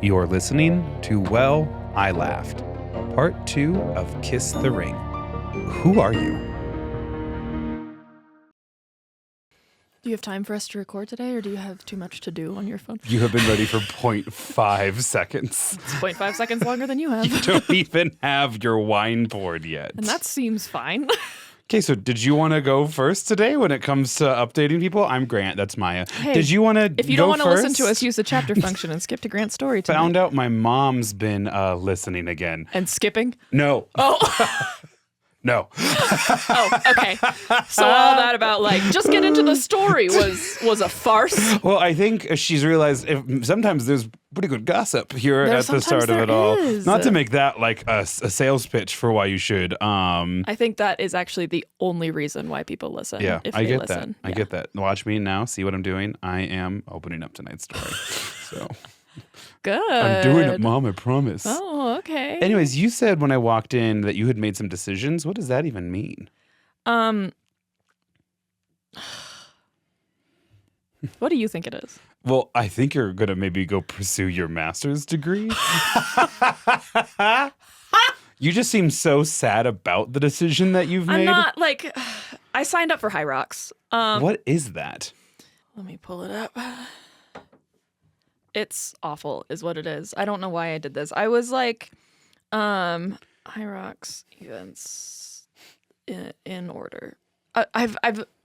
You're listening to Well, I Laughed, Part 2 of Kiss the Ring. Who are you? Do you have time for us to record today, or do you have too much to do on your phone? You have been ready for 0.5 seconds. It's 0.5 seconds longer than you have. You don't even have your wine poured yet. And that seems fine. Okay, so did you want to go first today when it comes to updating people? I'm Grant. That's Maya. Hey, did you want to If you don't want to listen to us use the chapter function and skip to Grant's story tonight. Found out my mom's been listening again. And skipping? No. Oh. No. Oh, okay. So all that about just get into the story was a farce. Well, I think she's realized sometimes there's pretty good gossip here at the start of it all. Is. Not to make that like a sales pitch for why you should. I think that is actually the only reason why people listen. Yeah, if I they get listen. that. I get that. Watch me now. See what I'm doing. I am opening up tonight's story. So Good. I'm doing it, Mom. I promise. Oh, okay. Anyways, you said when I walked in that you had made some decisions. What does that even mean? What do you think it is? Well, I think you're going to maybe go pursue your master's degree. You just seem so sad about the decision that you've made. I'm not I signed up for High Rocks. What is that? Let me pull it up. It's awful is what it is. I don't know why I did this. I was High Rocks events in order. I've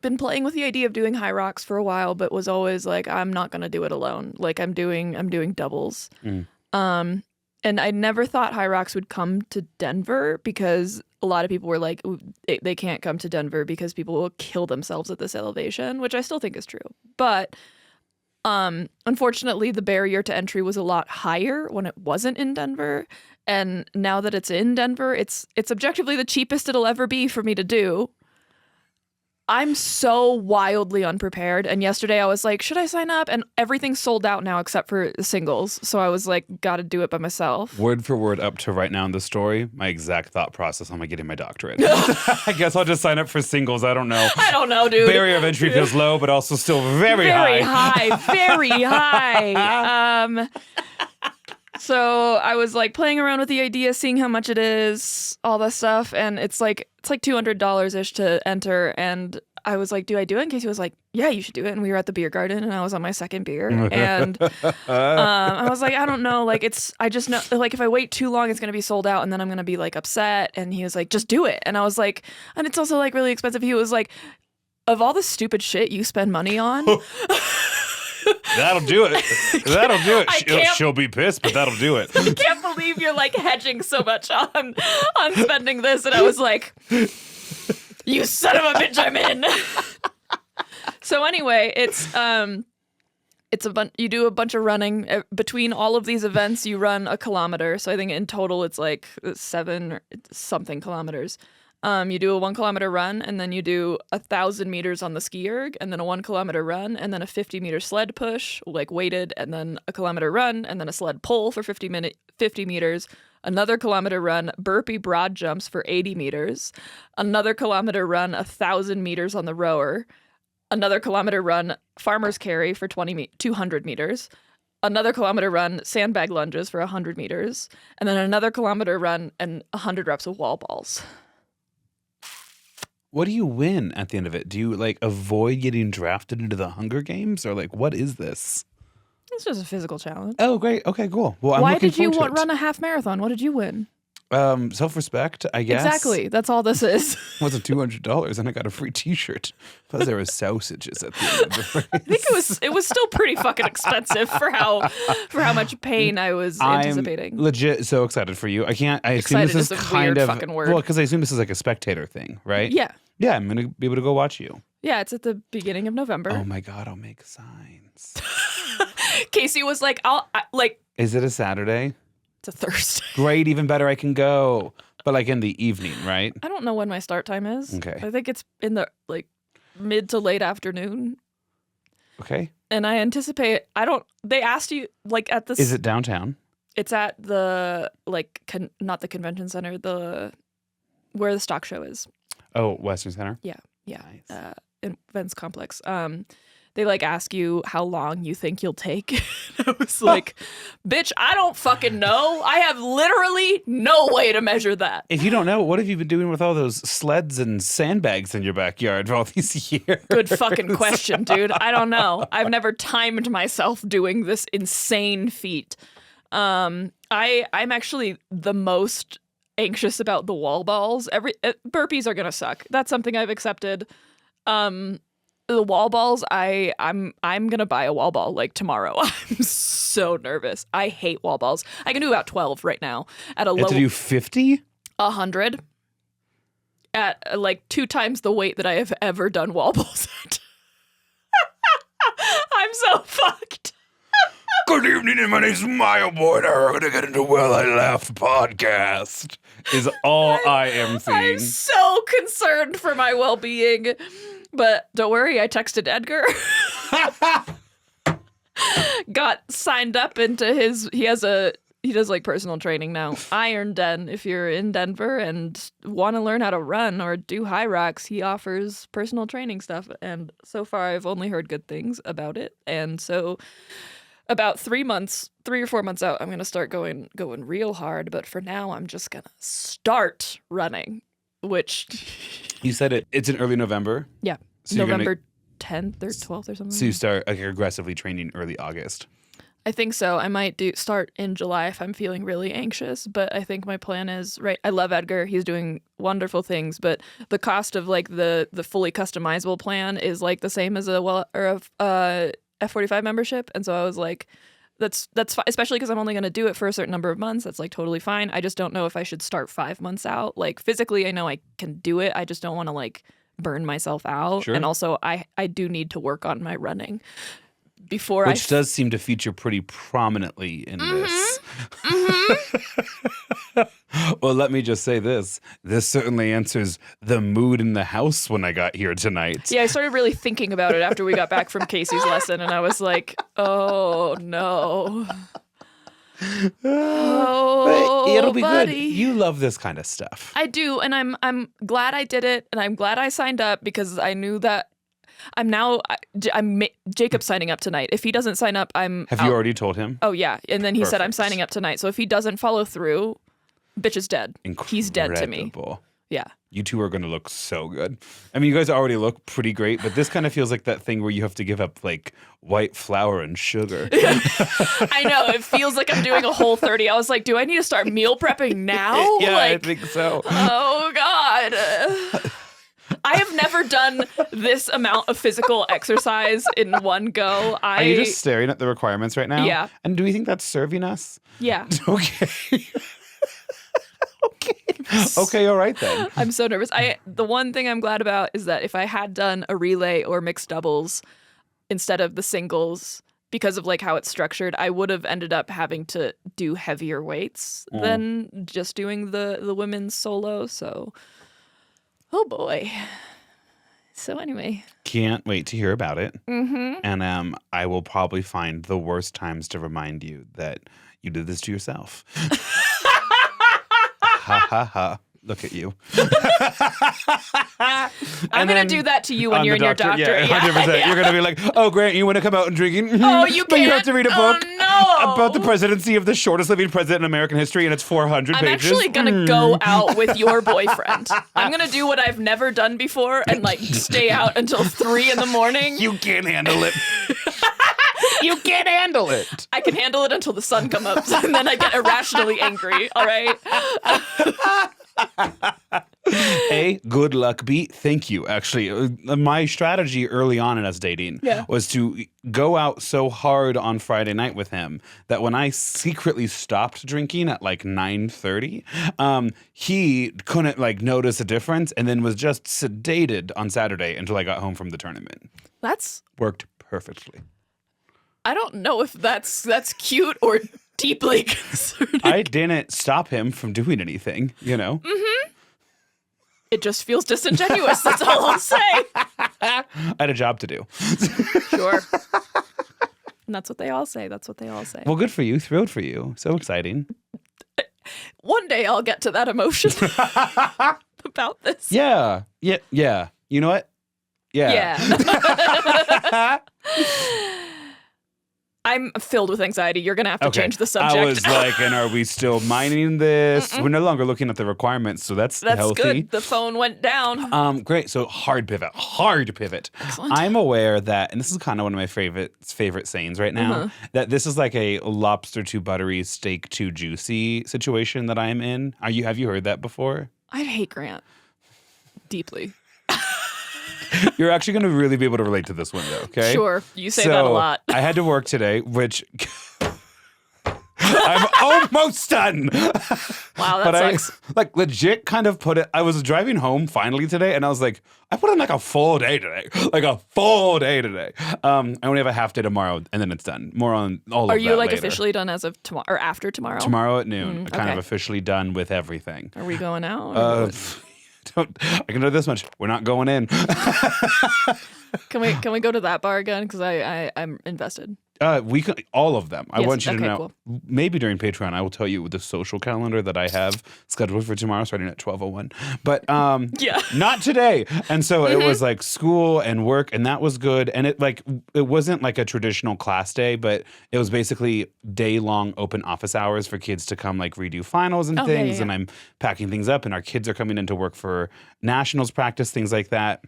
been playing with the idea of doing High Rocks for a while, but was always I'm not gonna do it alone. I'm doing doubles. And I never thought High Rocks would come to Denver because a lot of people were like, they can't come to Denver because people will kill themselves at this elevation, which I still think is true. But unfortunately, the barrier to entry was a lot higher when it wasn't in Denver. And now that it's in Denver, it's objectively the cheapest it'll ever be for me to do. I'm so wildly unprepared. And yesterday I was like, should I sign up? And everything's sold out now except for singles. So I was like, gotta do it by myself. Word for word up to right now in the story, my exact thought process on getting my doctorate. I guess I'll just sign up for singles. I don't know. I don't know, dude. Barrier of entry feels low, but also still very high. Very high. Very high. So I was playing around with the idea, seeing how much it is, all this stuff, and it's $200-ish to enter. And I was like, do I do it? And Casey was like, yeah, you should do it. And we were at the beer garden, and I was on my second beer, and I was like, I don't know, I just know, if I wait too long, it's gonna be sold out, and then I'm gonna be upset. And he was like, just do it. And I was like, and it's also really expensive. He was like, of all the stupid shit you spend money on. That'll do it. That'll do it. She'll be pissed, but that'll do it. I can't believe you're hedging so much on spending this. And I was like, you son of a bitch, I'm in. So anyway, it's you do a bunch of running between all of these events. You run a kilometer. So I think in total it's 7 or something kilometers. You do a 1 kilometer run, and then you do 1,000 meters on the ski erg, and then a 1 kilometer run, and then a 50-meter sled push, weighted, and then a kilometer run, and then a sled pull for 50 meters, another kilometer run, burpee broad jumps for 80 meters, another kilometer run, 1,000 meters on the rower, another kilometer run, farmer's carry for 200 meters, another kilometer run, sandbag lunges for 100 meters, and then another kilometer run and 100 reps of wall balls. What do you win at the end of it? Do you avoid getting drafted into the Hunger Games, or what is this? It's just a physical challenge. Oh, great. Okay, cool. Well, why did you run a half marathon? What did you win? Self-respect, I guess. Exactly. That's all this is. It wasn't $200, and I got a free T-shirt. Plus, there was sausages at the end of the race. I think it was still pretty fucking expensive for how much pain I was anticipating. I'm legit so excited for you. I assume this is kind of fucking word. Well, because I assume this is a spectator thing, right? Yeah. Yeah, I'm gonna be able to go watch you. Yeah, it's at the beginning of November. Oh my God, I'll make signs. Casey was like, Is it a Saturday? It's a Thursday. Great, even better. I can go, but in the evening, right? I don't know when my start time is. Okay. I think it's in the mid to late afternoon. Okay. And I anticipate. They asked you at this. Is it downtown? It's at the not the convention center, where the stock show is. Oh, Western Center? Yeah. Nice. Events complex. they like ask you how long you think you'll take. I was like, bitch, I don't fucking know. I have literally no way to measure that. If you don't know, what have you been doing with all those sleds and sandbags in your backyard for all these years? Good fucking question, dude. I don't know. I've never timed myself doing this insane feat. I'm actually the most anxious about the wall balls. Burpees are gonna suck. That's something I've accepted. The wall balls, I'm gonna buy a wall ball like tomorrow. I'm so nervous. I hate wall balls. I can do about 12 right now at a You have low. to do 50? 100 at like 2 times the weight that I have ever done wall balls at. I'm so fucked. Good evening, and my name's Mile Boy, and we're going to get into Well, I Laughed podcast, is all I am seeing. I'm so concerned for my well-being. But don't worry, I texted Edgar. Got signed up into he does like personal training now. Iron Den, if you're in Denver and want to learn how to run or do high rocks, he offers personal training stuff. And so far I've only heard good things about it. And so about 3 or 4 months out, I'm going to start going real hard. But for now, I'm just going to start running, which... You said it's in early November? Yeah. So you're November 10th or 12th or something. So you start like aggressively training early August. I think so. I might start in July if I'm feeling really anxious, but I think my plan is right. I love Edgar. He's doing wonderful things, but the cost of like the fully customizable plan is like the same as a F45 membership, and so I was like, that's fine, especially because I'm only going to do it for a certain number of months. That's like totally fine. I just don't know if I should start 5 months out. Like physically, I know I can do it. I just don't want to like burn myself out. Sure. And also, I do need to work on my running before Which does seem to feature pretty prominently in this. Well, let me just say this. This certainly answers the mood in the house when I got here tonight. Yeah, I started really thinking about it after we got back from Casey's lesson, and I was like, oh, no. Oh, it'll be buddy. good. You love this kind of stuff. I do, and I'm glad I did it, and I'm glad I signed up because I knew that I'm Jacob's signing up tonight. If he doesn't sign up, I'm Have out. you already told him? Oh, yeah. And then he said, I'm Perfect. signing up tonight. So if he doesn't follow through, bitch is dead. He's dead to me. Incredible. Yeah. You two are going to look so good. I mean, you guys already look pretty great, but this kind of feels like that thing where you have to give up like white flour and sugar. I know. It feels like I'm doing a Whole30. I was like, do I need to start meal prepping now? Yeah, like, I think so. Oh, God. I have never done this amount of physical exercise in one go. Are you just staring at the requirements right now? Yeah. And do we think that's serving us? Yeah. Okay. Okay, all right then. I'm so nervous. The one thing I'm glad about is that if I had done a relay or mixed doubles instead of the singles, because of like how it's structured, I would have ended up having to do heavier weights than just doing the women's solo. So, oh boy. So anyway. Can't wait to hear about it. Mm-hmm. And I will probably find the worst times to remind you that you did this to yourself. Ha ha ha. Look at you. I'm going to do that to you when you're in your doctor. Yeah, 100%. You're going to be like, oh, Grant, you want to come out and drinking? Oh, you can't. But you have to read a book about the no. presidency of the shortest living president in American history, and it's 400 I'm pages. actually going to go out with your boyfriend. I'm going to do what I've never done before and like stay out until 3 a.m. You can't handle it. You can't handle it. I can handle it until the sun comes up, and then I get irrationally angry, all right? A, good luck. B, thank you. Actually, my strategy early on in us dating was to go out so hard on Friday night with him that when I secretly stopped drinking at like 9:30, he couldn't like notice a difference and then was just sedated on Saturday until I got home from the tournament. That's Worked perfectly. I don't know if that's cute or deeply concerning. I didn't stop him from doing anything, you know? Mm-hmm. It just feels disingenuous. That's all I'll say. I had a job to do. Sure. And that's what they all say. That's what they all say. Well, good for you. Thrilled for you. So exciting. One day I'll get to that emotion about this. Yeah. Yeah. Yeah. You know what? Yeah. I'm filled with anxiety. You're gonna have to change the subject. I was like, and are we still mining this? We're no longer looking at the requirements, so that's healthy. Good. The phone went down. Great. So hard pivot. Excellent. I'm aware that, and this is kind of one of my favorite sayings right now, that this is like a lobster too buttery, steak too juicy situation that I'm in. Have you heard that before? I hate Grant deeply. You're actually going to really be able to relate to this one, though, okay? Sure. You say that a lot. I had to work today, which I'm almost done. Wow, that sucks. I legit kind of put it. I was driving home finally today, and I was like, I put in like a full day today. I only have a half day tomorrow, and then it's done. More on all of that. Are you like later. officially done as of tomorrow or after tomorrow? Tomorrow at noon. Kind of officially done with everything. Are we going out? I can do this much. We're not going in. Can we go to that bar again? Because I'm invested. We can all of them. I want you to know. Cool. Maybe during Patreon, I will tell you the social calendar that I have scheduled for tomorrow, starting at 12:01. But not today. And so it was like school and work, and that was good. And it wasn't like a traditional class day, but it was basically day-long open office hours for kids to come like redo finals and things. Yeah. And I'm packing things up, and our kids are coming in to work for nationals practice, things like that.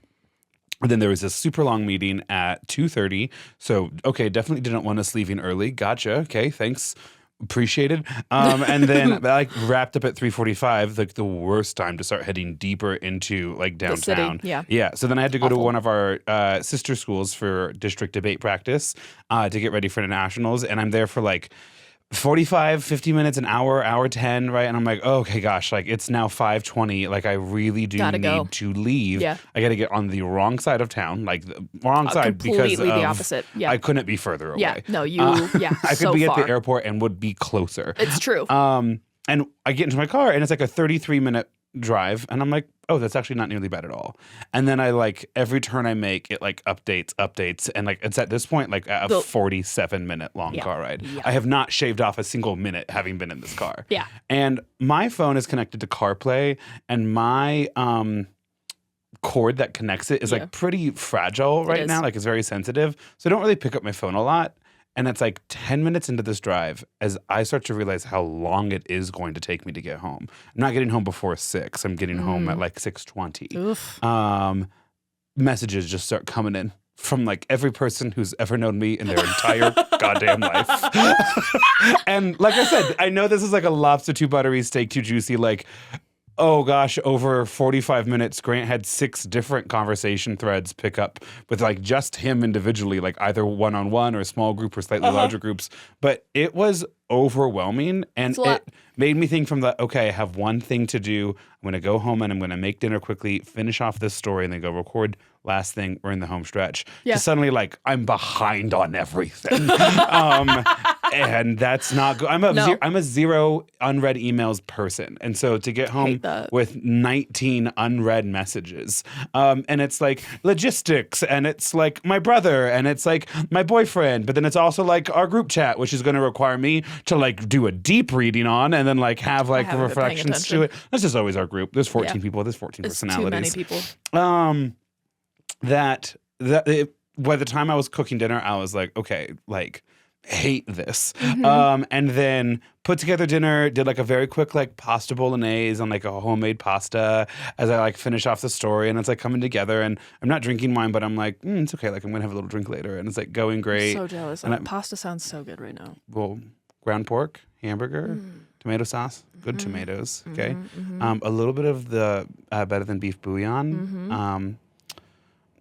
And then there was a super long meeting at 2:30. So, okay, definitely didn't want us leaving early. Gotcha. Okay, thanks. Appreciated. And then like wrapped up at 3:45, like the worst time to start heading deeper into like downtown. The city. Yeah. Yeah. So then I had to go to one of our sister schools for district debate practice to get ready for the nationals. And I'm there for like 45, 50 minutes, an hour 10, right? And I'm like, oh, okay, gosh, like it's now 5:20. Like I really do need to leave. Yeah. I got to get on the wrong side of town, like the wrong side because completely the opposite. Yeah. I couldn't be further away. Yeah. No, I so could be far. at the airport and would be closer. It's true. And I get into my car and it's like a 33-minute drive, and I'm like, oh, that's actually not nearly bad at all. And then I like every turn I make, it like updates, and like it's at this point like a 47-minute long car ride. Yeah. I have not shaved off a single minute having been in this car. Yeah. And my phone is connected to CarPlay, and my cord that connects it is like pretty fragile right now. Like it's very sensitive, so I don't really pick up my phone a lot. And it's like 10 minutes into this drive as I start to realize how long it is going to take me to get home. I'm not getting home before 6. I'm getting home at like 6:20. Oof. Messages just start coming in from like every person who's ever known me in their entire goddamn life. And like I said, I know this is like a lobster too buttery, steak too juicy, like, oh gosh, over 45 minutes, Grant had 6 different conversation threads pick up with like just him individually, like either one-on-one or a small group or slightly larger groups. But it was overwhelming, and it made me think from the, okay, I have one thing to do. I'm going to go home and I'm going to make dinner quickly, finish off this story, and then go record last thing. We're in the home stretch. Yeah. To suddenly like, I'm behind on everything. And that's not good. I'm a 0 unread emails person. And so to get home with 19 unread messages, and it's like logistics, and it's like my brother, and it's like my boyfriend, but then it's also like our group chat, which is going to require me to like do a deep reading on and then like have like reflections to it. That's just always our group. There's 14 people. There's 14 personalities. Too many people. By the time I was cooking dinner, I was like, okay, like hate this. And then put together dinner, did like a very quick like pasta bolognese on like a homemade pasta as I like finish off the story, and it's like coming together, and I'm not drinking wine, but I'm like, it's okay, like I'm gonna have a little drink later, and it's like going great. I'm so jealous. And pasta sounds so good right now. Well, ground pork, hamburger, tomato sauce, good tomatoes, okay? A little bit of the better than beef bouillon,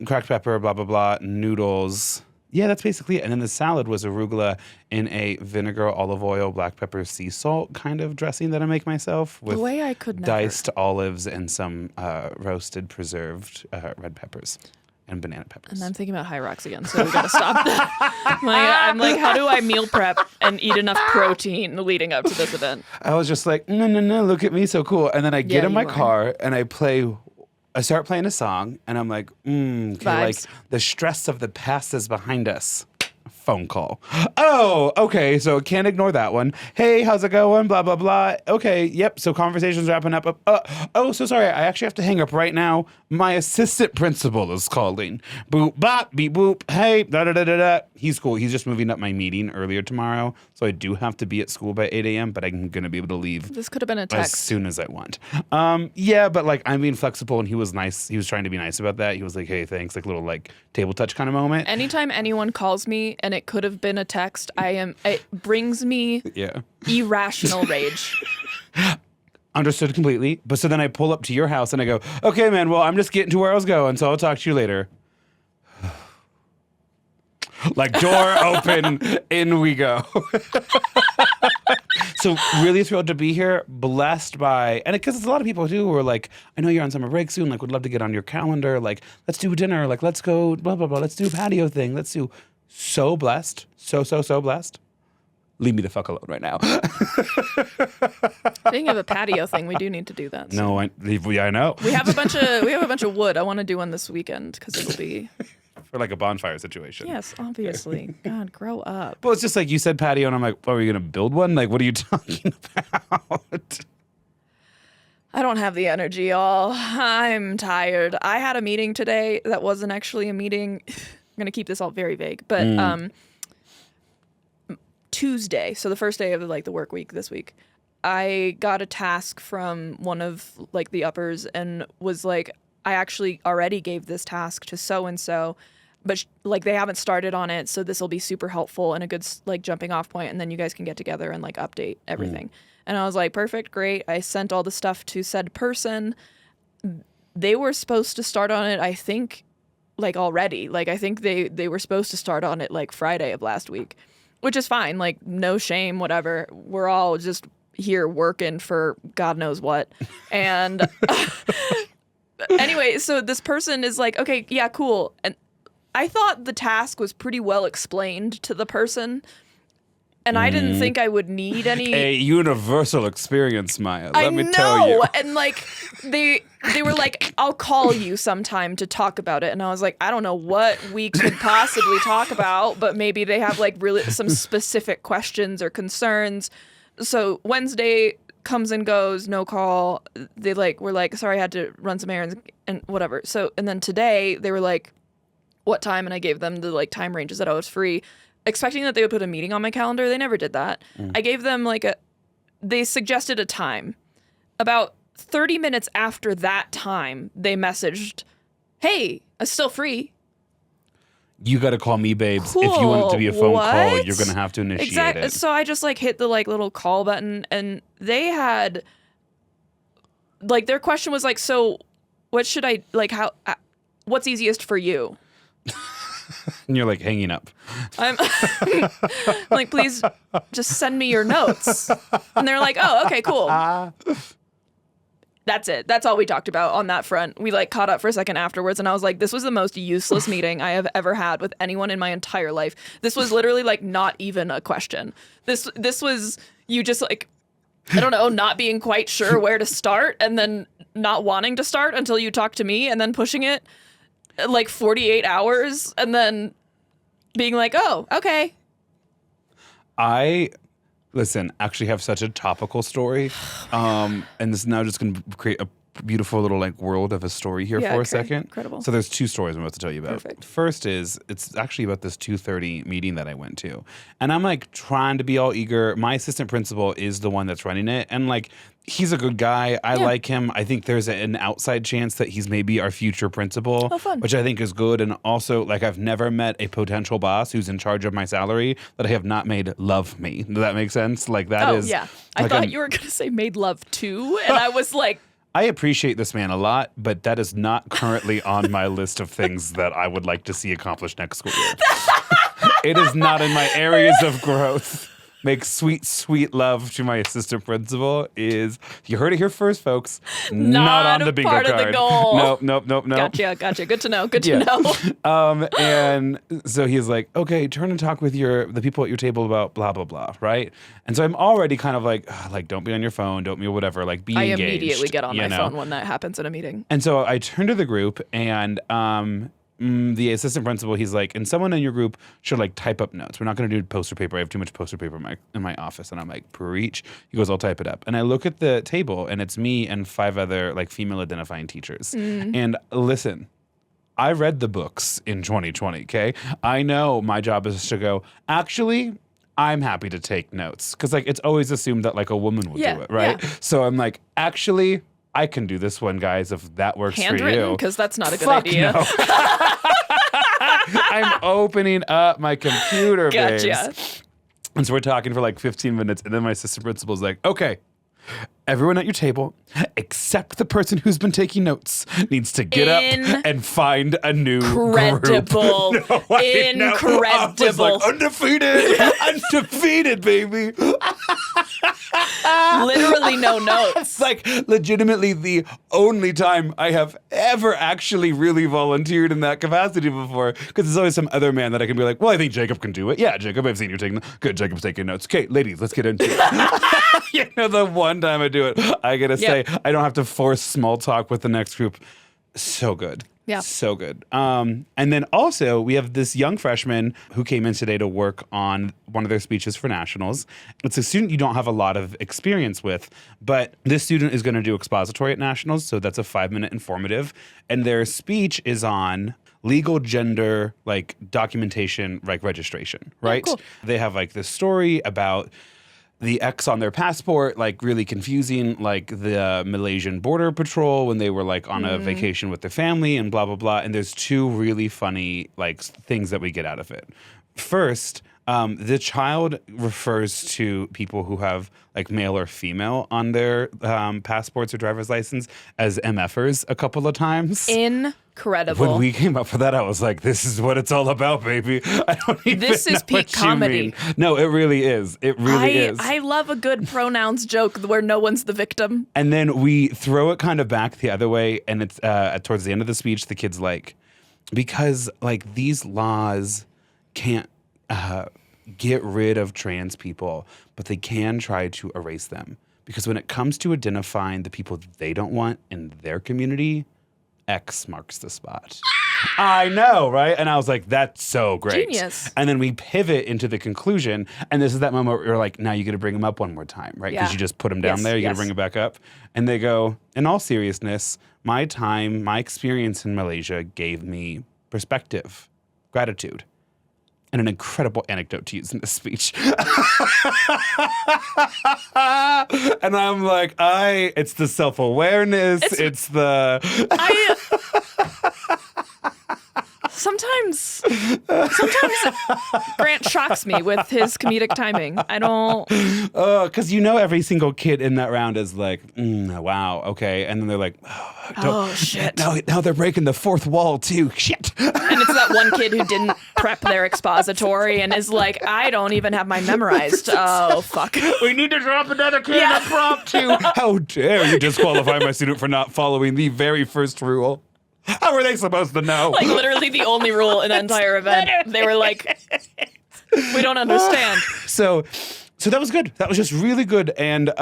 cracked pepper, blah, blah, blah, noodles. Yeah, that's basically it. And then the salad was arugula in a vinegar, olive oil, black pepper, sea salt kind of dressing that I make myself with the way I could diced olives and some roasted, preserved red peppers and banana peppers. And I'm thinking about High Rocks again, so we got to stop that. I'm like, how do I meal prep and eat enough protein leading up to this event? I was just like, no, look at me, so cool. And then I get in my car and I start playing a song, and I'm like, okay, like the stress of the past is behind us. Phone call. Oh, okay. So can't ignore that one. Hey, how's it going? Blah, blah, blah. Okay. Yep. So conversation's wrapping up. Oh, so sorry. I actually have to hang up right now. My assistant principal is calling. Boop, bop, beep, boop. Hey, da, da, da, da, da. He's cool. He's just moving up my meeting earlier tomorrow. So I do have to be at school by 8 a.m., but I'm going to be able to leave. This could have been a text. As soon as I want. Yeah, but like I'm being flexible, and he was nice. He was trying to be nice about that. He was like, hey, thanks. Like little like table touch kind of moment. Anytime anyone calls me and it could have been a text, it brings me irrational rage. Understood completely. But so then I pull up to your house and I go, okay, man, well, I'm just getting to where I was going, so I'll talk to you later. Like door open, in we go. So really thrilled to be here, blessed by, and because it's a lot of people too who are like, I know you're on summer break soon, like would love to get on your calendar, like let's do dinner, like let's go, blah, blah, blah, let's do a patio thing, let's do, so blessed, so blessed. Leave me the fuck alone right now. Speaking of a patio thing, we do need to do that. No, I know. We have a bunch of wood. I want to do one this weekend because it'll be for like a bonfire situation. Yes, obviously. God, grow up. Well, it's just like you said patio, and I'm like, oh, are you gonna build one? Like, what are you talking about? I don't have the energy, y'all. I'm tired. I had a meeting today that wasn't actually a meeting. I'm gonna keep this all very vague, but Tuesday, so the first day of like the work week this week, I got a task from one of like the uppers and was like, I actually already gave this task to so and so, but like they haven't started on it, so this will be super helpful and a good like jumping off point, and then you guys can get together and like update everything. And I was like, perfect, great. I sent all the stuff to said person. They were supposed to start on it, I think, like already. Like I think they were supposed to start on it like Friday of last week, which is fine. Like no shame, whatever. We're all just here working for God knows what. And anyway, so this person is like, okay, yeah, cool. And I thought the task was pretty well explained to the person. And I didn't think I would need any... A universal experience, Maya. Let me tell you. And like, they were like, I'll call you sometime to talk about it. And I was like, I don't know what we could possibly talk about, but maybe they have like really some specific questions or concerns. So Wednesday comes and goes, no call. They like were like, sorry, I had to run some errands and whatever. So, and then today they were like, what time? And I gave them the like time ranges that I was free, expecting that they would put a meeting on my calendar. They never did that. I gave them they suggested a time. About 30 minutes after that time, they messaged, hey, I'm still free. You got to call me, babes. Cool. If you want it to be a phone What? call, you're going to have to initiate it. So I just like hit the like little call button, and they had like their question was like, so what should I like, what's easiest for you? And you're like hanging up. I'm like, please just send me your notes. And they're like, oh, okay, cool. That's it. That's all we talked about on that front. We like caught up for a second afterwards, and I was like, this was the most useless meeting I have ever had with anyone in my entire life. This was literally like not even a question. This was you just like, I don't know, not being quite sure where to start, and then not wanting to start until you talk to me, and then pushing it like 48 hours, and then being like, oh, okay. I actually have such a topical story. And this is now just going to create a beautiful little like world of a story here for a second. Incredible. So there's two stories I'm about to tell you about. Perfect. First is, it's actually about this 2:30 meeting that I went to. And I'm like trying to be all eager. My assistant principal is the one that's running it. And like, he's a good guy. I like him. I think there's an outside chance that he's maybe our future principal, which I think is good. And also, like, I've never met a potential boss who's in charge of my salary that I have not made love me. Does that make sense? Like, that is... yeah. I thought you were going to say made love too, and I was like... I appreciate this man a lot, but that is not currently on my list of things that I would like to see accomplished next school year. It is not in my areas of growth. Make sweet, sweet love to my assistant principal is, you heard it here first, folks, not on the bingo part card. Of the goal. Nope. Gotcha. Good to know. And so he's like, okay, turn and talk with the people at your table about blah, blah, blah, right? And so I'm already kind of like, don't be on your phone, don't be whatever, like be engaged. I immediately get on my phone when that happens in a meeting. And so I turn to the group, and the assistant principal, he's like, and someone in your group should like type up notes. We're not going to do poster paper. I have too much poster paper in my office. And I'm like, preach. He goes, I'll type it up. And I look at the table and it's me and 5 other like female identifying teachers. And listen, I read the books in 2020, okay? I know my job is to go, actually, I'm happy to take notes. Because like it's always assumed that like a woman will do it, right? Yeah. So I'm like, actually, I can do this one, guys, if that works for you. Handwritten? Because that's not a good idea. No. I'm opening up my computer, babes. And so we're talking for like 15 minutes, and then my assistant principal's like, okay, everyone at your table, except the person who's been taking notes, needs to get up and find a new Incredible. group. Incredible. I was like, undefeated. Undefeated, baby. Literally no notes. It's like legitimately the only time I have ever actually really volunteered in that capacity before. Because there's always some other man that I can be like, well, I think Jacob can do it. Yeah, Jacob, I've seen you taking good. Jacob's taking notes. Okay, ladies, let's get into it. You know, the one time I do it, I gotta say, I don't have to force small talk with the next group. So good. Yeah. So good. And then also we have this young freshman who came in today to work on one of their speeches for nationals. It's a student you don't have a lot of experience with, but this student is going to do expository at nationals. So that's a 5-minute informative. And their speech is on legal gender, like documentation, like registration, right? Oh, cool. They have like this story about the X on their passport, like really confusing, like the Malaysian border patrol when they were like on a vacation with their family and blah, blah, blah. And there's 2 really funny like things that we get out of it. First, the child refers to people who have like male or female on their passports or driver's license as MFers a couple of times. Incredible. When we came up with that, I was like, this is what it's all about, baby. I don't even This is know peak what comedy. you mean. No, it really is. It really is. I love a good pronouns joke where no one's the victim. And then we throw it kind of back the other way, and it's towards the end of the speech, the kid's like, because like these laws can't get rid of trans people, but they can try to erase them. Because when it comes to identifying the people they don't want in their community, X marks the spot. I know, right? And I was like, that's so great. Genius. And then we pivot into the conclusion. And this is that moment where you're like, now you got to bring them up one more time, right? Because you just put them down there. You got to bring it back up. And they go, in all seriousness, my time, my experience in Malaysia gave me perspective, gratitude, and an incredible anecdote to use in this speech. And I'm like, it's the self-awareness. It's the... Sometimes Grant shocks me with his comedic timing. I don't... Because you know every single kid in that round is like, wow, okay. And then they're like, oh shit. Now they're breaking the 4th wall too. Shit. And it's that one kid who didn't prep their expository and is like, I don't even have mine memorized. Oh, fuck. We need to drop another kid in the prompt too. How dare you disqualify my student for not following the very first rule? How were they supposed to know? Like literally the only rule in the entire event. They were like, we don't understand. So that was good. That was just really good. And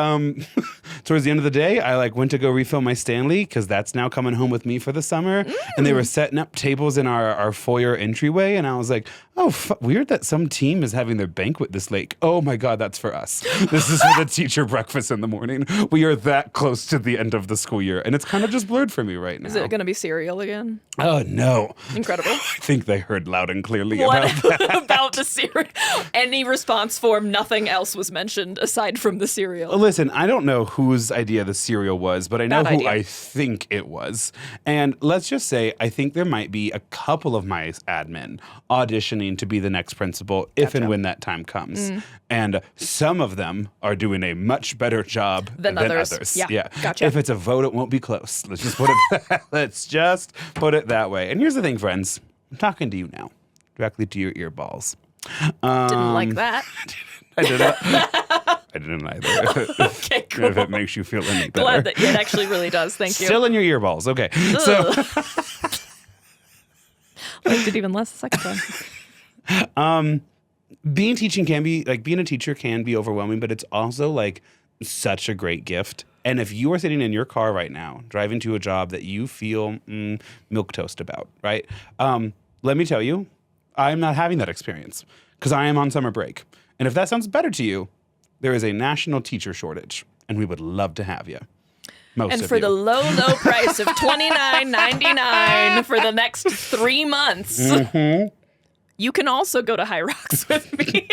towards the end of the day, I like went to go refill my Stanley because that's now coming home with me for the summer. And they were setting up tables in our foyer entryway. And I was like, oh, weird that some team is having their banquet this late. Oh my God, that's for us. This is for the teacher breakfast in the morning. We are that close to the end of the school year. And it's kind of just blurred for me right now. Is it going to be cereal again? Oh, no. Incredible. I think they heard loud and clearly about that. About the cereal? Any response form, nothing else was mentioned aside from the cereal. Listen, I don't know whose idea the cereal was, but I know who I think it was. And let's just say, I think there might be a couple of my admin auditioning to be the next principal if and when that time comes. And some of them are doing a much better job than others. Yeah. Gotcha. If it's a vote, it won't be close. Let's just put it that way. And here's the thing, friends. I'm talking to you now, directly to your earballs. Didn't like that. I didn't either. Okay, cool. If it makes you feel any better. Glad that it actually really does. Thank you. Still in your earballs. Okay. So liked it even less the second time. being a teacher can be overwhelming, but it's also like such a great gift. And if you are sitting in your car right now, driving to a job that you feel milquetoast about, right? Let me tell you, I'm not having that experience because I am on summer break. And if that sounds better to you, there is a national teacher shortage, and we would love to have you. And for the low price of $29.99 for the next 3 months, you can also go to High Rocks with me.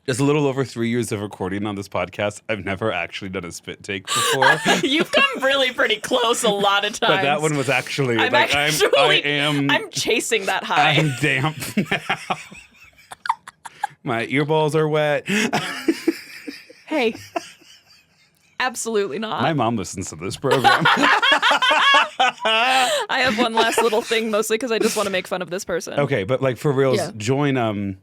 Just a little over 3 years of recording on this podcast, I've never actually done a spit take before. You've come really pretty close a lot of times. But that one was actually, I'm chasing that high. I'm damp now. My earballs are wet. Hey, absolutely not. My mom listens to this program. I have one last little thing, mostly because I just want to make fun of this person. Okay, but like for reals, join,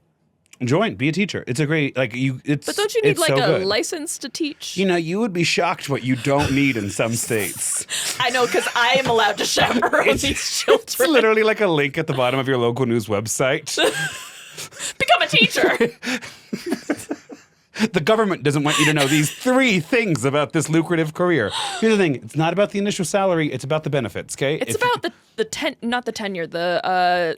be a teacher. It's a great, like it's. But don't you need like a license to teach? You know, you would be shocked what you don't need in some states. I know, because I am allowed to chaperone these children. It's literally like a link at the bottom of your local news website. Become a teacher. The government doesn't want you to know these 3 things about this lucrative career. Here's the thing. It's not about the initial salary. It's about the benefits, okay? It's about the not the tenure, the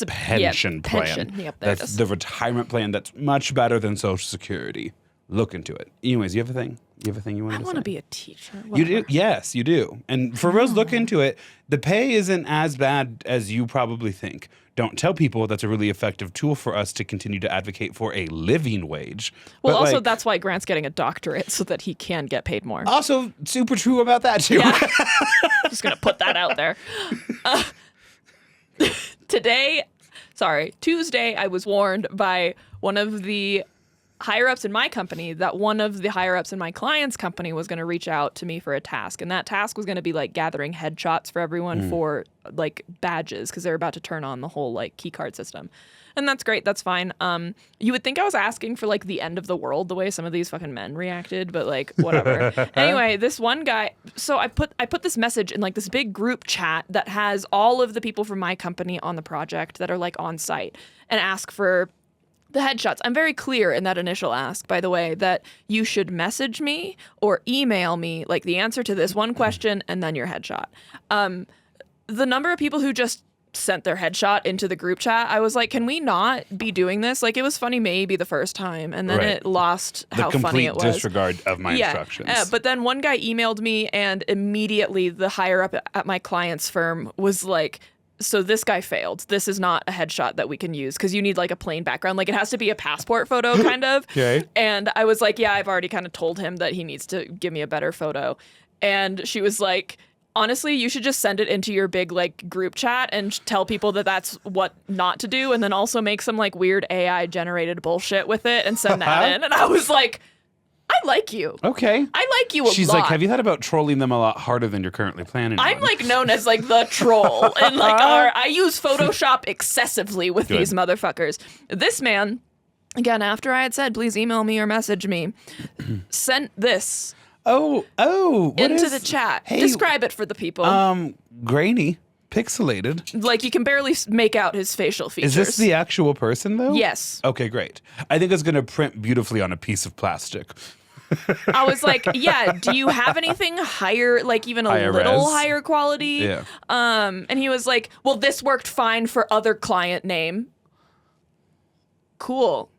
pension plan. Pension. Yep, that's the retirement plan that's much better than Social Security. Look into it. Anyways, you have a thing? You have a thing you want to say? I want to be a teacher. Whatever. You do? Yes, you do. And for reals, look into it. The pay isn't as bad as you probably think. Don't tell people that's a really effective tool for us to continue to advocate for a living wage. Well, but also that's why Grant's getting a doctorate so that he can get paid more. Also, super true about that too. Yeah. Just going to put that out there. Tuesday, I was warned by one of the higher-ups in my company that one of the higher-ups in my client's company was going to reach out to me for a task. And that task was going to be like gathering headshots for everyone for like badges because they're about to turn on the whole like key card system. And that's great. That's fine. You would think I was asking for like the end of the world the way some of these fucking men reacted, but like whatever. Anyway, this one guy, so I put this message in like this big group chat that has all of the people from my company on the project that are like on site and ask for the headshots. I'm very clear in that initial ask, by the way, that you should message me or email me like the answer to this one question and then your headshot. The number of people who just sent their headshot into the group chat, I was like, can we not be doing this? Like, it was funny maybe the first time, and then it lost how funny it was. The complete disregard of my instructions. But then one guy emailed me, and immediately the higher up at my client's firm was like, so this guy failed. This is not a headshot that we can use because you need like a plain background. Like it has to be a passport photo kind of. Okay. And I was like, yeah, I've already kind of told him that he needs to give me a better photo. And she was like, honestly, you should just send it into your big like group chat and tell people that that's what not to do. And then also make some like weird AI generated bullshit with it and send that in. And I was like, I like you. Okay. I like you a lot. She's like, have you thought about trolling them a lot harder than you're currently planning I'm on? like known as like the troll. And like I use Photoshop excessively with these motherfuckers. This man, again, after I had said, please email me or message me, sent this into the chat. Hey, describe it for the people. Grainy. Pixelated. Like you can barely make out his facial features. Is this the actual person though? Yes. Okay, great. I think it's going to print beautifully on a piece of plastic. I was like, yeah, do you have anything higher, like even a little higher quality? Yeah. And he was like, well, this worked fine for other client name. Cool,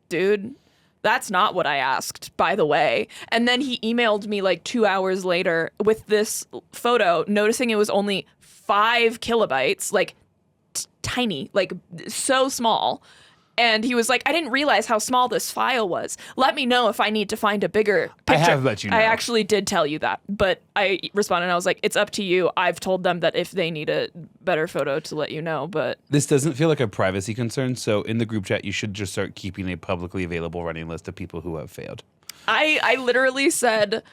dude. That's not what I asked, by the way. And then he emailed me like 2 hours later with this photo, noticing it was only 5 kilobytes, like tiny, like so small. And he was like, I didn't realize how small this file was. Let me know if I need to find a bigger picture. I have let you know. I actually did tell you that. But I responded and I was like, it's up to you. I've told them that if they need a better photo to let you know. But this doesn't feel like a privacy concern. So in the group chat, you should just start keeping a publicly available running list of people who have failed. I literally said,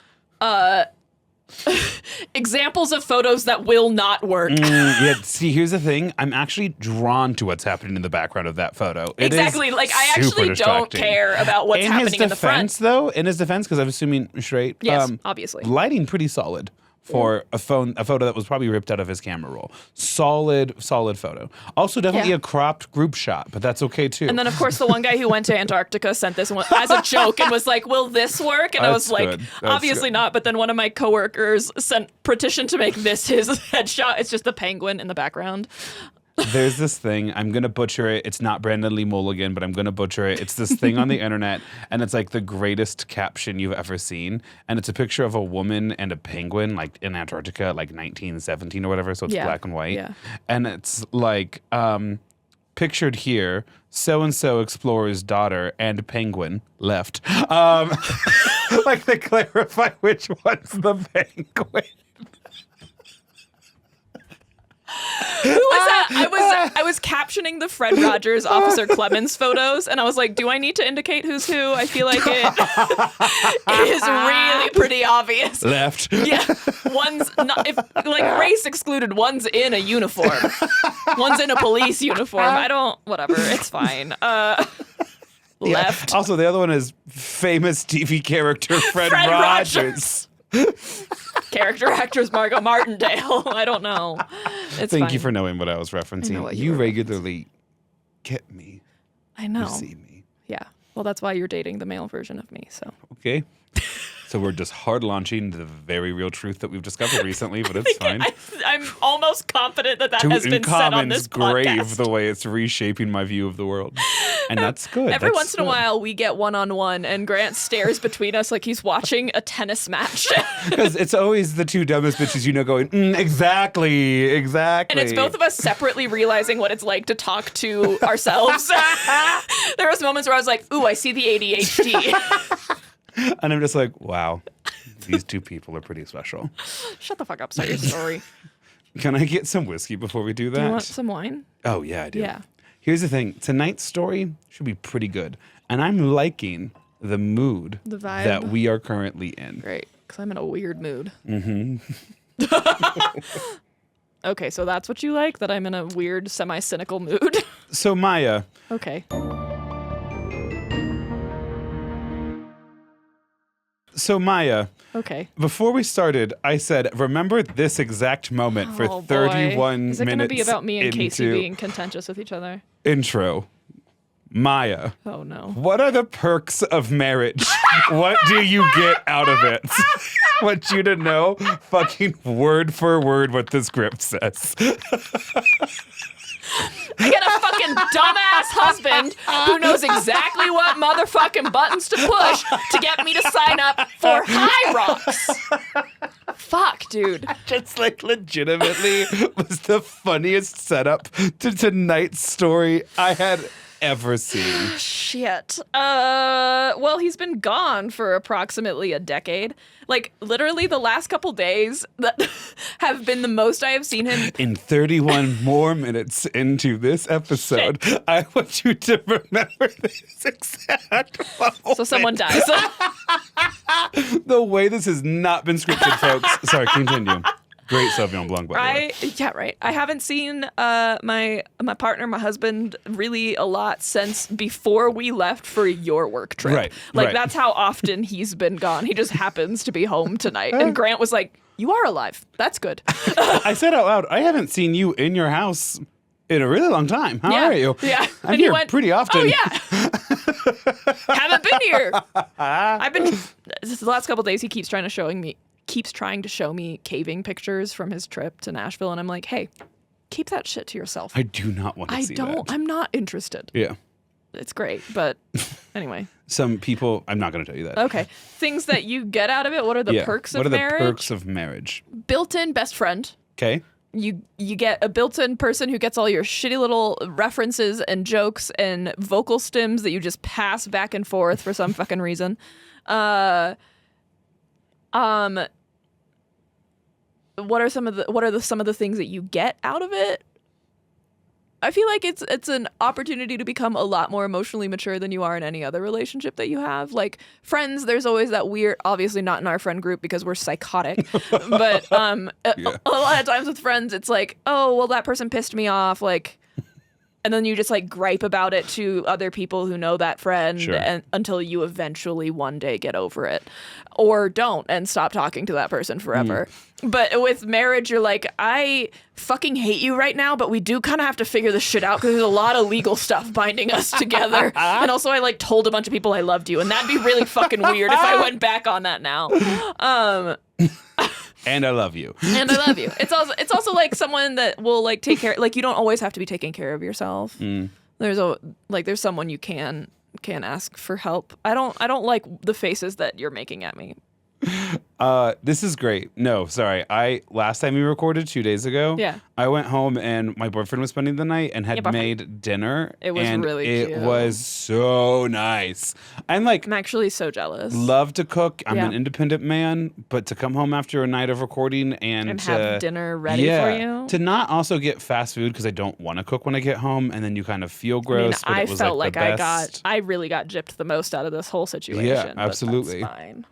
examples of photos that will not work. Yeah, see, here's the thing. I'm actually drawn to what's happening in the background of that photo. It exactly. Like, I actually don't care about what's happening in the front. In his defense, though, because I'm assuming straight. Yes, obviously. Lighting pretty solid. for a photo that was probably ripped out of his camera roll. Solid photo. Also, definitely a cropped group shot, but that's okay too. And then, of course, the one guy who went to Antarctica sent this one as a joke and was like, "Will this work?" And I was like, "Obviously not." But then one of my coworkers sent petition to make this his headshot. It's just the penguin in the background. There's this thing, I'm going to butcher it. It's not Brandon Lee Mulligan, but I'm going to butcher it. It's this thing on the internet, and it's like the greatest caption you've ever seen. And it's a picture of a woman and a penguin, like in Antarctica, like 1917 or whatever, so it's black and white. Yeah. And it's like, pictured here, so-and-so explorer's daughter and penguin left. Like they clarify which one's the penguin. Who was that? I was captioning the Fred Rogers, Officer Clemens photos, and I was like, do I need to indicate who's who? I feel like it is really pretty obvious. Left. Yeah. One's not, if like race excluded, one's in a uniform. One's in a police uniform. Whatever, it's fine. Left. Also, the other one is famous TV character Fred Rogers. Character actress Margot Martindale. I don't know. Thank you for knowing what I was referencing. You regularly get me. I know. You see me. Yeah. Well, that's why you're dating the male version of me. So. Okay. So we're just hard launching the very real truth that we've discovered recently, but it's fine. I'm almost confident that has been said on this grave podcast. The way it's reshaping my view of the world. And that's good. Every once in a while, we get one-on-one, and Grant stares between us like he's watching a tennis match. Because it's always the two dumbest bitches going, exactly. And it's both of us separately realizing what it's like to talk to ourselves. There was moments where I was like, ooh, I see the ADHD. And I'm just like, wow, these two people are pretty special. Shut the fuck up, start your story. Can I get some whiskey before we do that? Do you want some wine? Oh, yeah, I do. Yeah. Here's the thing. Tonight's story should be pretty good. And I'm liking the mood that we are currently in. Great, because I'm in a weird mood. Mm-hmm. Okay, so that's what you like? That I'm in a weird, semi-cynical mood? So, Maya. Okay. So, Maya, okay. Before we started, I said, remember this exact moment for 31 minutes. Is it going to be about me and Casey being contentious with each other? Intro. Maya. Oh, no. What are the perks of marriage? What do you get out of it? Want you to know fucking word for word what the script says. I get a fucking dumbass husband who knows exactly what motherfucking buttons to push to get me to sign up for High Rocks. Fuck, dude. Just like legitimately was the funniest setup to tonight's story I had ever seen. Shit. Well, he's been gone for approximately a decade. Like, literally the last couple days that have been the most I have seen him. In 31 more minutes into this episode, shit. I want you to remember this exact moment. So someone dies. The way this has not been scripted, folks. Sorry, continue. Great Sauvignon Blanc, by the way. Yeah, right. I haven't seen my partner, my husband, really a lot since before we left for your work trip. Right. Like, that's how often he's been gone. He just happens to be home tonight. And Grant was like, you are alive. That's good. I said out loud, I haven't seen you in your house in a really long time. How are you? Yeah. I'm here pretty often. Oh, yeah. Haven't been here. The last couple days, he keeps trying to show me caving pictures from his trip to Nashville, and I'm like, hey, keep that shit to yourself. I do not want to see that. I'm not interested. Yeah. It's great, but anyway. Some people, I'm not going to tell you that. Okay. Things that you get out of it, what are the perks of marriage? What are the perks of marriage? Built-in best friend. Okay. You get a built-in person who gets all your shitty little references and jokes and vocal stems that you just pass back and forth for some fucking reason. What are some of the things that you get out of it? I feel like it's an opportunity to become a lot more emotionally mature than you are in any other relationship that you have. Like friends, there's always that weird, obviously not in our friend group because we're psychotic, but a lot of times with friends, it's like, oh, well, that person pissed me off. Like, and then you just like gripe about it to other people who know that friend and until you eventually one day get over it or don't and stop talking to that person forever. But with marriage, you're like, I fucking hate you right now, but we do kind of have to figure this shit out because there's a lot of legal stuff binding us together. And also I like told a bunch of people I loved you, and that'd be really fucking weird if I went back on that now. And I love you. And I love you. It's also like someone that will like take care. Like you don't always have to be taking care of yourself. There's someone you can ask for help. I don't like the faces that you're making at me. This is great. No, sorry. Last time we recorded 2 days ago, I went home and my boyfriend was spending the night and had made dinner. It was really cute. It was so nice. I'm actually so jealous. Love to cook. I'm an independent man, but to come home after a night of recording and have dinner ready for you. To not also get fast food because I don't want to cook when I get home and then you kind of feel gross. I felt like I really got gypped the most out of this whole situation. Yeah, absolutely. But that's fine.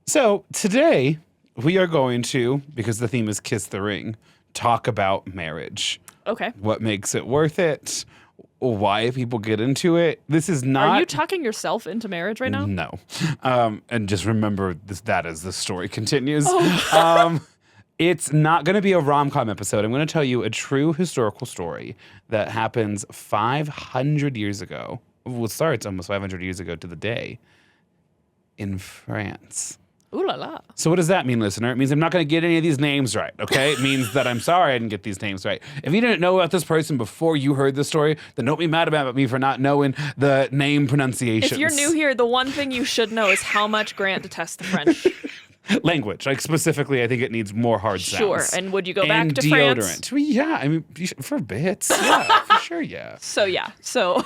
So today we are going to, because the theme is Kiss the Ring, talk about marriage. Okay. What makes it worth it? Why people get into it? This is not... Are you talking yourself into marriage right now? No. And just remember that as the story continues. It's not going to be a rom-com episode. I'm going to tell you a true historical story that happens 500 years ago. Well, it starts almost 500 years ago to the day in France. Ooh la la. So what does that mean, listener? It means I'm not going to get any of these names right, okay? It means that I'm sorry I didn't get these names right. If you didn't know about this person before you heard the story, then don't be mad about me for not knowing the name pronunciations. If you're new here, the one thing you should know is how much Grant detests the French. Language. Like specifically, I think it needs more hard sounds. Sure. And would you go back to deodorant. France? Well, yeah. I mean, for bits. Yeah, for sure, yeah. So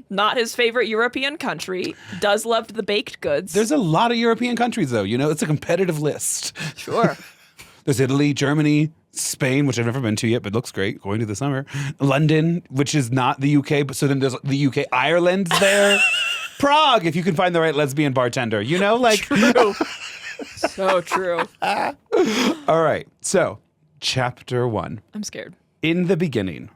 not his favorite European country. Does love the baked goods. There's a lot of European countries, though. You know, it's a competitive list. Sure. There's Italy, Germany, Spain, which I've never been to yet, but looks great. Going to the summer. London, which is not the UK, but so then there's the UK. Ireland's there. Prague, if you can find the right lesbian bartender. You know, like... True. So true. All right. So, chapter 1. I'm scared. In the beginning,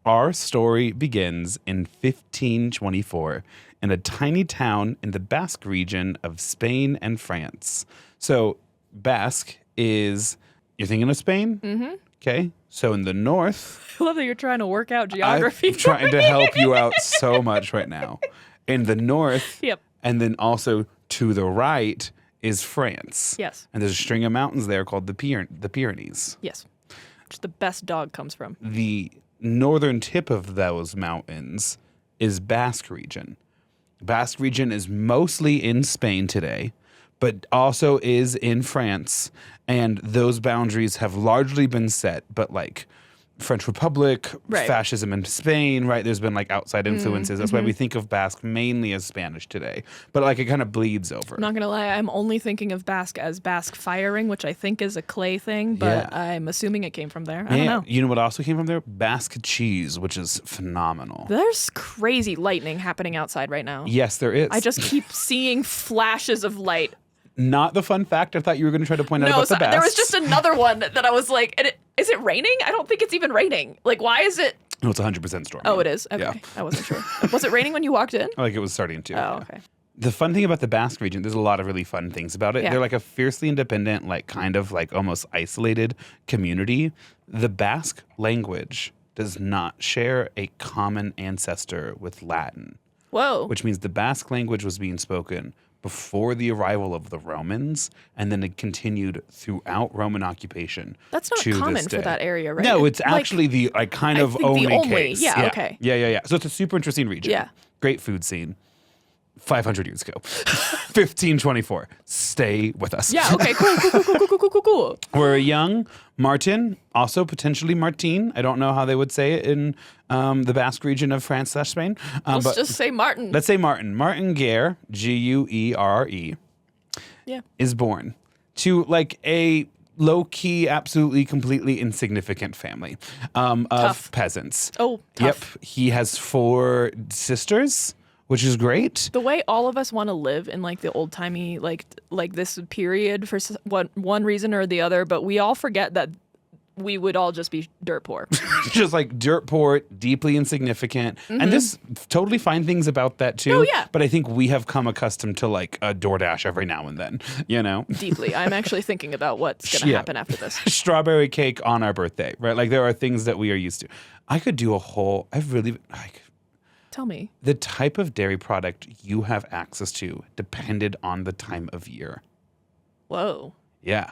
our story begins in 1524 in a tiny town in the Basque region of Spain and France. So, Basque is... You're thinking of Spain? Mm-hmm. Okay. So, in the north... I love that you're trying to work out geography. I'm trying to help you out so much right now. In the north, and then also to the right is France. Yes. And there's a string of mountains there called the Pyrenees. Yes. Which the best dog comes from. The northern tip of those mountains is Basque region. Basque region is mostly in Spain today, but also is in France. And those boundaries have largely been set, but like... French Republic, fascism in Spain, right? There's been like outside influences. That's why we think of Basque mainly as Spanish today. But like it kind of bleeds over. I'm not going to lie. I'm only thinking of Basque as Basque firing, which I think is a clay thing, but I'm assuming it came from there. I don't know. You know what also came from there? Basque cheese, which is phenomenal. There's crazy lightning happening outside right now. Yes, there is. I just keep seeing flashes of light. Not the fun fact I thought you were going to try to point out about the Basques. There was just another one that I was like, is it raining? I don't think it's even raining. Like, why is it? No, it's 100% storm. Oh, it is? Okay. Yeah. I wasn't sure. Was it raining when you walked in? Like it was starting to. Oh, okay. The fun thing about the Basque region, there's a lot of really fun things about it. Yeah. They're like a fiercely independent, like kind of like almost isolated community. The Basque language does not share a common ancestor with Latin. Whoa. Which means the Basque language was being spoken before the arrival of the Romans, and then it continued throughout Roman occupation. That's not common for that area, right? No, it's actually the kind of only case. Yeah, okay. Yeah. So it's a super interesting region. Yeah. Great food scene. 500 years ago. 1524. Stay with us. Yeah, okay, cool. We're a young Martin, also potentially Martine. I don't know how they would say it in the Basque region of France/Spain. Let's just say Martin. Let's say Martin. Martin Guerre, Guerre, is born to like a low-key, absolutely, completely insignificant family of peasants. Oh, tough. Yep. He has 4 sisters, which is great. The way all of us want to live in like the old timey, like this period for one reason or the other, but we all forget that we would all just be dirt poor. Just like dirt poor, deeply insignificant. And there's totally fine things about that too. Oh, yeah. But I think we have come accustomed to like a DoorDash every now and then, you know? Deeply. I'm actually thinking about what's going to happen after this. Strawberry cake on our birthday, right? Like there are things that we are used to. I could do a whole, Tell me. the type of dairy product you have access to depended on the time of year. Whoa. Yeah.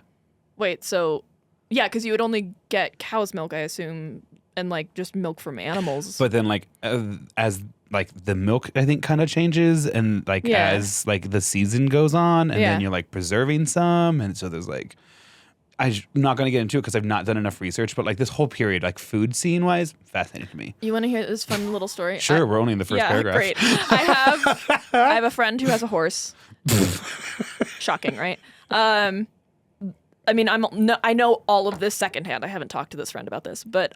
Wait, so, yeah, because you would only get cow's milk, I assume, and like just milk from animals. But then like as like the milk I think kind of changes and like as like the season goes on and then you're like preserving some and so there's like I'm not going to get into it because I've not done enough research, but like this whole period, like food scene wise, fascinating to me. You want to hear this fun little story? Sure, we're only in the first paragraph. Great. I have a friend who has a horse. Shocking, right? I mean, I know all of this secondhand. I haven't talked to this friend about this, but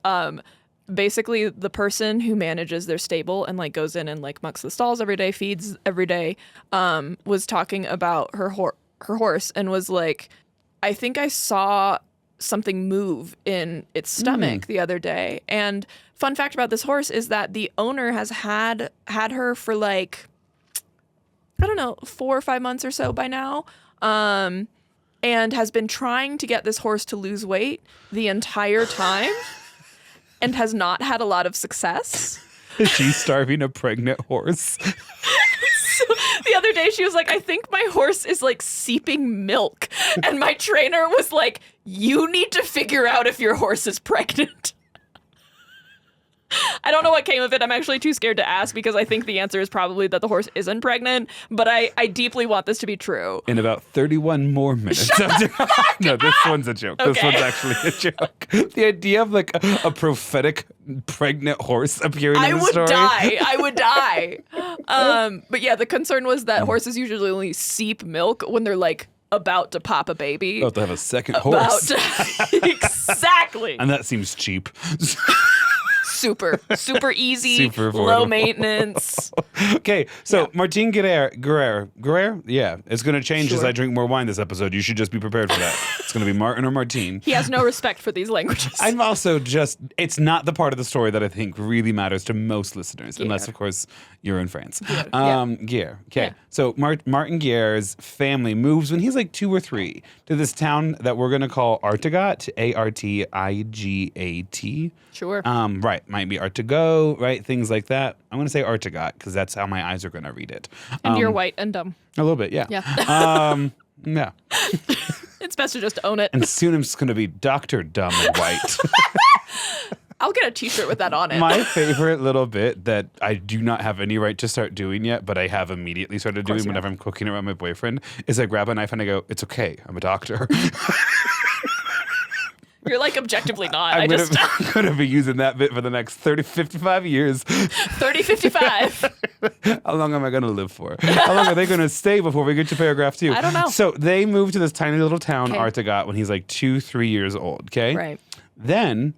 basically the person who manages their stable and like goes in and like mucks the stalls every day, feeds every day, was talking about her horse and was like, I think I saw something move in its stomach the other day. And fun fact about this horse is that the owner has had her for like, I don't know, 4 or 5 months or so by now. And has been trying to get this horse to lose weight the entire time and has not had a lot of success. Is she starving a pregnant horse? So the other day she was like, I think my horse is like seeping milk. And my trainer was like, you need to figure out if your horse is pregnant. I don't know what came of it. I'm actually too scared to ask because I think the answer is probably that the horse isn't pregnant, but I deeply want this to be true. In about 31 more minutes. No, this one's a joke. Okay. This one's actually a joke. The idea of like a prophetic pregnant horse appearing in the story. I would die. But yeah, the concern was that horses usually only seep milk when they're like about to pop a baby. About to have a second horse. Exactly. And that seems cheap. Super easy, super low maintenance. Okay, so Martin Guerre, yeah, it's going to change as I drink more wine this episode. You should just be prepared for that. It's going to be Martin or Martine. He has no respect for these languages. I'm also it's not the part of the story that I think really matters to most listeners, unless, of course, you're in France. Guerre. Okay, so Martin Guerre's family moves when he's like 2 or 3 to this town that we're going to call Artigat, Artigat. Sure. Right. Might be Artigo, right? Things like that. I'm going to say Artigat because that's how my eyes are going to read it. And you're white and dumb. A little bit, yeah. Yeah. Yeah. It's best to just own it. And soon it's going to be Dr. Dumb and White. I'll get a t-shirt with that on it. My favorite little bit that I do not have any right to start doing yet, but I have immediately started doing whenever I'm cooking around my boyfriend, is I grab a knife and I go, it's okay, I'm a doctor. You're like objectively not. I'm going to be using that bit for the next 30, 55 years. 30, 55. How long am I going to live for? How long are they going to stay before we get to paragraph 2? I don't know. So they moved to this tiny little town, Artigat, when he's like 2, 3 years old, okay? Right. Then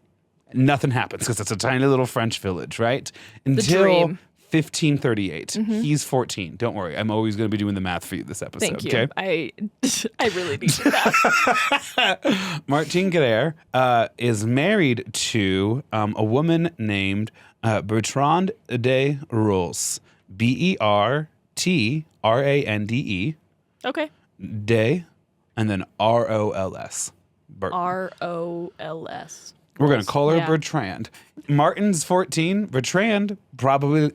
nothing happens because it's a tiny little French village, right? Until the dream. 1538. He's 14. Don't worry. I'm always going to be doing the math for you this episode. Thank you. Okay? I really need that. Martin Guerre is married to a woman named Bertrande de Rolls. Bertrande. Okay. De, and then Rols. Rols. We're going to call her Bertrand. Martin's 14. Bertrand, probably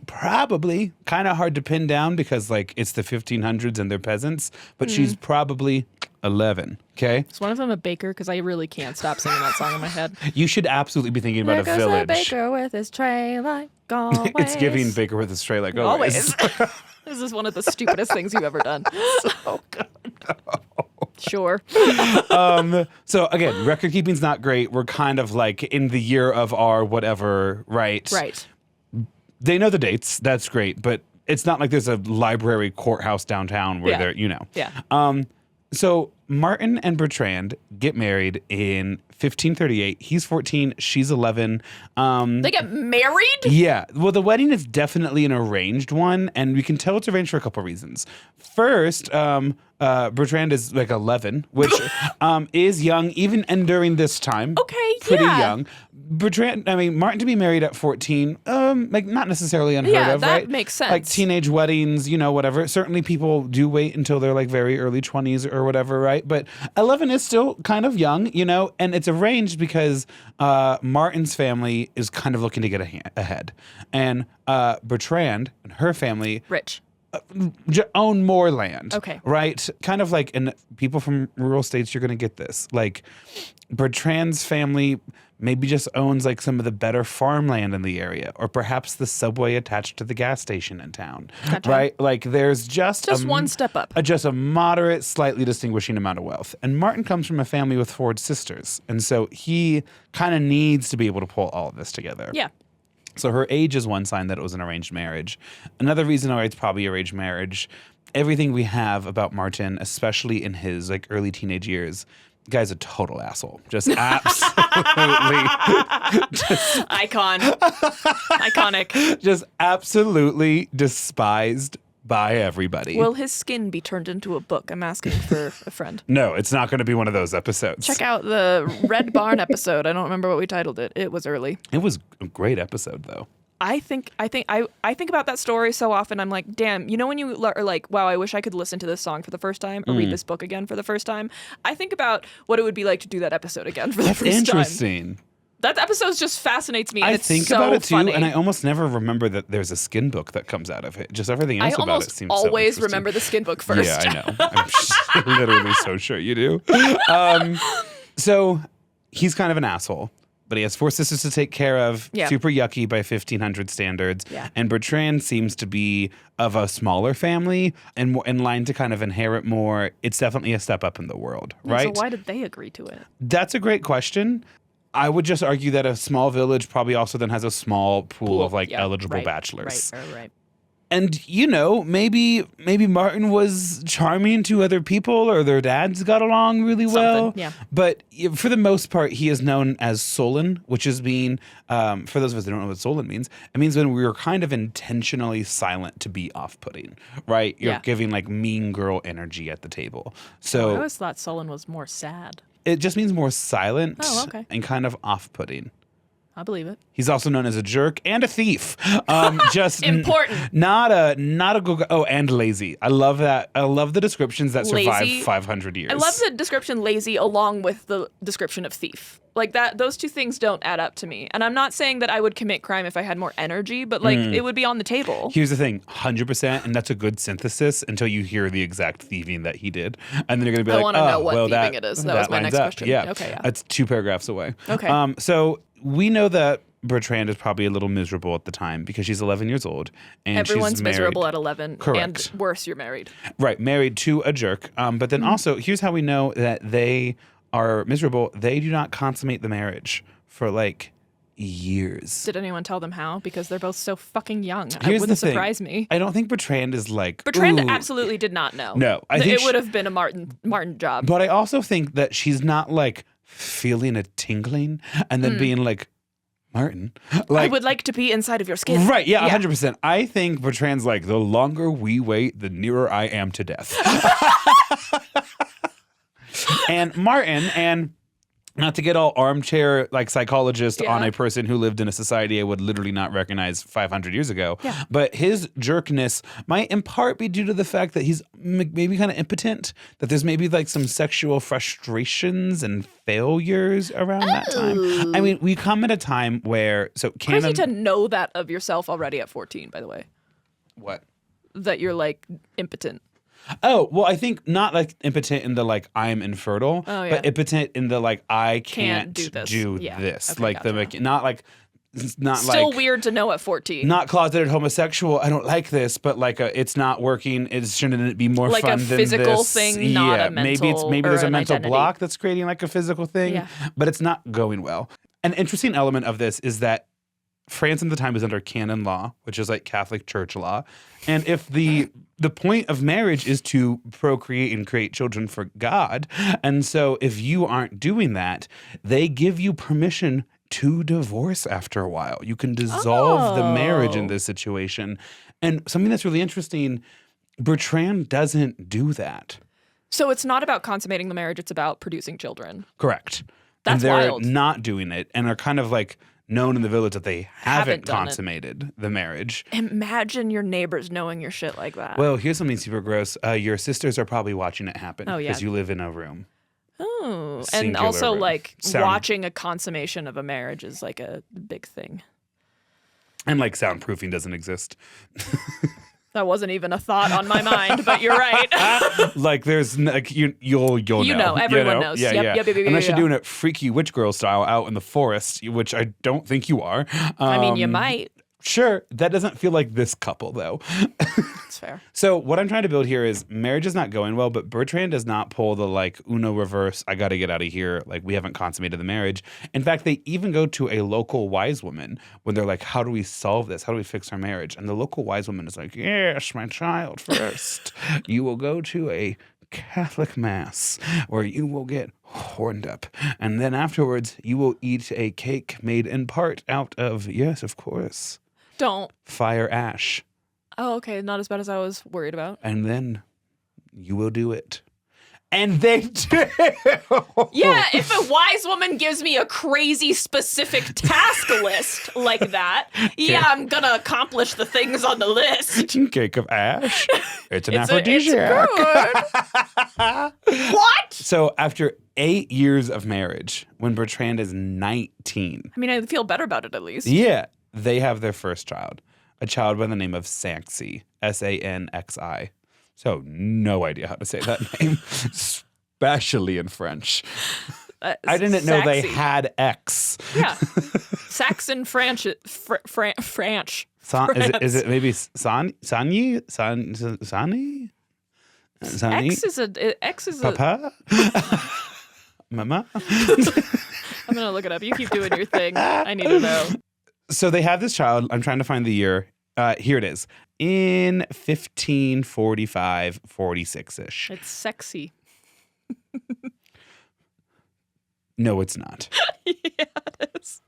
kind of hard to pin down because, like, it's the 1500s and they're peasants, but she's probably 11, okay? Is one of them a baker? Because I really can't stop singing that song in my head. You should absolutely be thinking about there a village. There goes a baker with his tray like always. It's giving baker with his tray like always. This is one of the stupidest things you've ever done. So good. Sure. So again, record keeping's not great. We're kind of like in the year of our whatever, right? Right. They know the dates. That's great. But it's not like there's a library courthouse downtown where they're, you know. Yeah. So Martin and Bertrand get married in 1538. He's 14, she's 11. They get married? Yeah. Well, the wedding is definitely an arranged one, and we can tell it's arranged for a couple reasons. First, Bertrand is like 11, which is young, even and during this time. Okay, pretty young. Martin to be married at 14, like not necessarily unheard of, that right? makes sense. Like teenage weddings, whatever. Certainly people do wait until they're like very early 20s or whatever, right? But 11 is still kind of young, and it's arranged because Martin's family is kind of looking to get ahead. And Bertrand and her family rich. Own more land. Okay. Right? Kind of like, and people from rural states, you're going to get this. Like, Bertrand's family maybe just owns like some of the better farmland in the area, or perhaps the subway attached to the gas station in town. Gotcha. Right? Like, there's just one step up. Just a moderate, slightly distinguishing amount of wealth. And Martin comes from a family with 4 sisters. And so he kind of needs to be able to pull all of this together. Yeah. So her age is one sign that it was an arranged marriage. Another reason why it's probably arranged marriage, everything we have about Martin, especially in his like early teenage years, the guy's a total asshole. Just absolutely. Iconic. Just absolutely despised by everybody. Will his skin be turned into a book? I'm asking for a friend. No, it's not going to be one of those episodes. Check out the Red Barn episode. I don't remember what we titled it. It was early. It was a great episode, though. I think about that story so often. I'm like, damn, when you are like, wow, I wish I could listen to this song for the first time or read this book again for the first time. I think about what it would be like to do that episode again for the first time. That's interesting. That episode just fascinates me. And I it's think so about it too, funny. and I almost never remember that there's a skin book that comes out of it. Just everything else about it seems so always interesting. remember the skin book first. Yeah, I know. I'm literally so sure you do. So he's kind of an asshole, but he has 4 sisters to take care of. Yeah. Super yucky by 1500 standards. Yeah. And Bertrand seems to be of a smaller family and more in line to kind of inherit more. It's definitely a step up in the world, right? So why did they agree to it? That's a great question. I would just argue that a small village probably also then has a small pool of like eligible bachelors. Right. And maybe Martin was charming to other people, or their dads got along really well. Yeah. But for the most part, he is known as Solon, which is for those of us who don't know what Solon means, it means when we were kind of intentionally silent to be off-putting, right? You're giving like mean girl energy at the table. So I always thought Solon was more sad. It just means more silent and kind of off-putting. I believe it. He's also known as a jerk and a thief. Just important. Not a good. Oh, and lazy. I love that. I love the descriptions that survive Lazy. 500 years. I love the description lazy along with the description of thief. Like that, those two things don't add up to me. And I'm not saying that I would commit crime if I had more energy, but like it would be on the table. Here's the thing, 100%, and that's a good synthesis until you hear the exact thieving that he did, and then you're gonna be I like, want to know what thieving that, it is. That was my next up. question. Yeah, Okay. Yeah. That's 2 paragraphs away. Okay. So we know that Bertrand is probably a little miserable at the time because she's 11 years old and Everyone's she's married. miserable at 11. Correct. And worse, you're married. Right, married to a jerk. But then also, here's how we know that they are miserable. They do not consummate the marriage for like years. Did anyone tell them how? Because they're both so fucking young. It Here's wouldn't the thing. surprise me. I don't think Bertrand is like Bertrand ooh. absolutely did not know. No, I think it would have been a Martin job. But I also think that she's not like feeling a tingling and then being like, Martin, like, I would like to be inside of your skin. Right, yeah, 100%. I think Bertrand's like, the longer we wait, the nearer I am to death. And Martin, and not to get all armchair like psychologist on a person who lived in a society I would literally not recognize 500 years ago, but his jerkness might in part be due to the fact that he's maybe kind of impotent, that there's maybe like some sexual frustrations and failures around that time. I mean, we come at a time where, Crazy to know that of yourself already at 14, by the way. What? That you're like impotent. Oh, well, I think not like impotent in the like I'm infertile, but impotent in the like I can't do this. Okay, like gotcha. not like it's not still like weird to know at 14. Not closeted homosexual. I don't like this, but like it's not working. Shouldn't it be more like fun a than physical this? thing, not a mental. Maybe there's a mental identity. block that's creating like a physical thing, but it's not going well. An interesting element of this is that France at the time was under canon law, which is like Catholic Church law. And if the point of marriage is to procreate and create children for God, and so if you aren't doing that, they give you permission to divorce after a while. You can dissolve the marriage in this situation. And something that's really interesting, Bertrand doesn't do that. So it's not about consummating the marriage, it's about producing children. Correct. That's and they're wild. not doing it and are kind of like known in the village that they haven't done consummated the marriage. Imagine your neighbors knowing your shit like that. Well, here's something super gross. Your sisters are probably watching it happen. Oh, yeah. Because you live in a room. Oh, and Singular also room. like Sound. watching a consummation of a marriage is like a big thing. And like soundproofing doesn't exist. That wasn't even a thought on my mind, but you're right. Like there's like you'll You know, everyone knows. Yeah, Yep, yep, Unless you're yeah. doing it freaky witch girl style out in the forest, which I don't think you are. I mean, you might. Sure, that doesn't feel like this couple though. It's fair. So what I'm trying to build here is marriage is not going well, but Bertrand does not pull the like Uno reverse, I got to get out of here, like we haven't consummated the marriage. In fact, they even go to a local wise woman when they're like, how do we solve this? How do we fix our marriage? And the local wise woman is like, yes, my child, first you will go to a Catholic mass where you will get horned up. And then afterwards you will eat a cake made in part out of, yes, of course, Don't. fire ash. Oh, okay. Not as bad as I was worried about. And then you will do it. And they do. Yeah, if a wise woman gives me a crazy specific task list like that, yeah, I'm gonna accomplish the things on the list. Cake of ash. It's an It's aphrodisiac. good. What? So after 8 years of marriage, when Bertrand is 19, I mean, I feel better about it at least. yeah, they have their first child. A child by the name of Sanxi, Sanxi. So no idea how to say that name, especially in French. I didn't know they Saxy. had X. Yeah. Saxon French. French. Is it maybe Sani? Sani? Sani? X is a. Papa? Mama? I'm gonna look it up. You keep doing your thing. I need to know. So they have this child. I'm trying to find the year. Here it is. In 1545, 46-ish. It's sexy. No, it's not. Yeah, it is.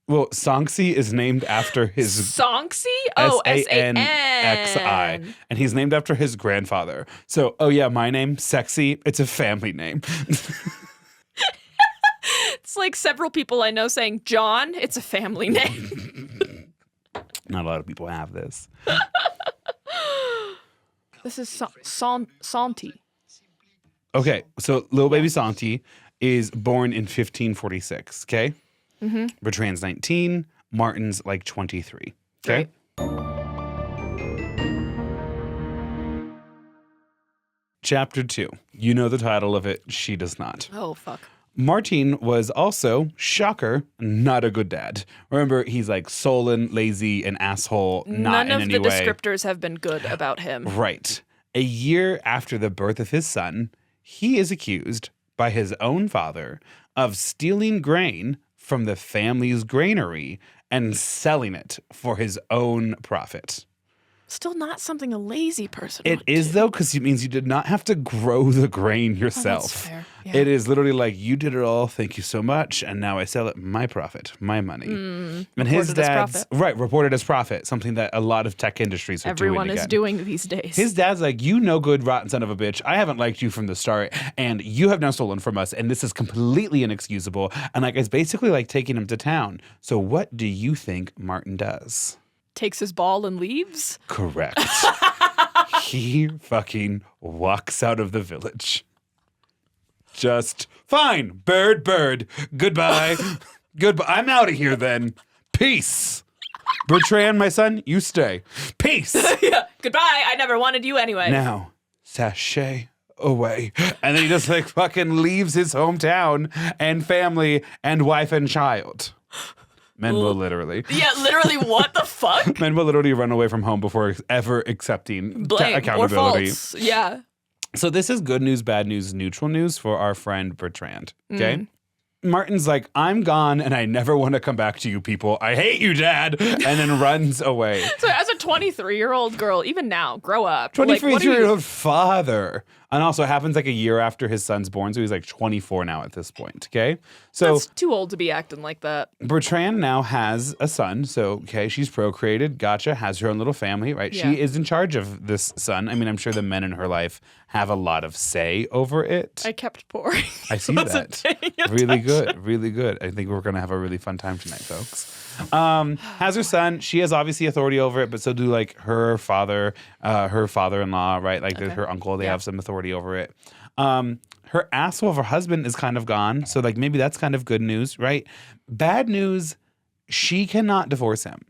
Well, Sanxi is named after his Sonxy? Oh, Sanxi. S-A-N. And he's named after his grandfather. So, oh yeah, my name, Sexy, it's a family name. It's like several people I know saying John. It's a family name. Not a lot of people have this. This is Santi. Okay, so little baby Santi is born in 1546, okay? Mm-hmm. Bertrand's 19, Martin's like 23, okay? Right. Chapter 2. You know the title of it, she does not. Oh, fuck. Martin was also, shocker, not a good dad. Remember, he's like sullen, lazy, an asshole, not None in of any the way. descriptors have been good about him. Right. A year after the birth of his son, he is accused by his own father of stealing grain from the family's granary and selling it for his own profit. Still not something a lazy person It would is, do. though, because it means you did not have to grow the grain yourself. That's fair. Yeah. It is literally like, you did it all, thank you so much, and now I sell it, my profit, my money. And his reported as dad's, profit. right, reported as profit, something that a lot of tech industries are Everyone doing is again. doing these days. His dad's like, you no good, rotten son of a bitch. I haven't liked you from the start, and you have now stolen from us, and this is completely inexcusable. And like, it's basically like taking him to town. So what do you think Martin does? Takes his ball and leaves. Correct. He fucking walks out of the village. Just, fine, bird, goodbye. Goodbye. I'm out of here then. Peace. Bertrand, my son, you stay. Peace. Yeah. Goodbye. I never wanted you anyway. Now, sashay away. And then he just like fucking leaves his hometown and family and wife and child. Men will literally. Yeah, literally, what the fuck? Men will literally run away from home before ever accepting Blame or accountability. faults. Yeah. So this is good news, bad news, neutral news for our friend Bertrand. Okay. Martin's like, I'm gone and I never want to come back to you people. I hate you, Dad. And then runs away. So as a 23-year-old girl, even now, grow up. 23-year-old father. And also it happens like a year after his son's born. So he's like 24 now at this point. Okay. So that's too old to be acting like that. Bertrand now has a son. So, okay, she's procreated. Gotcha. Has her own little family, right? Yeah. She is in charge of this son. I mean, I'm sure the men in her life have a lot of say over it. I kept pouring. I see that. Really good. Really good. I think we're going to have a really fun time tonight, folks. Has her son. She has obviously authority over it, but so do like her father, her father-in-law, right? Like her uncle, they have some authority over it. Her asshole of her husband is kind of gone. So like maybe that's kind of good news, right? Bad news, she cannot divorce him.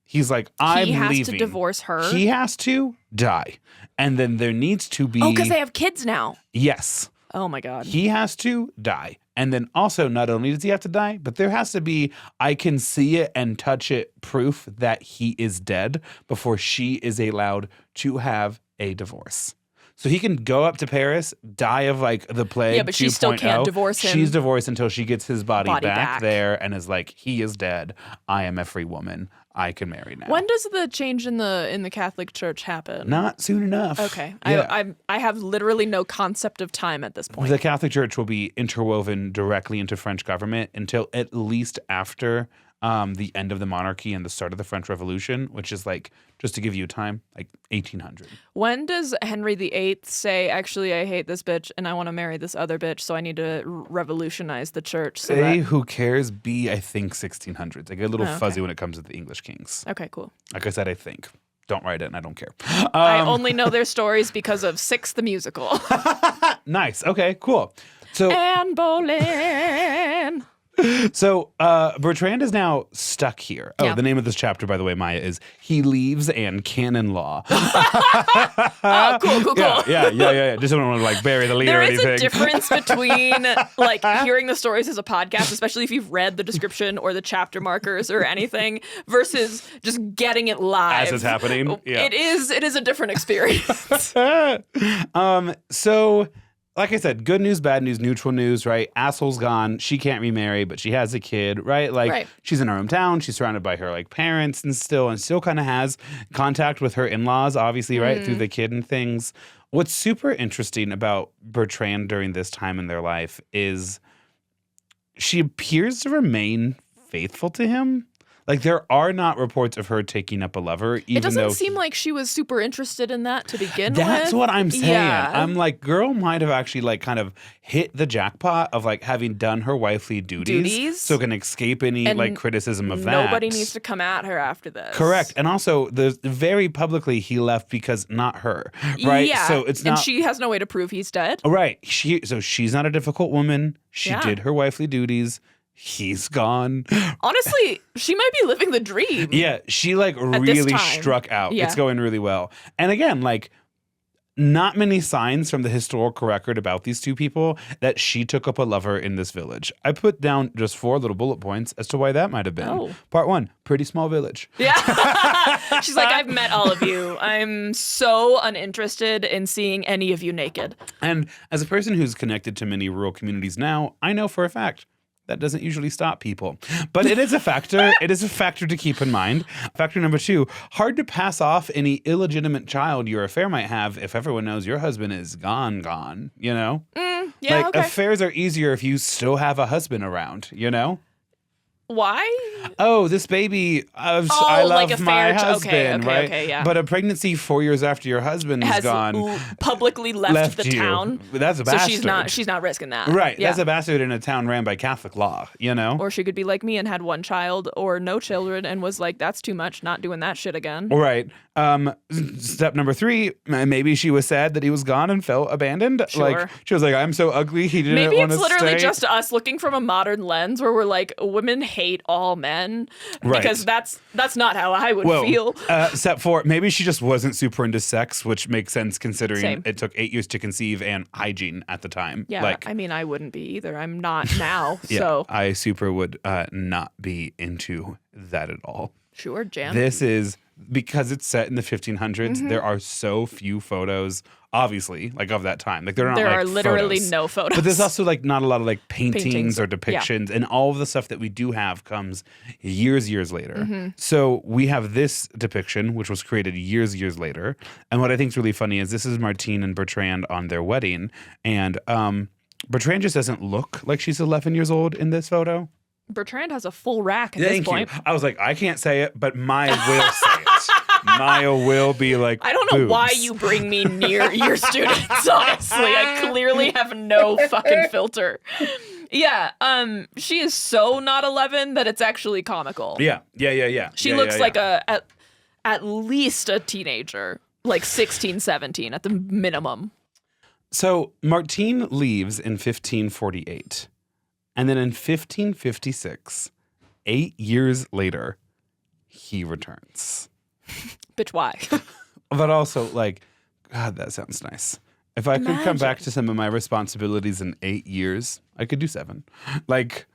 He's like, I'm leaving. He has to divorce her? He has to die. And then there needs to be... Oh, because they have kids now. Yes. Oh my God. He has to die. And then also, not only does he have to die, but there has to be, I can see it and touch it, proof that he is dead before she is allowed to have a divorce. So he can go up to Paris, die of like the plague. Yeah, but she still can't divorce him. She's divorced until she gets his body back there and is like, he is dead. I am a free woman. I can marry now. When does the change in the Catholic Church happen? Not soon enough. Okay. Yeah. I have literally no concept of time at this point. The Catholic Church will be interwoven directly into French government until at least after the end of the monarchy and the start of the French Revolution, which is like, just to give you time, like 1800. When does Henry VIII say, actually, I hate this bitch and I want to marry this other bitch, so I need to revolutionize the church? So A, who cares? B, I think 1600s. I get a little fuzzy when it comes to the English kings. Okay, cool. Like I said, I think. Don't write it and I don't care. I only know their stories because of Six the Musical. Nice. Okay, cool. So Anne Boleyn. So Bertrand is now stuck here. Oh, the name of this chapter, by the way, Maya, is He Leaves and Canon Law. Oh, cool. Yeah. Just don't want to like bury the lead or anything. There is a difference between like hearing the stories as a podcast, especially if you've read the description or the chapter markers or anything, versus just getting it live as it's happening. Yeah. It is a different experience. So like I said, good news, bad news, neutral news, right? Asshole's gone. She can't remarry, but she has a kid, right? Like she's in her hometown. She's surrounded by her like parents and still kind of has contact with her in-laws, obviously, right? Through the kid and things. What's super interesting about Bertrand during this time in their life is she appears to remain faithful to him. Like, there are not reports of her taking up a lover, even though... It doesn't seem like she was super interested in that to begin with. That's what I'm saying. Yeah. I'm like, girl might have actually, like, kind of hit the jackpot of, like, having done her wifely duties. So can escape any, like, criticism of that. Nobody needs to come at her after this. Correct. And also, very publicly, he left because not her, right? Yeah. So it's not... And she has no way to prove he's dead. Right. So she's not a difficult woman. She did her wifely duties. He's gone. Honestly, she might be living the dream. Yeah, she like really struck out. Yeah. It's going really well. And again, like not many signs from the historical record about these two people that she took up a lover in this village. I put down just 4 little bullet points as to why that might have been. Oh. Part 1, pretty small village. Yeah. She's like, I've met all of you. I'm so uninterested in seeing any of you naked. And as a person who's connected to many rural communities now, I know for a fact that doesn't usually stop people. But it is a factor. It is a factor to keep in mind. Factor number 2, hard to pass off any illegitimate child your affair might have if everyone knows your husband is gone, you know? Yeah, like, affairs are easier if you still have a husband around, you know? Why? Oh, this baby, I love like my husband, right? Okay, yeah. But a pregnancy 4 years after your husband is gone. Publicly left the town. That's a bastard. So she's not risking that. Right. Yeah. That's a bastard in a town ran by Catholic law, you know? Or she could be like me and had 1 child or no children and was like, that's too much, not doing that shit again. Right. Step number 3, maybe she was sad that he was gone and felt abandoned. Sure. Like, she was like, I'm so ugly, he didn't want to stay. Maybe it's literally just us looking from a modern lens where we're like, women hate all men. Right. Because that's not how I would feel. Step 4, maybe she just wasn't super into sex, which makes sense considering it took 8 years to conceive and hygiene at the time. Yeah, like, I mean, I wouldn't be either. I'm not now, yeah, so. I super would not be into that at all. Sure, Jan. This is because it's set in the 1500s, there are so few photos, obviously, like of that time. Like there are like literally photos. no photos. But there's also like not a lot of like paintings or depictions, yeah. and all of the stuff that we do have comes years later. So we have this depiction, which was created years later. And what I think is really funny is this is Martine and Bertrand on their wedding, and Bertrand just doesn't look like she's 11 years old in this photo. Bertrand has a full rack at Thank this point. you. I was like, I can't say it, but Maya will say it. Maya will be like, I don't know boobs. why you bring me near your students, honestly. I clearly have no fucking filter. Yeah, she is so not 11 that it's actually comical. Yeah. She looks like at least a teenager, like 16, 17 at the minimum. So Martine leaves in 1548. And then in 1556, 8 years later, he returns. Bitch, why? But also, like, God, that sounds nice. If I could come back to some of my responsibilities in 8 years, I could do 7. Like,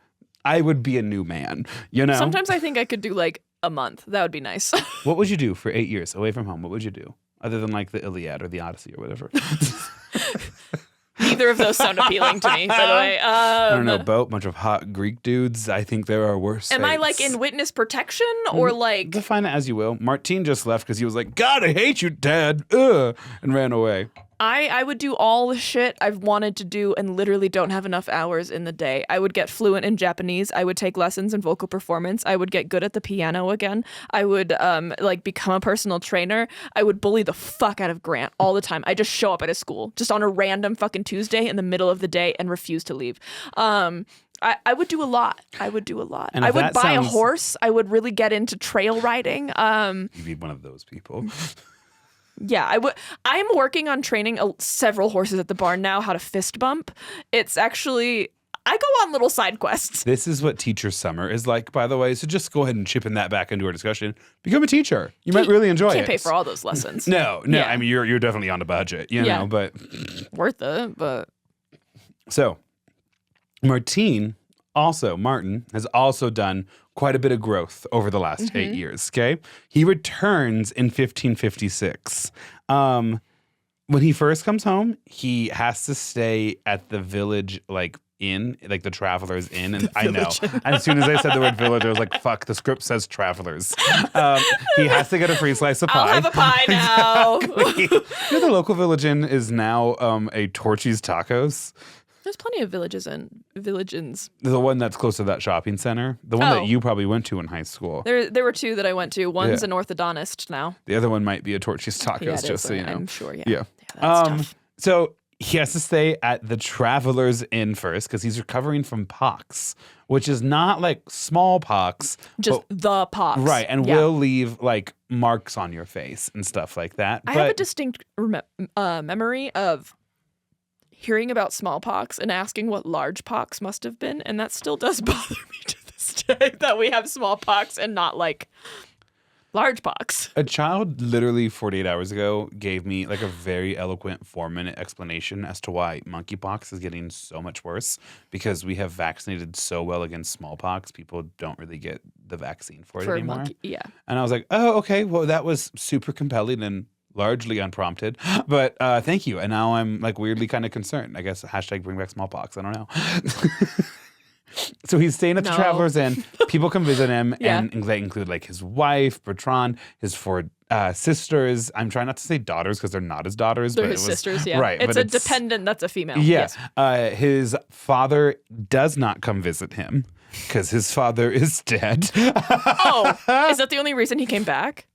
I would be a new man, you know? Sometimes I think I could do like a month. That would be nice. What would you do for 8 years away from home? What would you do? Other than like the Iliad or the Odyssey or whatever. Neither of those sound appealing to me, by the way. I don't know, boat, bunch of hot Greek dudes. I think there are worse Am fates. I like in witness protection or like... Define it as you will. Martine just left because he was like, God, I hate you, Dad, and ran away. I would do all the shit I've wanted to do and literally don't have enough hours in the day. I would get fluent in Japanese. I would take lessons in vocal performance. I would get good at the piano again. I would like become a personal trainer. I would bully the fuck out of Grant all the time. I just show up at his school just on a random fucking Tuesday in the middle of the day and refuse to leave. I would do a lot. I would buy a horse. I would really get into trail riding. You'd be one of those people. Yeah, I would. I'm working on training several horses at the barn now how to fist bump. It's actually, I go on little side quests. This is what teacher summer is like, by the way. So just go ahead and chipping that back into our discussion. Become a teacher. You might really enjoy it. Can't pay for all those lessons. No. Yeah. I mean, you're definitely on a budget, you know, but worth it. But so Martin has also done quite a bit of growth over the last 8 years, okay? He returns in 1556. When he first comes home, he has to stay at the village, like, inn, like the Travelers Inn. And I know, as soon as I said the word village, I was like, fuck, the script says Travelers. He has to get a free slice of pie. I'll have a pie now. Exactly. You know, the local village inn is now a Torchy's Tacos. There's plenty of villages and village inns. The one that's close to that shopping center. The one that you probably went to in high school. There were 2 that I went to. One's an orthodontist now. The other one might be a Torchy's Tacos, just so you know. I'm sure, yeah. Yeah. That's tough. So he has to stay at the Travelers Inn first because he's recovering from pox, which is not like smallpox. Just the pox. Right, and will leave like marks on your face and stuff like that. I have a distinct memory of hearing about smallpox and asking what large pox must have been, and that still does bother me to this day that we have smallpox and not like large pox. A child literally 48 hours ago gave me like a very eloquent 4-minute explanation as to why monkeypox is getting so much worse because we have vaccinated so well against smallpox. People don't really get the vaccine for it anymore. And I was like, oh, okay, well, that was super compelling and largely unprompted, but thank you. And now I'm like weirdly kind of concerned. I guess hashtag bring back smallpox. I don't know. So he's staying at the Travelers Inn. People come visit him, and they include like his wife, Bertrand, his 4 sisters. I'm trying not to say daughters because they're not his daughters. They're his sisters, yeah. Right. It's a dependent that's a female. Yeah. Yes. His father does not come visit him because his father is dead. Oh, is that the only reason he came back?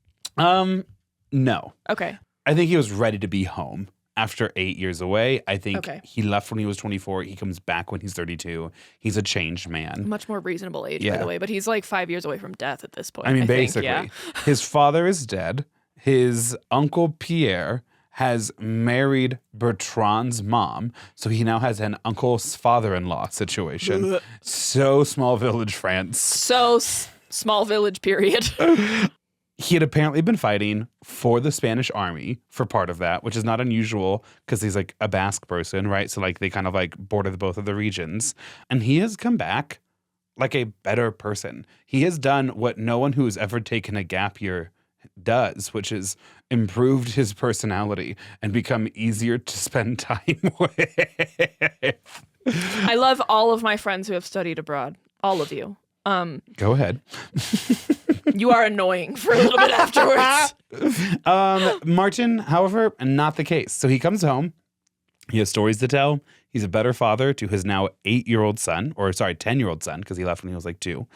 No. Okay. I think he was ready to be home after 8 years away. I think he left when he was 24. He comes back when he's 32. He's a changed man. Much more reasonable age, by the way. But he's like 5 years away from death at this point. I mean, basically. His father is dead. His uncle Pierre has married Bertrand's mom. So he now has an uncle's father-in-law situation. So small village France. So small village, period. He had apparently been fighting for the Spanish army for part of that, which is not unusual because he's like a Basque person, right? So like they kind of like border both of the regions. And he has come back like a better person. He has done what no one who has ever taken a gap year does, which is improved his personality and become easier to spend time with. I love all of my friends who have studied abroad. All of you. Go ahead. You are annoying for a little bit afterwards. Martin, however, not the case. So he comes home. He has stories to tell. He's a better father to his now 10-year-old son, because he left when he was like 2.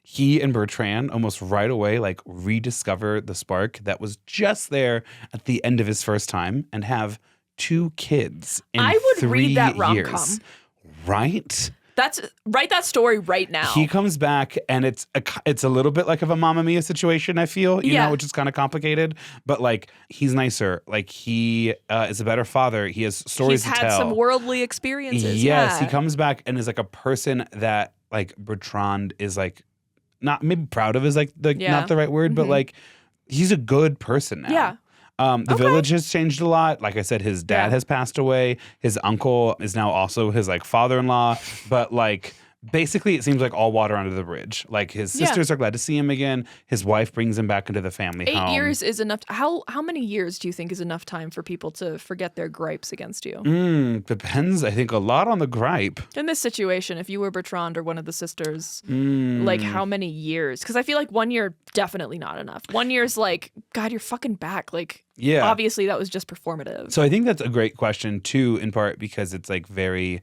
He and Bertrand almost right away like rediscover the spark that was just there at the end of his first time and have 2 kids in I would 3 read that rom-com. years. Right? Write that story right now. He comes back and it's a little bit like of a Mamma Mia situation, I feel, you know, which is kind of complicated, but like he's nicer. Like he is a better father. He has stories to tell. He's had some worldly experiences. Yes, he comes back and is like a person that like Bertrand is like not maybe proud of is like not the right word, but like he's a good person now. Yeah. The village has changed a lot. Like I said, his dad has passed away. His uncle is now also his like father-in-law. But like basically it seems like all water under the bridge. Like his sisters are glad to see him again. His wife brings him back into the family home. 8 years is enough. How many years do you think is enough time for people to forget their gripes against you? Depends, I think, a lot on the gripe. In this situation, if you were Bertrand or one of the sisters, like how many years? Because I feel like 1 year, definitely not enough. 1 year's like, God, you're fucking back. Like, obviously that was just performative. So I think that's a great question too, in part because it's like very,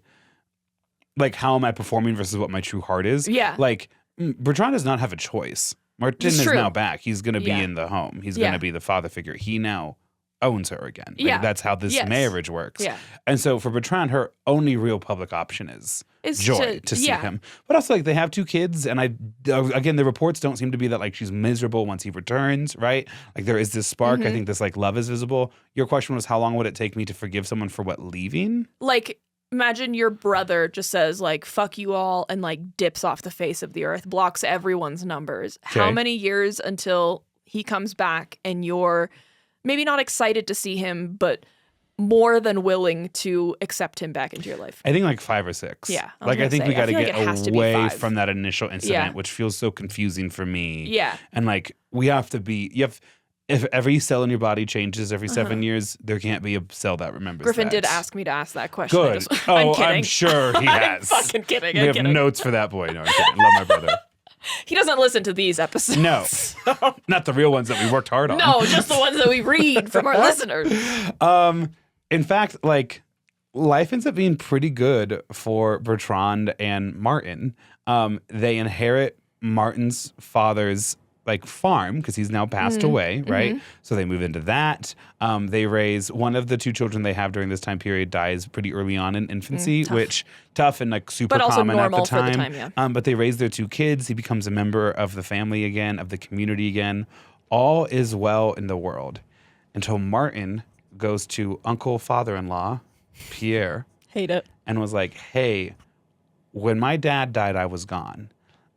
like how am I performing versus what my true heart is? Yeah. Like Bertrand does not have a choice. Martin is now back. He's going to be in the home. He's going to be the father figure. He now owns her again. Like, that's how this marriage works. Yeah. And so for Bertrand, her only real public option is joy to see him. But also like they have 2 kids and again, the reports don't seem to be that like she's miserable once he returns, right? Like there is this spark. I think this like love is visible. Your question was how long would it take me to forgive someone for what, leaving? Like imagine your brother just says like fuck you all and like dips off the face of the earth, blocks everyone's numbers. Okay. How many years until he comes back and you're maybe not excited to see him, but more than willing to accept him back into your life? I think like 5 or 6. Yeah. I think we got to get away from that initial incident, which feels so confusing for me. Yeah. And like we have to be, if every cell in your body changes every 7 years, there can't be a cell that remembers Griffin that. did ask me to ask that question. Good. I'm kidding. I'm sure he has. I'm fucking kidding. We have notes for that boy. No, I'm kidding. Love my brother. He doesn't listen to these episodes. No. Not the real ones that we worked hard on. No, just the ones that we read from our listeners. In fact, like life ends up being pretty good for Bertrand and Martin. They inherit Martin's father's like farm because he's now passed away, right? So they move into that. They raise one of the 2 children they have during this time period dies pretty early on in infancy, which tough and like super common at the time. But they raise their 2 kids. He becomes a member of the family again, of the community again. All is well in the world until Martin goes to Uncle Father-in-law, Pierre. Hate it. And was like, hey, when my dad died, I was gone.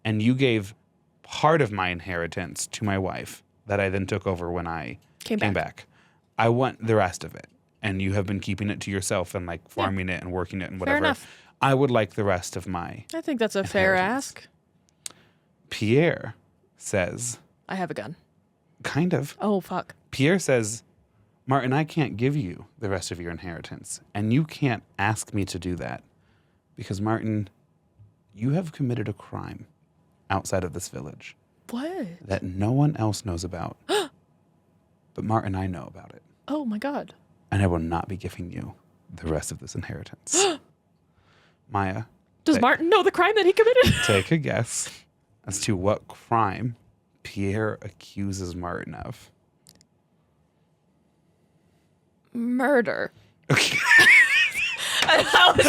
And you gave part of my inheritance to my wife that I then took over when I came back. I want the rest of it. And you have been keeping it to yourself and like farming it and working it and whatever. Fair enough. I would like the rest of my I think that's a fair ask. Pierre says, I have a gun. Kind of. Oh, fuck. Pierre says, Martin, I can't give you the rest of your inheritance. And you can't ask me to do that. Because, Martin, you have committed a crime outside of this village. What? That no one else knows about. But Martin, I know about it. Oh, my God. And I will not be giving you the rest of this inheritance. Maya. Does Martin know the crime that he committed? Take a guess as to what crime Pierre accuses Martin of. Murder. Okay. And I was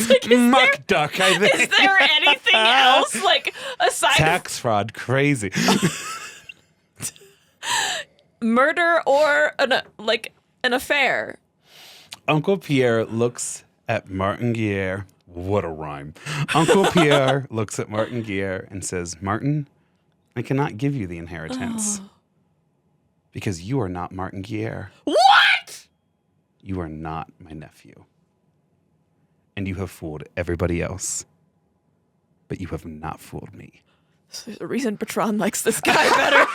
like Muck duck, I think. Is there anything else? Like, aside tax fraud, crazy. Murder or an affair? Uncle Pierre looks at Martin Guerre. What a rhyme. Uncle Pierre looks at Martin Guerre and says, Martin, I cannot give you the inheritance. Because you are not Martin Guerre. What? You are not my nephew. And you have fooled everybody else. But you have not fooled me. There's a reason Bertrand likes this guy better.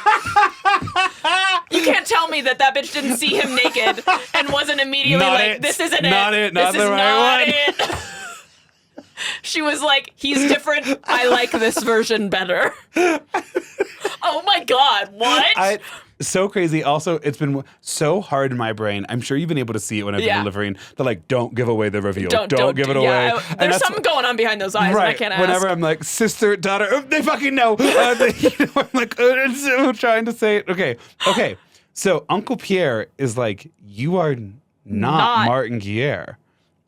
You can't tell me that bitch didn't see him naked and wasn't immediately not like, it. this isn't not it. it. Not this the is right not one. it. She was like, he's different. I like this version better. Oh my God, what? So crazy. Also, it's been so hard in my brain. I'm sure you've been able to see it when I've been delivering. They're like, don't give away the reveal. Don't give it away. There's something going on behind those eyes, right. and I can't ask. Whenever I'm like, sister, daughter, they fucking know. I'm like, I'm trying to say it. Okay. So Uncle Pierre is like, you are not Martin Guerre.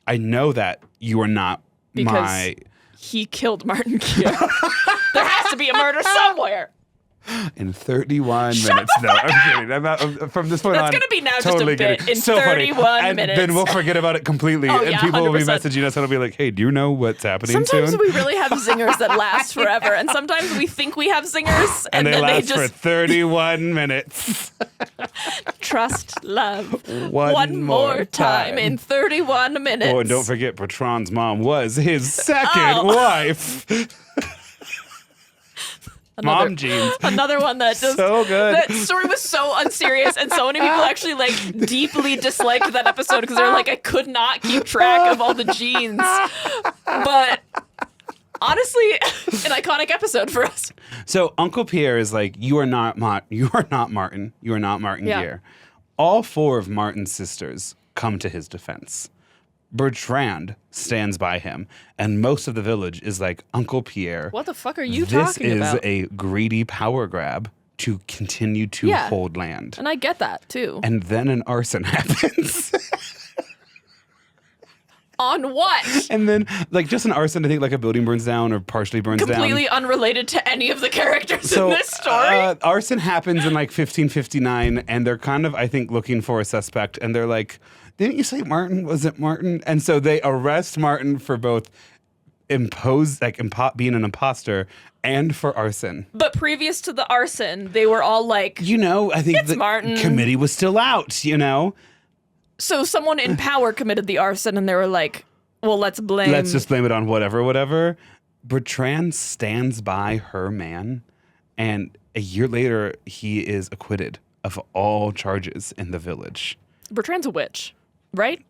I know that you are not because he killed Martin Guerre. There has to be a murder somewhere. In 31 minutes. No, I'm kidding. I'm not, from this point on. That's going to be now totally just a bit. Kidding. In so 31 minutes. Then we'll forget about it completely. Oh, and people 100%. will be messaging us and it'll be like, hey, do you know what's happening sometimes soon? We really have zingers that last forever. And sometimes we think we have zingers. And then last they just for 31 minutes. Trust, love. One more time. In 31 minutes. Oh, and don't forget, Bertrand's mom was his second wife. Mom jeans. Another one that just so good. That story was so unserious, and so many people actually like deeply disliked that episode because they're like, I could not keep track of all the genes. But honestly, an iconic episode for us. So Uncle Pierre is like, you are not Martin. You are not Martin Guerre. All four of Martin's sisters come to his defense. Bertrand stands by him, and most of the village is like, Uncle Pierre. What the fuck are you talking about? This is a greedy power grab to continue to hold land. And I get that, too. And then an arson happens. On what? And then, like, just an arson, I think, like a building burns down or partially burns down. Completely unrelated to any of the characters in this story. Arson happens in, like, 1559, and they're kind of, I think, looking for a suspect, and they're like, didn't you say Martin? Was it Martin? And so they arrest Martin for both being an imposter and for arson. But previous to the arson, they were all like, I think the Martin. Committee was still out, So someone in power committed the arson, and they were like, well, let's just blame it on whatever. Bertrand stands by her man, and a year later, he is acquitted of all charges in the village. Bertrand's a witch, right?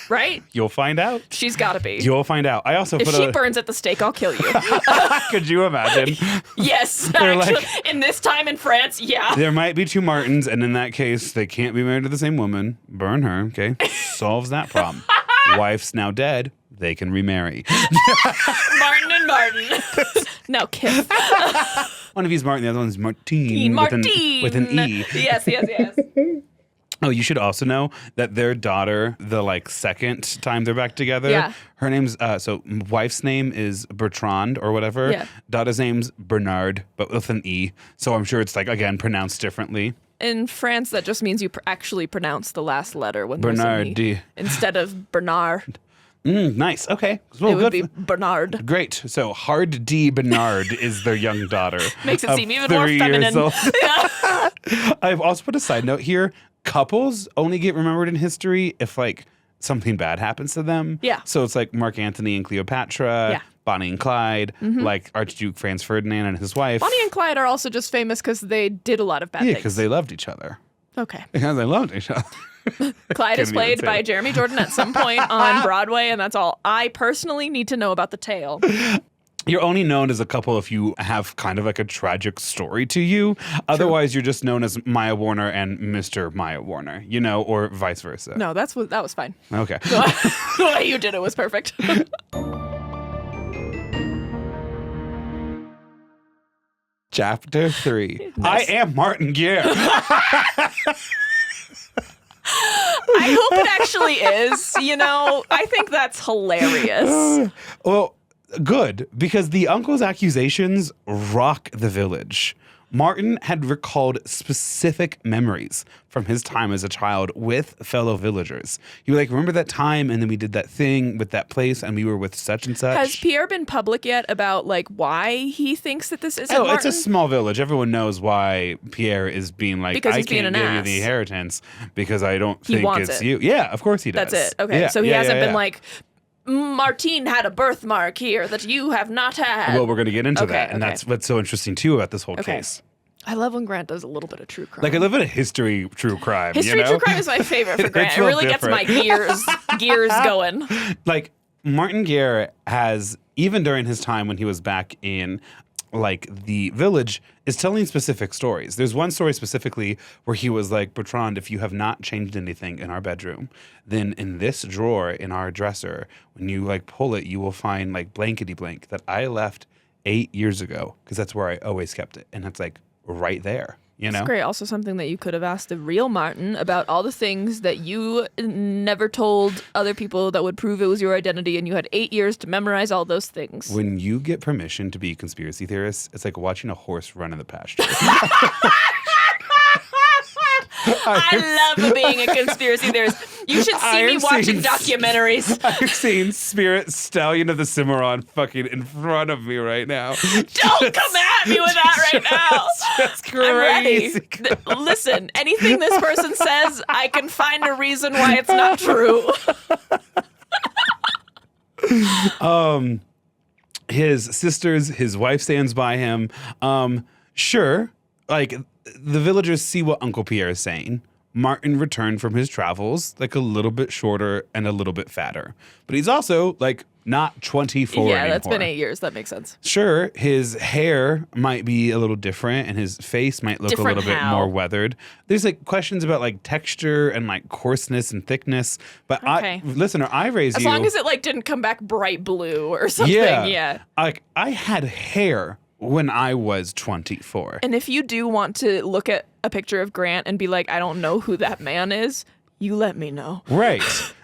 Right? You'll find out. She's got to be. You'll find out. I also if she burns at the stake, I'll kill you. Could you imagine? Yes, actually, in this time in France, yeah. There might be two Martins, and in that case, they can't be married to the same woman. Burn her, okay? Solves that problem. Wife's now dead. They can remarry. Martin and Martin. Now kiss. One of you's Martin, the other one's Martine. Martine. With an E. Yes. Oh, you should also know that their daughter, the second time they're back together, her name's, wife's name is Bertrand or whatever. Yeah. Daughter's name's Bernard, but with an E. So I'm sure it's again, pronounced differently. In France, that just means you actually pronounce the last letter when Bernard there's an E, instead of Bernard. Nice. Okay. Well, it would be Bernard. Great. So Hard D Bernard is their young daughter. Makes it seem even more feminine. I've also put a side note here. Couples only get remembered in history if something bad happens to them. Yeah. So it's like Mark Antony and Cleopatra, Bonnie and Clyde, like Archduke Franz Ferdinand and his wife. Bonnie and Clyde are also just famous because they did a lot of bad things. Yeah, because they loved each other. Okay. Because they loved each other. Clyde is played by Jeremy Jordan at some point on Broadway, and that's all I personally need to know about the tale. You're only known as a couple if you have kind of like a tragic story to you. Otherwise, you're just known as Maya Warner and Mr. Maya Warner, or vice versa. No, that was fine. Okay. The way you did it was perfect. Chapter 3. Nice. I am Martin Guerre. I hope it actually is. I think that's hilarious. Well, good, because the uncle's accusations rock the village. Martin had recalled specific memories from his time as a child with fellow villagers. He was like, remember that time, and then we did that thing with that place, and we were with such and such. Has Pierre been public yet about why he thinks that this isn't Martin? It's a small village. Everyone knows why Pierre is being like, because I he's can't being give you the inheritance because I don't think it's you. Yeah, of course he does. That's it. Okay, so he hasn't been like, Martine had a birthmark here that you have not had. Well, we're going to get into that. And that's what's so interesting, too, about this whole case. I love when Grant does a little bit of true crime. Like, I love a history true crime. History true crime is my favorite for Grant. It really gets my gears going. Like, Martin Guerre has, even during his time when he was back in like the village, is telling specific stories. There's one story specifically where he was like, Bertrand, if you have not changed anything in our bedroom, then in this drawer in our dresser, when you like pull it, you will find like blankety blank that I left 8 years ago because that's where I always kept it. And it's like right there. You know? It's great. Also something that you could have asked the real Martin about all the things that you never told other people that would prove it was your identity, and you had 8 years to memorize all those things. When you get permission to be a conspiracy theorist, it's like watching a horse run in the pasture. I love being a conspiracy theorist. You should see me watching documentaries. I've seen Spirit Stallion of the Cimarron fucking in front of me right now. Don't come at me with that right now. Just crazy. I'm ready. Listen, anything this person says, I can find a reason why it's not true. His sisters, his wife stands by him. Sure, like the villagers see what Uncle Pierre is saying. Martin returned from his travels like a little bit shorter and a little bit fatter. But he's also like not 24 anymore. Yeah, that's been 8 years. That makes sense. Sure, his hair might be a little different and his face might look a little bit more weathered. There's like questions about like texture and like coarseness and thickness. But listener, I raised you. As long as it like didn't come back bright blue or something. Yeah. Like I had hair when I was 24. And if you do want to look at a picture of Grant and be like, I don't know who that man is, you let me know. Right.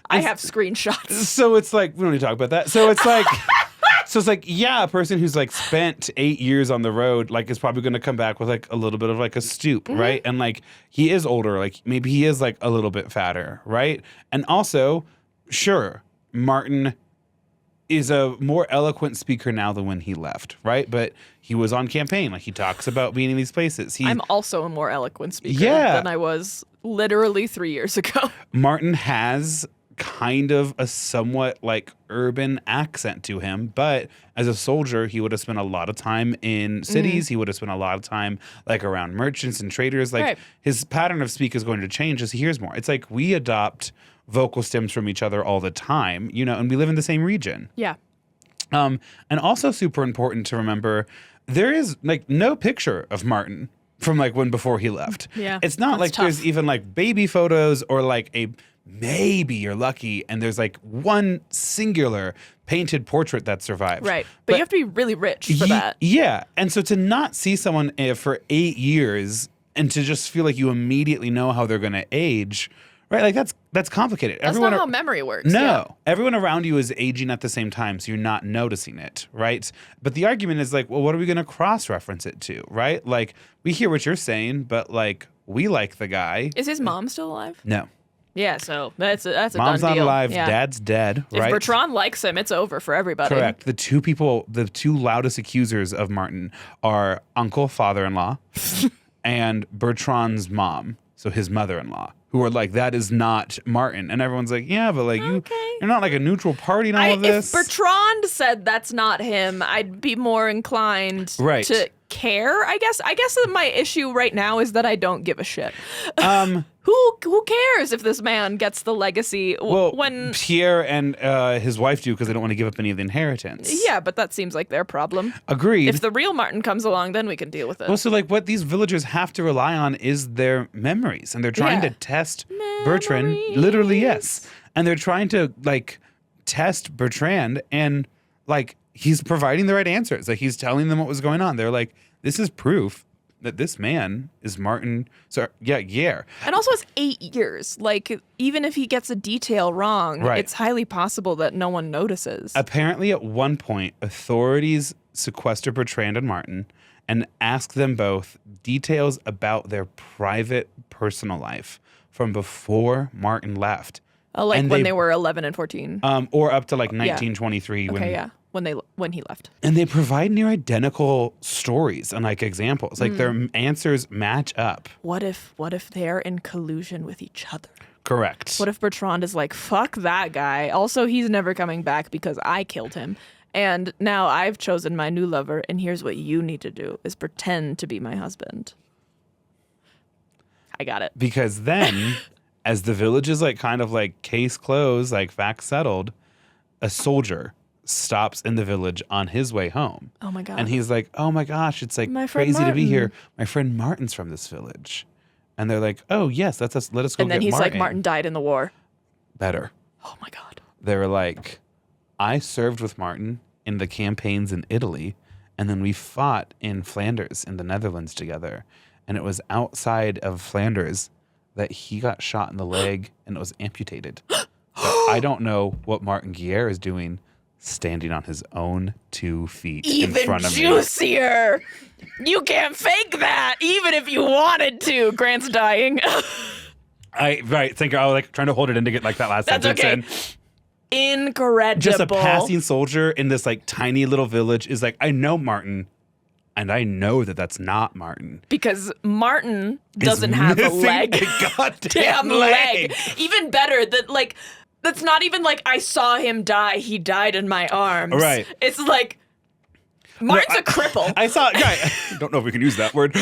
I have screenshots. So it's like, we don't need to talk about that. So it's like, yeah, a person who's like spent 8 years on the road, like is probably going to come back with like a little bit of like a stoop, right? And like he is older, like maybe he is like a little bit fatter, right? And also, sure, Martin is a more eloquent speaker now than when he left, right? But he was on campaign. Like he talks about being in these places. I'm also a more eloquent speaker than I was literally 3 years ago. Martin has kind of a somewhat like urban accent to him, but as a soldier, he would have spent a lot of time in cities. He would have spent a lot of time like around merchants and traders. Like his pattern of speak is going to change as he hears more. It's like we adopt vocal stems from each other all the time, you know, and we live in the same region. Yeah. And also super important to remember, there is like no picture of Martin from like when before he left. Yeah. It's not like there's even like baby photos or like maybe you're lucky and there's like one singular painted portrait that survived. Right. But you have to be really rich for that. Yeah. And so to not see someone for 8 years and to just feel like you immediately know how they're going to age, right? Like that's complicated. That's not how memory works. No. Everyone around you is aging at the same time, so you're not noticing it, right? But the argument is like, well, what are we going to cross-reference it to, right? Like, we hear what you're saying, but like, we like the guy. Is his mom still alive? No. Yeah, so that's a done deal. Mom's not alive. Yeah. Dad's dead, right? If Bertrand likes him, it's over for everybody. Correct. The two loudest accusers of Martin are uncle, father-in-law, and Bertrand's mom, so his mother-in-law, who are like, that is not Martin. And everyone's like, yeah, but like you're not like a neutral party in all of this. If Bertrand said that's not him, I'd be more inclined to care, I guess. I guess that my issue right now is that I don't give a shit. Who cares if this man gets the legacy when Pierre and his wife do because they don't want to give up any of the inheritance. Yeah, but that seems like their problem. Agreed. If the real Martin comes along, then we can deal with it. Well, so like what these villagers have to rely on is their memories, and they're trying to test Bertrand. Literally, yes. And they're trying to like test Bertrand, and like he's providing the right answers. Like he's telling them what was going on. They're like, this is proof that this man is Martin. Guerre. And also it's 8 years. Like, even if he gets a detail wrong, it's highly possible that no one notices. Apparently, at one point, authorities sequester Bertrand and Martin and ask them both details about their private personal life from before Martin left. Like when they were 11 and 14. Or up to like 1923. When he left. And they provide near identical stories and like examples. Like their answers match up. What if they're in collusion with each other? Correct. What if Bertrand is like, fuck that guy. Also, he's never coming back because I killed him. And now I've chosen my new lover, and here's what you need to do is pretend to be my husband. I got it. Because then, as the village is like kind of like case closed, like fact settled, a soldier stops in the village on his way home. Oh my God. And he's like, oh my gosh, it's like My friend crazy to be Martin. here. My friend Martin's from this village. And they're like, oh yes, let us go get Martin. And then he's like, Martin died in the war. Better. Oh my God. They were like, I served with Martin in the campaigns in Italy, and then we fought in Flanders in the Netherlands together. And it was outside of Flanders that he got shot in the leg and it was amputated. I don't know what Martin Guerre is doing standing on his own 2 feet in front of me. Even juicier. You can't fake that, even if you wanted to. Grant's dying. Right, think I was like trying to hold it in to get like that last That's sentence okay. in. Incredible. Just a passing soldier in this like tiny little village is like, I know Martin, and I know that that's not Martin. Because Martin doesn't have a leg. A goddamn leg. Even better that like that's not even like I saw him die. He died in my arms. Right. It's like Martin's a cripple. I don't know if we can use that word.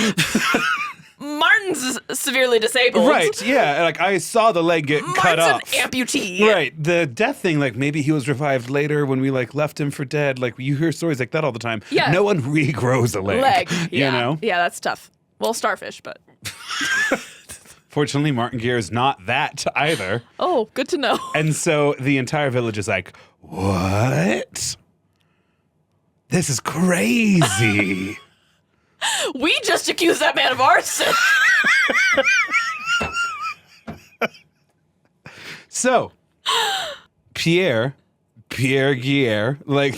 Martin's severely disabled. Right, yeah. Like, I saw the leg get cut off. Martin's an amputee. Right. The death thing, like, maybe he was revived later when we, like, left him for dead. Like, you hear stories like that all the time. Yeah. No one regrows a leg. Yeah. You know? Yeah, that's tough. Well, starfish, but. Fortunately, Martin Guerre is not that either. Oh, good to know. And so the entire village is like, what? This is crazy. We just accused that man of arson. So, Pierre Guerre, like...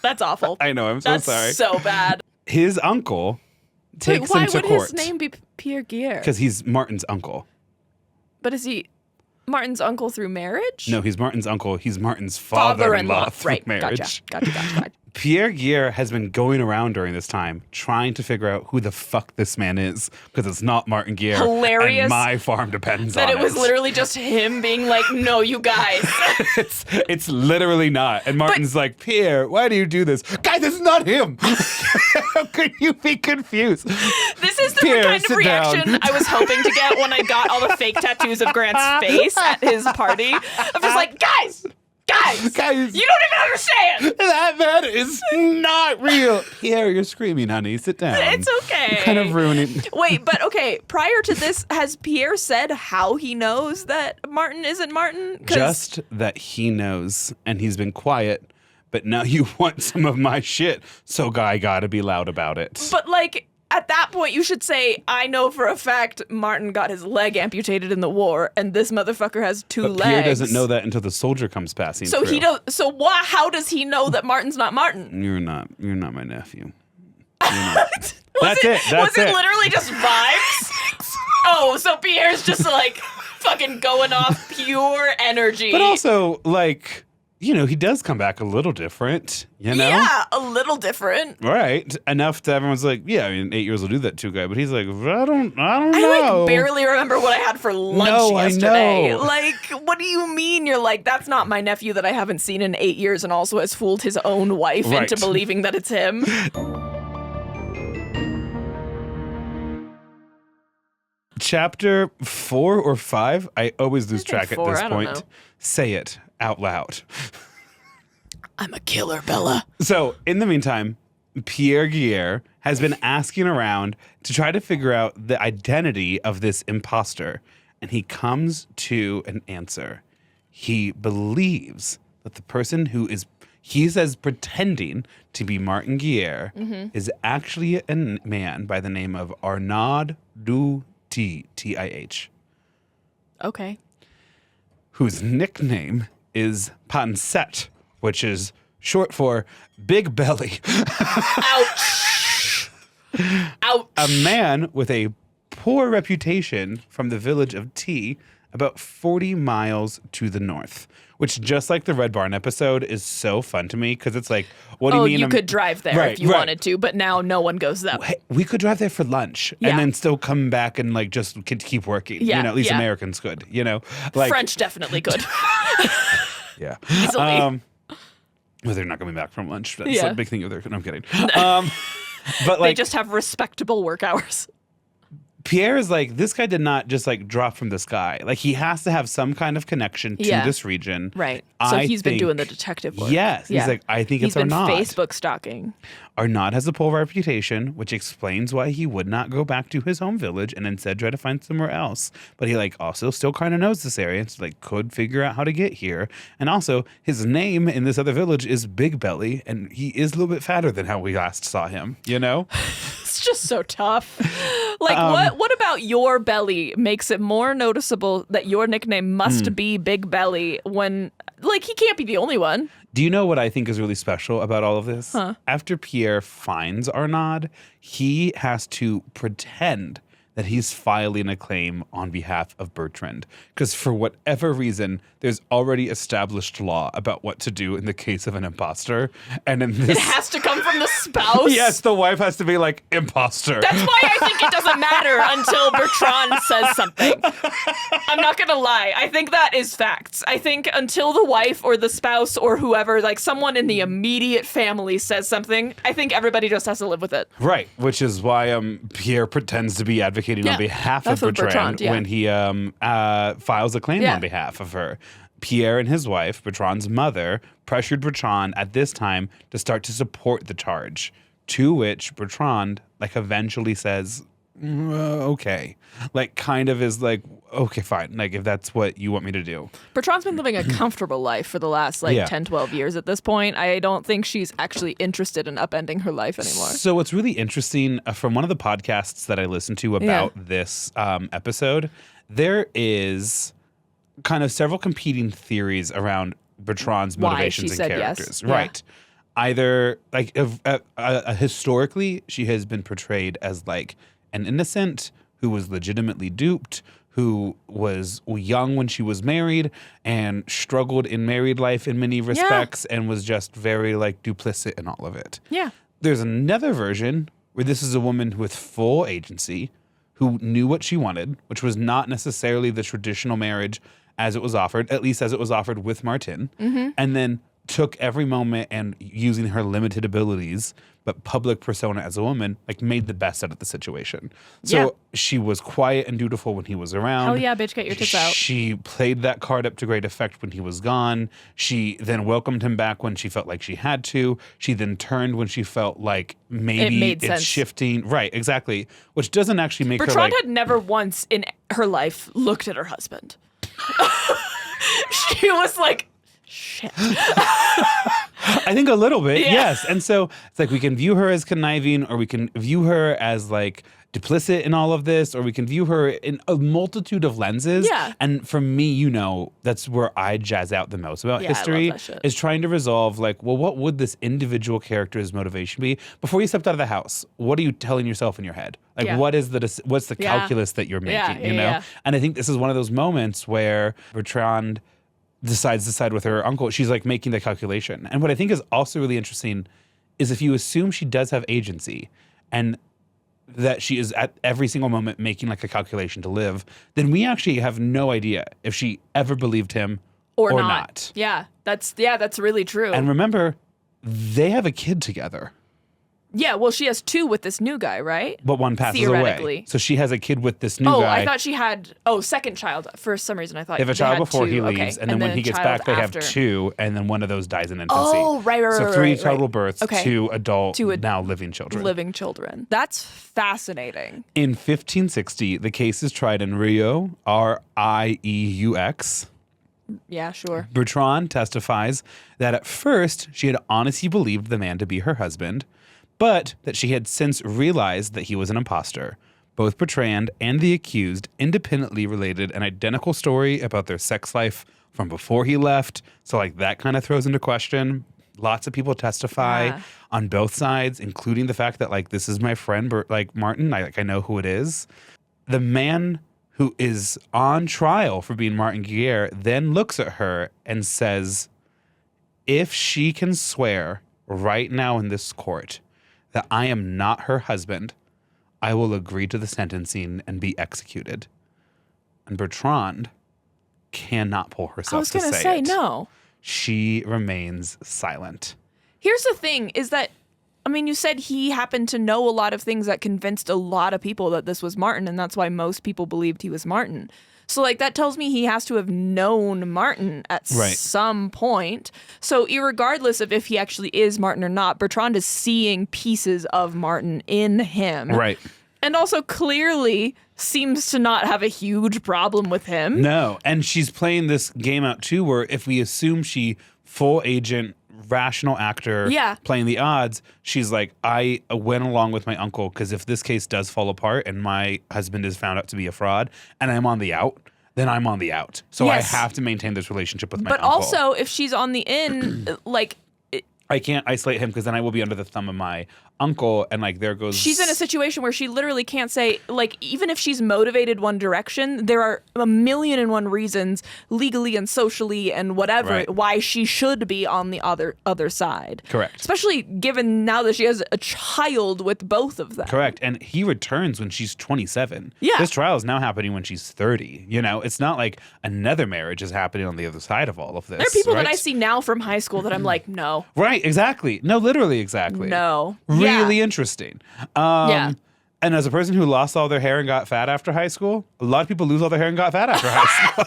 That's awful. I know, I'm so That's sorry. so bad. His uncle takes Wait, him to why would court. his name be Pierre Guerre? Because he's Martin's uncle. But is he Martin's uncle through marriage? No, he's Martin's uncle. He's Martin's father-in-law through right. marriage. Gotcha. Pierre Guerre has been going around during this time trying to figure out who the fuck this man is because it's not Martin Guerre. Hilarious. And my farm depends That on it was literally just him being like, no, you guys. it's literally not. And Martin's like, Pierre, why do you do this? Guys, it's not him. How could you be confused? This is the Pierre, kind of sit reaction down. I was hoping to get when I got all the fake tattoos of Grant's face at his party. I'm just like, guys, you don't even understand. That man is not real. Pierre, you're screaming, honey. Sit down. It's okay. You're kind of ruining. Wait, but okay. Prior to this, has Pierre said how he knows that Martin isn't Martin? Just that he knows, and he's been quiet. But now you want some of my shit, so I gotta be loud about it. But like, at that point, you should say, I know for a fact Martin got his leg amputated in the war, and this motherfucker has two But legs. Pierre doesn't know that until the soldier comes passing So through. he don't. So why? How does he know that Martin's not Martin? You're not my nephew. You're not. Was That's it it. literally just vibes? Oh, so Pierre's just like fucking going off pure energy. But also, like, you know, he does come back a little different, you know? Yeah, a little different. Right. Enough that everyone's like, yeah, I mean, 8 years will do that too, guy. But he's like, I don't know. I like barely remember what I had for lunch yesterday. I know. Like, what do you mean? You're like, that's not my nephew that I haven't seen in 8 years and also has fooled his own wife Right. into believing that it's him. Chapter 4 or 5, I always lose track at 4, this I don't point. know. Say it out loud. I'm a killer, Bella. So, in the meantime, Pierre Guerre has been asking around to try to figure out the identity of this imposter, and he comes to an answer. He believes that the person who he says pretending to be Martin Guerre is actually a man by the name of Arnaud du Tih, Okay. whose nickname is Pansette, which is short for Big Belly. Ouch. Ouch. A man with a poor reputation from the village of T, about 40 miles to the north, which just like the Red Barn episode is so fun to me because it's like, what do you mean? You could drive there if you wanted to, but now no one goes that way. We could drive there for lunch and then still come back and like just keep working. Yeah, at least Americans could, like French definitely could. Yeah. Easily. Well, they're not coming back from lunch. That's a big thing. No, I'm kidding. But like, they just have respectable work hours. Pierre is like, this guy did not just like drop from the sky. Like he has to have some kind of connection to this region. Right. So he's been doing the detective work. Yes. He's like, I think it's Arnaud. He's been Facebook stalking. Arnaud has a poor reputation, which explains why he would not go back to his home village and instead try to find somewhere else. But he like also still kind of knows this area. So like could figure out how to get here. And also his name in this other village is Big Belly. And he is a little bit fatter than how we last saw him, It's just so tough. Like what about your belly makes it more noticeable that your nickname must be Big Belly when like he can't be the only one? Do you know what I think is really special about all of this? After Pierre finds Arnaud, he has to pretend that he's filing a claim on behalf of Bertrand. Because for whatever reason, there's already established law about what to do in the case of an imposter. And in this, it has to come from the spouse? Yes, the wife has to be like, imposter. That's why I think it doesn't matter until Bertrand says something. I'm not going to lie. I think that is facts. I think until the wife or the spouse or whoever, like someone in the immediate family says something, I think everybody just has to live with it. Right, which is why Pierre pretends to be advocating on behalf of Bertrand when he files a claim on behalf of her. Pierre and his wife, Bertrand's mother, pressured Bertrand at this time to start to support the charge, to which Bertrand eventually says, okay. Kind of is like, okay, fine. If that's what you want me to do. Bertrand's been living a comfortable life for the last 10, 12 years at this point. I don't think she's actually interested in upending her life anymore. So what's really interesting from one of the podcasts that I listened to about this episode, there is kind of several competing theories around Bertrand's motivations and characters. Yes. Right. Either historically, she has been portrayed as an innocent who was legitimately duped, who was young when she was married and struggled in married life in many respects and was just very duplicit in all of it. Yeah. There's another version where this is a woman with full agency who knew what she wanted, which was not necessarily the traditional marriage as it was offered, at least as it was offered with Martin, and then took every moment and using her limited abilities but public persona as a woman, made the best out of the situation. So she was quiet and dutiful when he was around. Hell yeah, bitch, get your tits out. She played that card up to great effect when he was gone. She then welcomed him back when she felt like she had to. She then turned when she felt like maybe it's shifting. Right, exactly. Which doesn't actually make Bertrand had never once in her life looked at her husband. She was like, shit. I think a little bit, yes. And so it's we can view her as conniving, or we can view her as duplicit in all of this, or we can view her in a multitude of lenses. Yeah. And for me, that's where I jazz out the most about history, is trying to resolve what would this individual character's motivation be? Before you stepped out of the house, what are you telling yourself in your head? What's the calculus that you're making, you know? Yeah. And I think this is one of those moments where Bertrand decides to side with her uncle. She's making the calculation. And what I think is also really interesting is if you assume she does have agency and that she is at every single moment making a calculation to live, then we actually have no idea if she ever believed him or not. Yeah, that's really true. And remember, they have a kid together. Yeah, well, she has two with this new guy, right? But one passes away. So she has a kid with this new guy. Oh, I thought she had, second child. For some reason, I thought they have a child before two. he leaves, and then when he gets back, they have two, and then one of those dies in infancy. Oh, right. So three total births, two adult, now living children. That's fascinating. In 1560, the case is tried in Rio, Rieux. Yeah, sure. Bertrand testifies that at first she had honestly believed the man to be her husband, but that she had since realized that he was an imposter. Both Bertrand and the accused independently related an identical story about their sex life from before he left. So that kind of throws into question. Lots of people testify on both sides, including the fact that this is my friend, Martin. I know who it is. The man who is on trial for being Martin Guerre, then looks at her and says, if she can swear right now in this court that I am not her husband, I will agree to the sentencing and be executed. And Bertrand cannot pull herself to say it. I was going to say no. She remains silent. Here's the thing, is that, I mean, you said he happened to know a lot of things that convinced a lot of people that this was Martin, and that's why most people believed he was Martin. So, like, that tells me he has to have known Martin at some point. So, irregardless of if he actually is Martin or not, Bertrand is seeing pieces of Martin in him. Right. And also clearly seems to not have a huge problem with him. No, and she's playing this game out, too, where if we assume she full agent, rational actor playing the odds, she's like, I went along with my uncle because if this case does fall apart and my husband is found out to be a fraud and I'm on the out, then I'm on the out. So I have to maintain this relationship with my uncle. But also, if she's on the in, like... I can't isolate him because then I will be under the thumb of my uncle, and like there goes... She's in a situation where she literally can't say, like, even if she's motivated one direction, there are 1,000,001 reasons legally and socially and whatever why she should be on the other side. Correct. Especially given now that she has a child with both of them. Correct. And he returns when she's 27. Yeah. This trial is now happening when she's 30. You know, it's not like another marriage is happening on the other side of all of this. There are people that I see now from high school that I'm like, no. Right, exactly. No, literally exactly. No. Really interesting. And as a person who lost all their hair and got fat after high school, a lot of people lose all their hair and got fat after high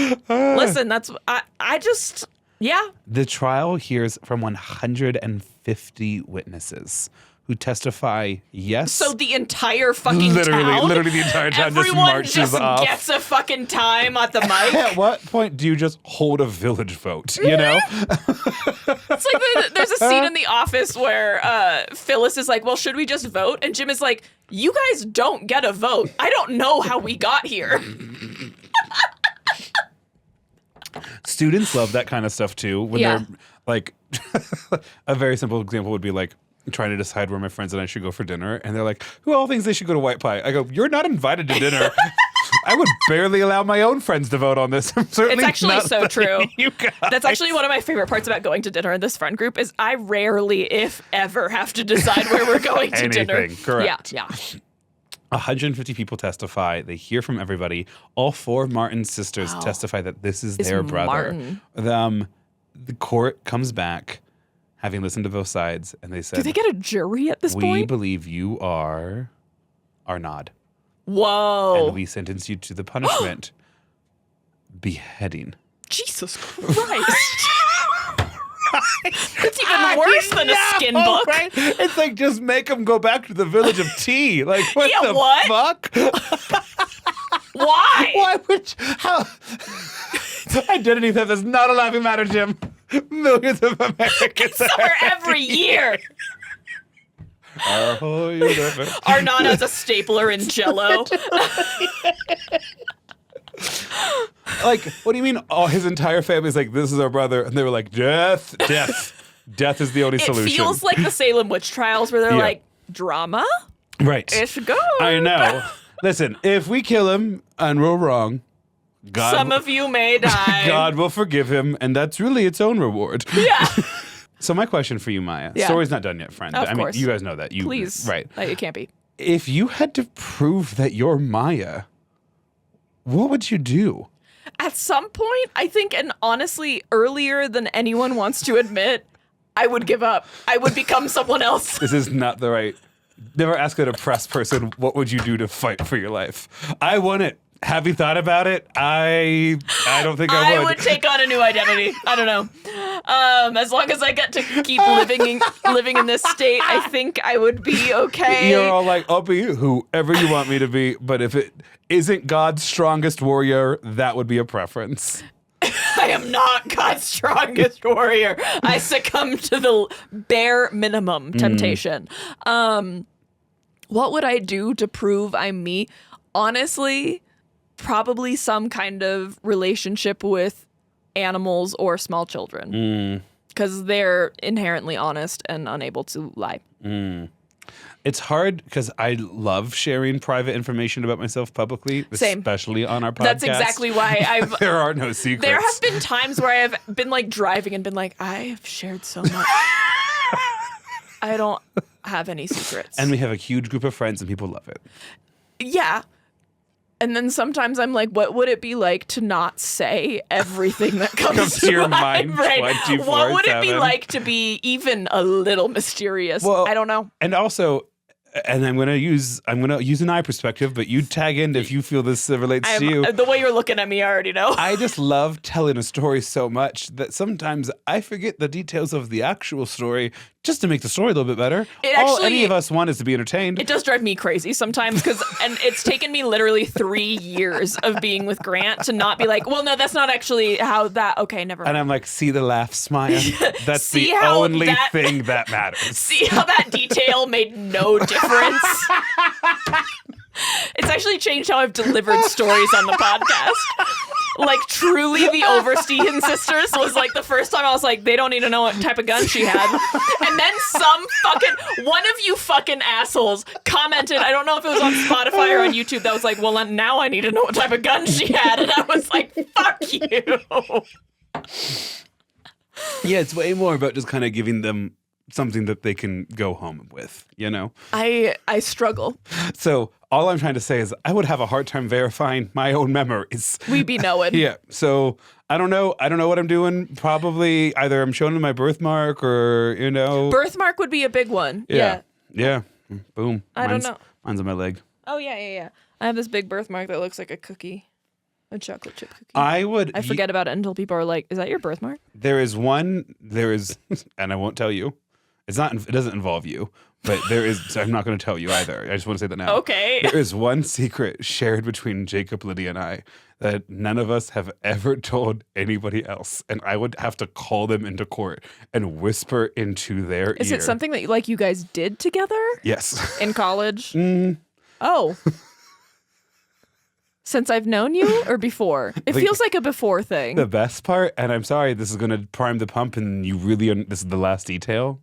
school. Listen, that's I just The trial hears from 150 witnesses who testify yes. So the entire fucking town? Literally the entire town just Everyone marches just off. gets a fucking time at the mic. At what point do you just hold a village vote, you know? It's like there's a scene in The Office where Phyllis is like, well, should we just vote? And Jim is like, you guys don't get a vote. I don't know how we got here. Students love that kind of stuff too. When they're like, a very simple example would be like, trying to decide where my friends and I should go for dinner. And they're like, who all thinks they should go to White Pie? I go, you're not invited to dinner. I would barely allow my own friends to vote on this. I'm certainly it's actually not so true. You guys. That's actually one of my favorite parts about going to dinner in this friend group is I rarely, if ever, have to decide where we're going to dinner. Correct. Yeah. 150 people testify. They hear from everybody. All four of Martin's sisters testify that this is their brother. Martin. The court comes back, having listened to both sides, and they said, do they get a jury at this point? We believe you are Arnaud. Whoa. And we sentence you to the punishment, beheading. Jesus Christ. It's even worse than a skin book. Right? It's like, just make them go back to the village of tea. Like, what the fuck? Why? Why would you, how? Identity theft is not a laughing matter, Jim. Millions of Americans summer every year. Arnaud has a stapler in Jell-O. Like, what do you mean? Oh, his entire family's like, this is our brother, and they were like, death is the only solution. It feels like the Salem witch trials where they're like, drama? Right. It's good. I know. Listen, if we kill him and we're wrong, God, some of you may die. God will forgive him, and that's really its own reward. Yeah. So my question for you, Maya. Story's not done yet, friend. Of course. Mean, you guys know that. Please. Right. It can't be. If you had to prove that you're Maya, what would you do? At some point, I think, and honestly, earlier than anyone wants to admit, I would give up. I would become someone else. This is not the right... Never ask a depressed person, what would you do to fight for your life? I want it. Have you thought about it? I don't think I would. I would take on a new identity. I don't know. As long as I get to keep living in this state, I think I would be okay. You're all like, I'll be whoever you want me to be, but if it isn't God's strongest warrior, that would be a preference. I am not God's strongest warrior. I succumb to the bare minimum temptation. What would I do to prove I'm me? Honestly, probably some kind of relationship with animals or small children. Because they're inherently honest and unable to lie. It's hard because I love sharing private information about myself publicly, Same. especially on our podcast. That's exactly why I've. There are no secrets. There have been times where I have been like driving and been like, I have shared so much. I don't have any secrets. And we have a huge group of friends and people love it. Yeah. And then sometimes I'm like, what would it be like to not say everything that comes to your mind? Right. What would it be like to be even a little mysterious? Well, I don't know. And also, and I'm gonna use an eye perspective, but you tag in if you feel this relates to you. The way you're looking at me, I already know. I just love telling a story so much that sometimes I forget the details of the actual story just to make the story a little bit better. All any of us want is to be entertained. It does drive me crazy sometimes and it's taken me literally 3 years of being with Grant to not be like, well, no, that's not actually how that, okay, never mind. And I'm like, see the laugh, smile? That's the only thing that matters. See how that detail made no difference? It's actually changed how I've delivered stories on the podcast. Like, truly, the Overstehen sisters was like the first time I was like, they don't need to know what type of gun she had. And then one of you fucking assholes commented, I don't know if it was on Spotify or on YouTube, that was like, well, now I need to know what type of gun she had. And I was like, fuck you. Yeah, it's way more about just kind of giving them something that they can go home with, you know? I struggle. So all I'm trying to say is I would have a hard time verifying my own memories. We be knowing. Yeah. So I don't know what I'm doing. Probably either I'm showing them my birthmark or, you know. Birthmark would be a big one. Yeah. Boom. I don't know. Mine's on my leg. Oh, yeah. I have this big birthmark that looks like a cookie. A chocolate chip cookie. I forget about it until people are like, is that your birthmark? There is, and I won't tell you. It doesn't involve you, but there is, so I'm not going to tell you either. I just want to say that now. Okay. There is one secret shared between Jacob, Lydia, and I that none of us have ever told anybody else. And I would have to call them into court and whisper into their ear. Is it something that you guys did together? Yes. In college? Oh. Since I've known you or before? It feels like a before thing. The best part, and I'm sorry, this is going to prime the pump and this is the last detail.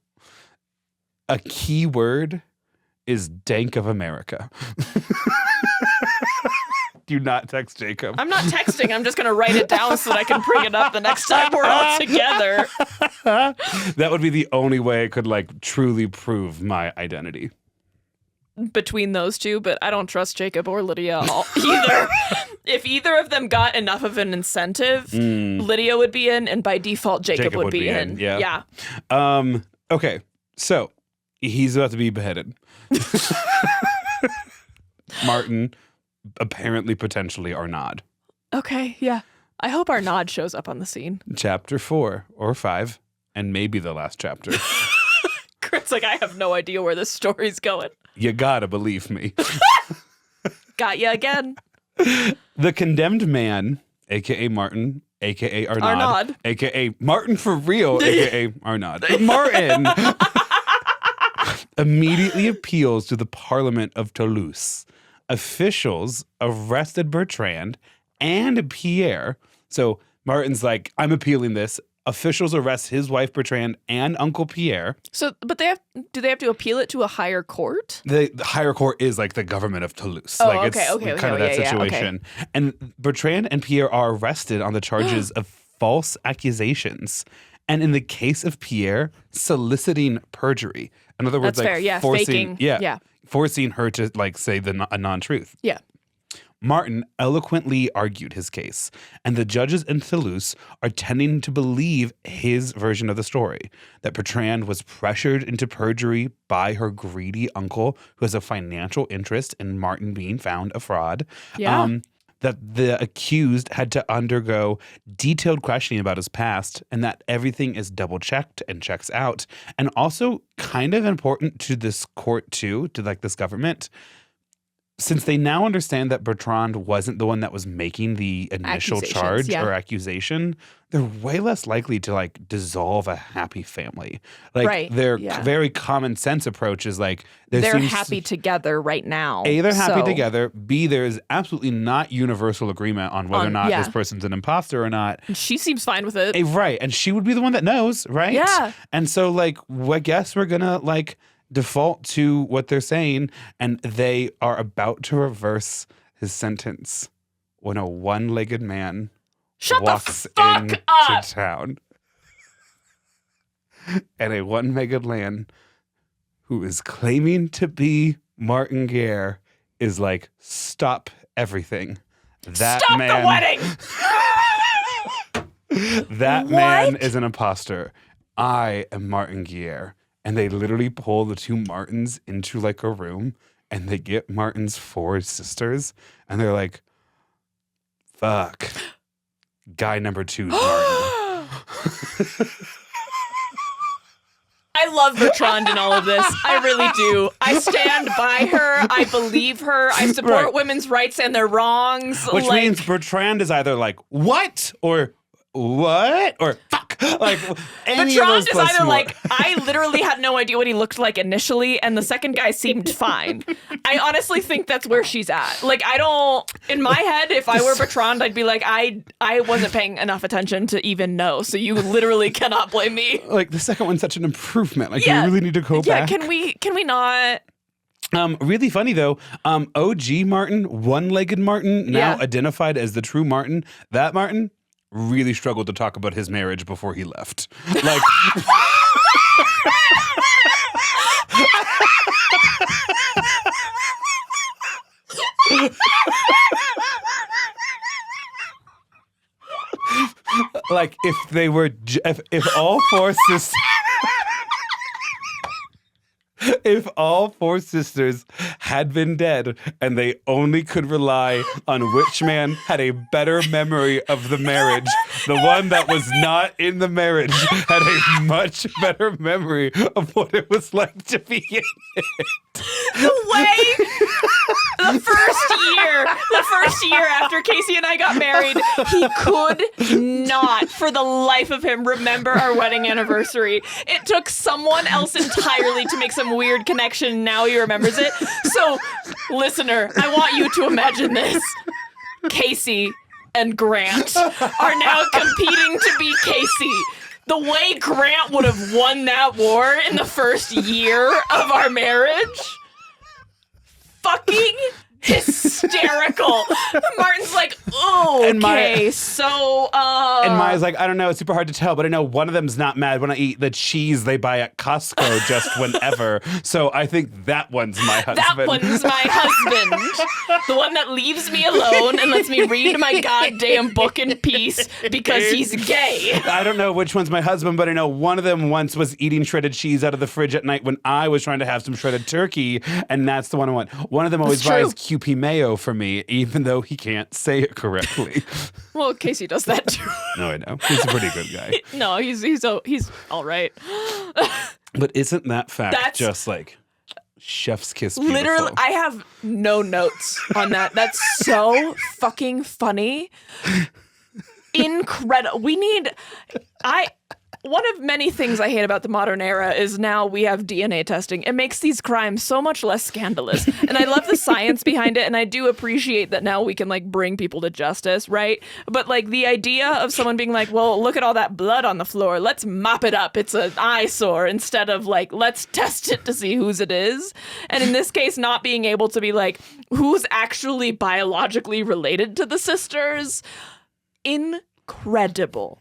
A key word is Dank of America. Do not text Jacob. I'm not texting. I'm just going to write it down so that I can bring it up the next time we're all together. That would be the only way I could truly prove my identity. Between those two, but I don't trust Jacob or Lydia either. If either of them got enough of an incentive, Lydia would be in, and by default, Jacob would be in. Yeah. Okay, so he's about to be beheaded. Martin, apparently, potentially, Arnaud. Okay, yeah. I hope Arnaud shows up on the scene. Chapter 4 or 5, and maybe the last chapter. Kurt's like, I have no idea where this story's going. You gotta believe me. Got ya again. The condemned man, a.k.a. Martin, a.k.a. Arnaud, a.k.a. Martin for real, a.k.a. Arnaud. Martin immediately appeals to the Parliament of Toulouse. Officials arrested Bertrand and Pierre. So Martin's like, I'm appealing this. Officials arrest his wife Bertrand and Uncle Pierre. So, but do they have to appeal it to a higher court? The higher court is like the government of Toulouse. Oh, like okay, it's kind of that situation. Okay. And Bertrand and Pierre are arrested on the charges of false accusations. And in the case of Pierre, soliciting perjury. In other words, that's fair. Yeah, forcing, faking. Forcing her to say a non-truth. Yeah. Martin eloquently argued his case, and the judges in Toulouse are tending to believe his version of the story, that Bertrand was pressured into perjury by her greedy uncle, who has a financial interest in Martin being found a fraud. Yeah. That the accused had to undergo detailed questioning about his past, and that everything is double-checked and checks out. And also kind of important to this court too, to this government, since they now understand that Bertrand wasn't the one that was making the initial charge or accusation, they're way less likely to dissolve a happy family. Their very common sense approach is they're happy together right now. A, they're happy together. B, there is absolutely not universal agreement on whether or not this person's an imposter or not. And she seems fine with it. Right. And she would be the one that knows, right? Yeah. And so I guess we're gonna default to what they're saying, and they are about to reverse his sentence when a one-legged man walks into town. And a one-legged man who is claiming to be Martin Guerre is like, stop everything. Stop the wedding! That man is an imposter. I am Martin Guerre. And they literally pull the two Martins into like a room, and they get Martin's 4 sisters, and they're like, fuck. Guy number 2's Martin. I love Bertrand in all of this. I really do. I stand by her. I believe her. I support women's rights and their wrongs. Which means Bertrand is either like, what? Or what? Or fuck. Like, any of those Bertrand is either more. Like, I literally had no idea what he looked like initially, and the second guy seemed fine. I honestly think that's where she's at. Like, I don't, in my head, if I were Bertrand, I'd be like, I wasn't paying enough attention to even know, so you literally cannot blame me. Like, the second one's such an improvement. Like, you really need to go back. Yeah, can we not... Really funny though. OG Martin, one-legged Martin, now identified as the true Martin. That Martin really struggled to talk about his marriage before he left. Like, like if they were, if all 4 sisters. If all 4 sisters had been dead and they only could rely on which man had a better memory of the marriage, the one that was not in the marriage had a much better memory of what it was like to be in it. The way the first year after Casey and I got married, he could not, for the life of him, remember our wedding anniversary. It took someone else entirely to make some weird connection. Now he remembers it. So, listener, I want you to imagine this. Casey and Grant are now competing to be Casey. The way Grant would have won that war in the first year of our marriage, fucking hysterical. Martin's like, oh, okay, so and Maya's like, I don't know, it's super hard to tell, but I know one of them's not mad when I eat the cheese they buy at Costco just whenever. So I think that one's my husband. That one's my husband. The one that leaves me alone and lets me read my goddamn book in peace because he's gay. I don't know which one's my husband, but I know one of them once was eating shredded cheese out of the fridge at night when I was trying to have some shredded turkey, and that's the one I want. One of them always buys QP mayo for me, even though he can't say it correctly. Well, Casey does that too. No, I know. He's a pretty good guy. No, he's all right. But isn't that fact just like chef's kiss beautiful? Literally, I have no notes on that. That's so fucking funny. Incredible. One of many things I hate about the modern era is now we have DNA testing. It makes these crimes so much less scandalous. And I love the science behind it, and I do appreciate that now we can, like, bring people to justice, right? But, like, the idea of someone being like, well, look at all that blood on the floor. Let's mop it up. It's an eyesore, instead of, like, let's test it to see whose it is. And in this case, not being able to be like, who's actually biologically related to the sisters? Incredible.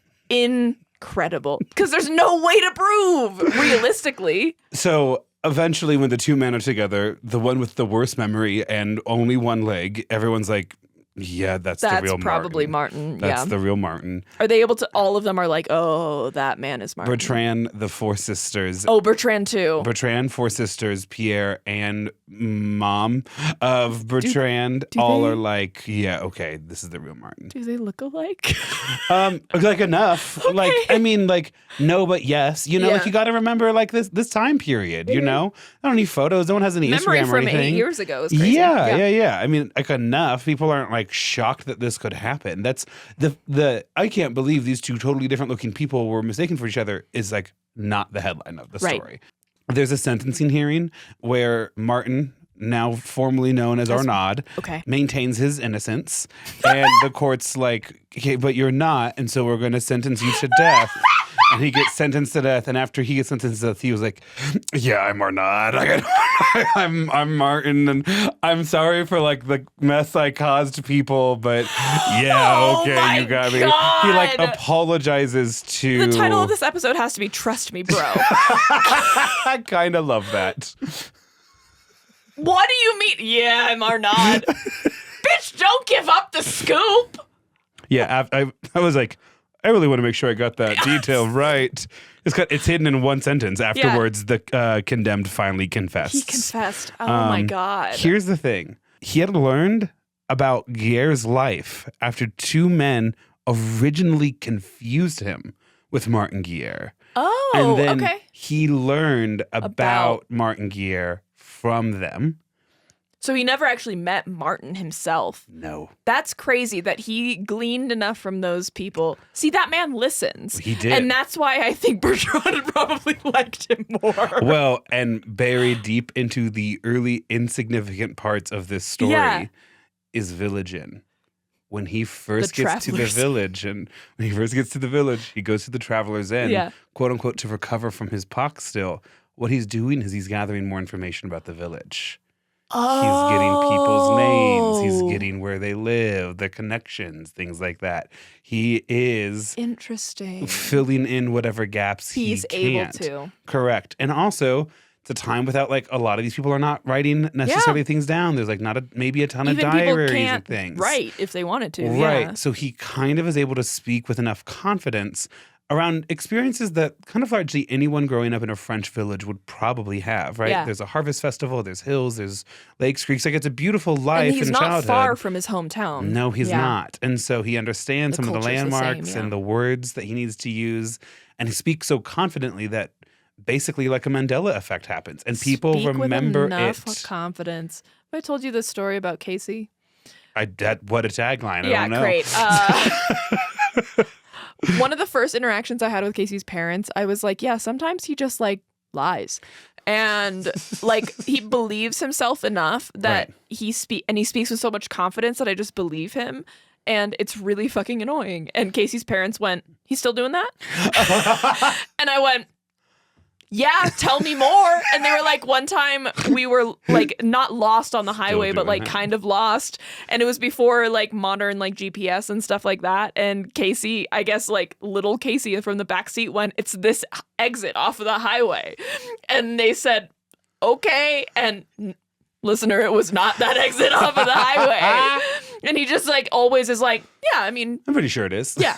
Because there's no way to prove realistically. So eventually when the two men are together, the one with the worst memory and only one leg, everyone's like, yeah, that's the real Martin. That's probably Martin. That's the real Martin. Are they able to, all of them are like, oh, that man is Martin. Bertrand, the 4 sisters. Oh, Bertrand too. Bertrand, 4 sisters, Pierre, and mom of Bertrand all are like, yeah, okay, this is the real Martin. Do they look alike? Like enough. Okay. Like, I mean, like, no, but yes. You know, like, you got to remember, like, this time period, you know? I don't need photos. No one has any Memory Instagram or anything. Memory from 8 years ago is crazy. Yeah. I mean, like, enough. People aren't, like, shocked that this could happen. That's the I can't believe these two totally different looking people were mistaken for each other is, like, not the headline of the story. There's a sentencing hearing where Martin, now formerly known as Arnaud, maintains his innocence. And the court's like, okay, but you're not, and so we're going to sentence you to death. and he gets sentenced to death. And after he gets sentenced to death, he was like, "Yeah, I'm Arnaud. I'm Martin, and I'm sorry for like the mess I caused people, but yeah, okay, you got me." He like apologizes to. The title of this episode has to be "Trust Me, Bro." I kind of love that. What do you mean? Yeah, I'm Arnaud. Bitch, don't give up the scoop. Yeah, I was like, I really want to make sure I got that detail right. It's hidden in one sentence. Afterwards, the condemned finally confessed. He confessed. Oh my God. Here's the thing. He had learned about Guerre's life after two men originally confused him with Martin Guerre. Oh, and then okay. he learned about Martin Guerre from them. So he never actually met Martin himself. No. That's crazy that he gleaned enough from those people. See, that man listens. He did. And that's why I think Bertrand probably liked him more. Well, and buried deep into the early insignificant parts of this story is Village Inn. When he first gets to the village, he goes to the Traveler's Inn, quote unquote, to recover from his pox still. What he's doing is he's gathering more information about the village. He's getting people's names. He's getting where they live, their connections, things like that. He is filling in whatever gaps he's able to. Correct. And also, it's a time without like a lot of these people are not writing necessarily things down. There's like maybe a ton of diaries and things. Write if they wanted to. Right. Yeah. So he kind of is able to speak with enough confidence around experiences that kind of largely anyone growing up in a French village would probably have, right? Yeah. There's a harvest festival, there's hills, there's lakes, creeks. Like, it's a beautiful life and in childhood. He's not far from his hometown. No, he's not. And so he understands some of the landmarks and the words that he needs to use. And he speaks so confidently that basically like a Mandela effect happens. And people remember with enough confidence. Have I told you this story about Casey? What a tagline. I don't know. Great. One of the first interactions I had with Casey's parents, I was like, yeah, sometimes he just like lies. And like he believes himself enough that he speaks with so much confidence that I just believe him. And it's really fucking annoying. And Casey's parents went, he's still doing that? And I went, yeah, tell me more. And they were like, one time we were like not lost on the highway, but like kind of lost. And it was before like modern like GPS and stuff like that. And Casey, I guess like little Casey from the backseat went, it's this exit off of the highway. And they said, okay. And listener, it was not that exit off of the highway. And he just like always is like, yeah, I mean, I'm pretty sure it is. Yeah.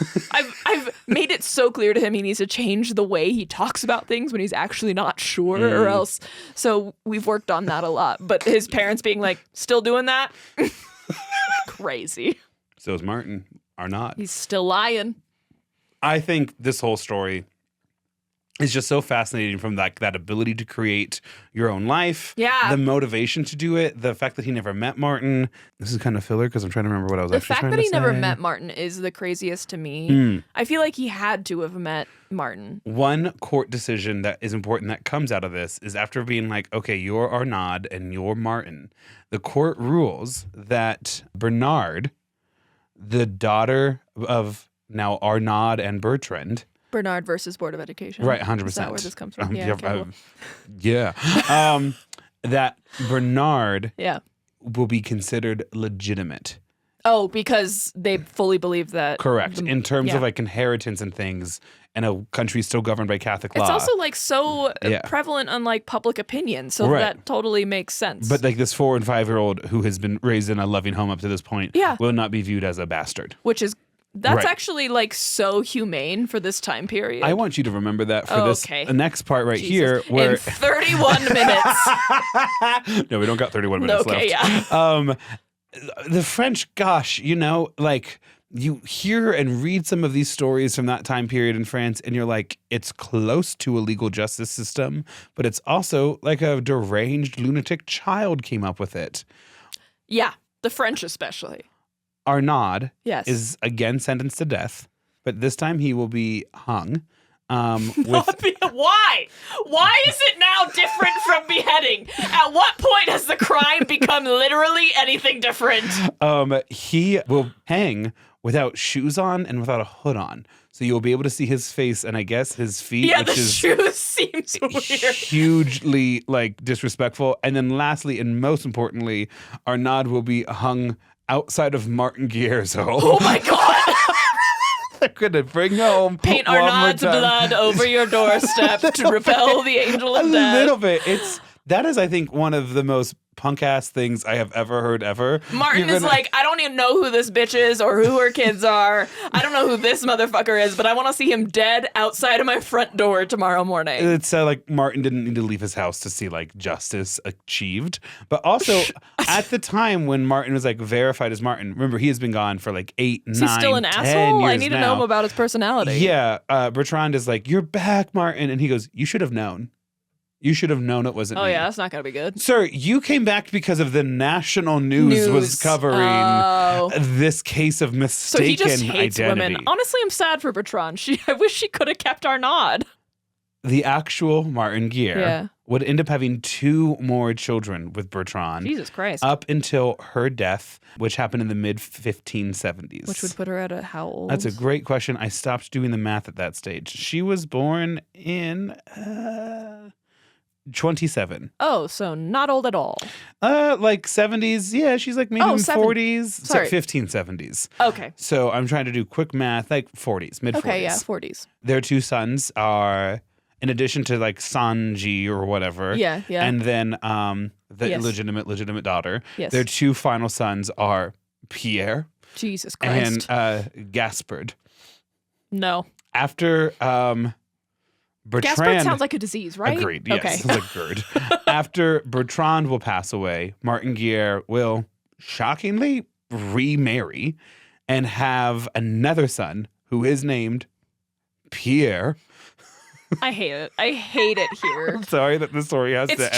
I've made it so clear to him he needs to change the way he talks about things when he's actually not sure or else. So we've worked on that a lot. But his parents being like, still doing that? Crazy. So is Martin, Arnaud. He's still lying. I think this whole story is just so fascinating, from that ability to create your own life. Yeah. The motivation to do it. The fact that he never met Martin. This is kind of filler because I'm trying to remember what I was actually trying to say. The fact that he never met Martin is the craziest to me. I feel like he had to have met Martin. One court decision that is important that comes out of this is after being like, okay, you're Arnaud and you're Martin. The court rules that Bernard, the daughter of now Arnaud and Bertrand, Bernard versus Board of Education. Right, 100%. Is that where this comes from? That Bernard will be considered legitimate. Oh, because they fully believe that. Correct. In terms of like inheritance and things, and a country still governed by Catholic law. It's also like so prevalent on like public opinion, so that totally makes sense. But like this 4- and 5-year-old who has been raised in a loving home up to this point will not be viewed as a bastard. Which is That's actually like so humane for this time period. I want you to remember that for this next part here. Where in 31 minutes. No, we don't got 31 minutes left. Yeah. The French, gosh, you know, like you hear and read some of these stories from that time period in France and you're like, it's close to a legal justice system, but it's also like a deranged lunatic child came up with it. Yeah, the French especially. Arnaud is again sentenced to death, but this time he will be hung. Why? Why is it now different from beheading? At what point has the crime become literally anything different? He will hang without shoes on and without a hood on. So you'll be able to see his face and I guess his feet, Yeah, which the is shoes seems weird. hugely like disrespectful. And then lastly, and most importantly, Arnaud will be hung outside of Martin Guerre's home. Oh my God. They're gonna bring home Paint one more Arnaud's time. blood over your doorstep to repel the angel of A death. little bit. That is, I think, one of the most punk ass things I have ever heard ever. Martin is like, I don't even know who this bitch is or who her kids are. I don't know who this motherfucker is, but I want to see him dead outside of my front door tomorrow morning. It's like Martin didn't need to leave his house to see like justice achieved. But also at the time when Martin was like verified as Martin, remember he has been gone for like 8, 9, 10 Is he still an asshole? years I need to now. know about his personality. Yeah, Bertrand is like, you're back, Martin. And he goes, you should have known. You should have known it wasn't Oh me. yeah, that's not gonna be good. Sir, you came back because of the national news was covering this case of mistaken So he just hates identity. women. Honestly, I'm sad for Bertrand. I wish she could have kept Arnaud. The actual Martin Guerre Yeah. would end up having 2 more children with Bertrand. Jesus Christ. Up until her death, which happened in the mid-1570s. Which would put her at how old? That's a great question. I stopped doing the math at that stage. She was born in 27. Oh, so not old at all. Like 70s. Yeah, she's like maybe in 40s. Sorry. 1570s. Okay. So I'm trying to do quick math, like 40s, mid-40s. Okay, yeah, 40s. Their 2 sons are, in addition to like Sanji or whatever. Yeah. And then the Yes. illegitimate daughter. Yes. Their 2 final sons are Pierre Jesus Christ. and Gaspard. No. After Bertrand... Gaspard sounds like a disease, right? Agreed, yes. Okay. Sounds like GERD. After Bertrand will pass away, Martin Guerre will shockingly remarry and have another son who is named Pierre. I hate it. I hate it here. I'm sorry that the story has to end this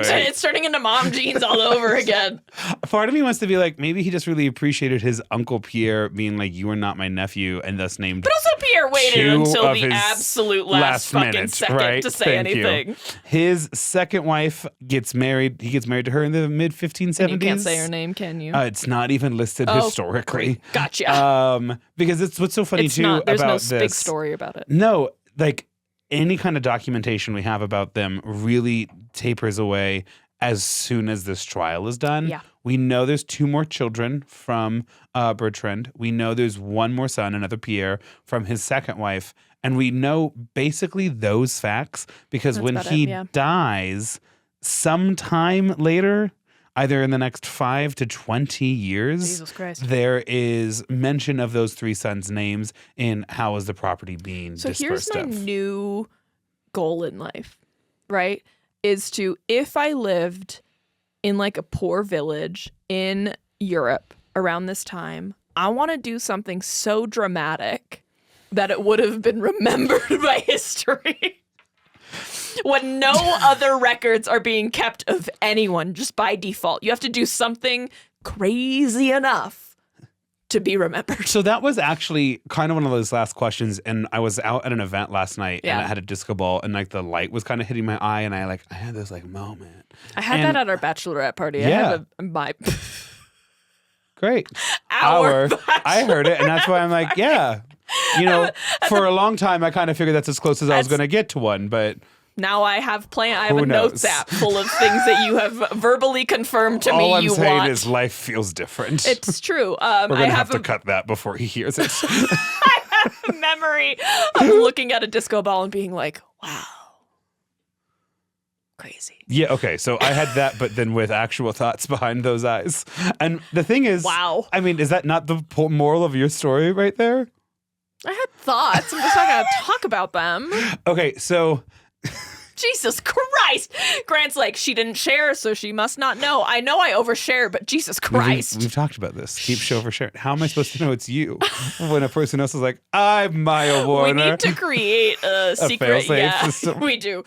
way. It's turning into mom jeans all over again. Part of me wants to be like, maybe he just really appreciated his uncle Pierre being like, you are not my nephew, and thus named. But also Pierre waited 2 until of the his absolute last fucking minute, second right? to say Thank anything. You. His second wife gets married. He gets married to her in the mid-1570s. And you can't say her name, can you? It's not even listed historically. Great. Gotcha. Because it's what's so funny too about there's no this. big story about it. No, like any kind of documentation we have about them really tapers away as soon as this trial is done. Yeah. We know there's 2 more children from Bertrand. We know there's 1 more son, another Pierre, from his second wife. And we know basically those facts because That's when about he it, yeah. dies sometime later, either in the next 5 to 20 years, Jesus Christ. there is mention of those 3 sons' names in how is the property being So here's dispersed my of. new goal in life, right? Is to, if I lived in like a poor village in Europe around this time, I want to do something so dramatic that it would have been remembered by history. When no other records are being kept of anyone, just by default. You have to do something crazy enough to be remembered. So that was actually kind of one of those last questions. And I was out at an event last night and I had a disco ball and like the light was kind of hitting my eye and I had this like moment. I had that at our bachelorette party. Yeah. I had my Great. hour. I heard it and that's why I'm like, yeah. You know, for a long time I kind of figured that's as close as I was going to get to one, but Now I have I have Who a knows? notes app full of things that you have verbally confirmed to all me I'm you saying want. is life feels different. It's true. We're going I to have have to cut that before he hears it. a memory of looking at a disco ball and being like, wow, crazy. Yeah, okay. So I had that, but then with actual thoughts behind those eyes. And the thing is, Wow. I mean, is that not the moral of your story right there? I had thoughts. I'm just not going to talk about them. Okay, so Jesus Christ. Grant's like, she didn't share, so she must not know. I know I overshare, but Jesus Christ. we've talked about this. Keep show for share. How am I supposed to know it's you when a person else is like, I'm Maya We Warner? need to create a secret. fail-safe Yeah, system. we do.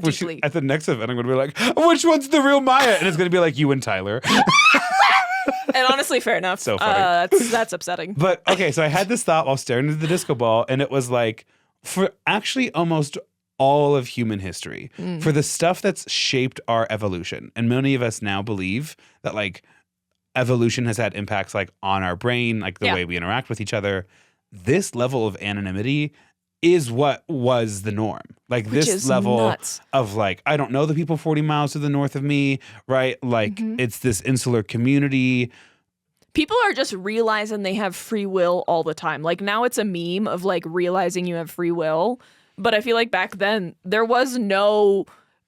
Which, Deeply. at the next event, I'm going to be like, which one's the real Maya? And it's going to be like you and Tyler. And honestly, fair enough. So funny. That's upsetting. But okay, so I had this thought while staring at the disco ball, and it was like, for actually almost all of human history, for the stuff that's shaped our evolution, and many of us now believe that like evolution has had impacts like on our brain, like the way we interact with each other. This level of anonymity is what was the norm. Like this level nuts. Of like, I don't know the people 40 miles to the north of me, right? Like it's this insular community. People are just realizing they have free will all the time. Like now it's a meme of like realizing you have free will. But I feel like back then there was no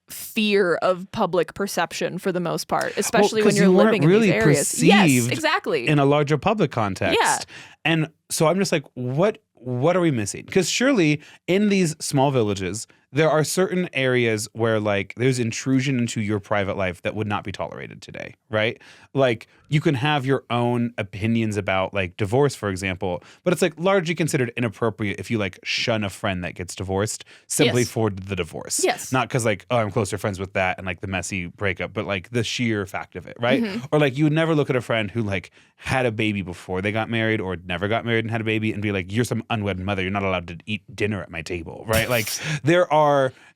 fear of public perception for the most part, especially when you're living in really these areas. Perceived yes, exactly. In a larger public context. Yeah. And so I'm just like, what are we missing? Because surely in these small villages, there are certain areas where like there's intrusion into your private life that would not be tolerated today, right? Like you can have your own opinions about like divorce, for example, but it's like largely considered inappropriate if you like shun a friend that gets divorced simply for the divorce. Yes. Not because like, oh, I'm closer friends with that and like the messy breakup, but like the sheer fact of it, right? Or like you would never look at a friend who like had a baby before they got married or never got married and had a baby and be like, you're some unwed mother. You're not allowed to eat dinner at my table, right? Like there are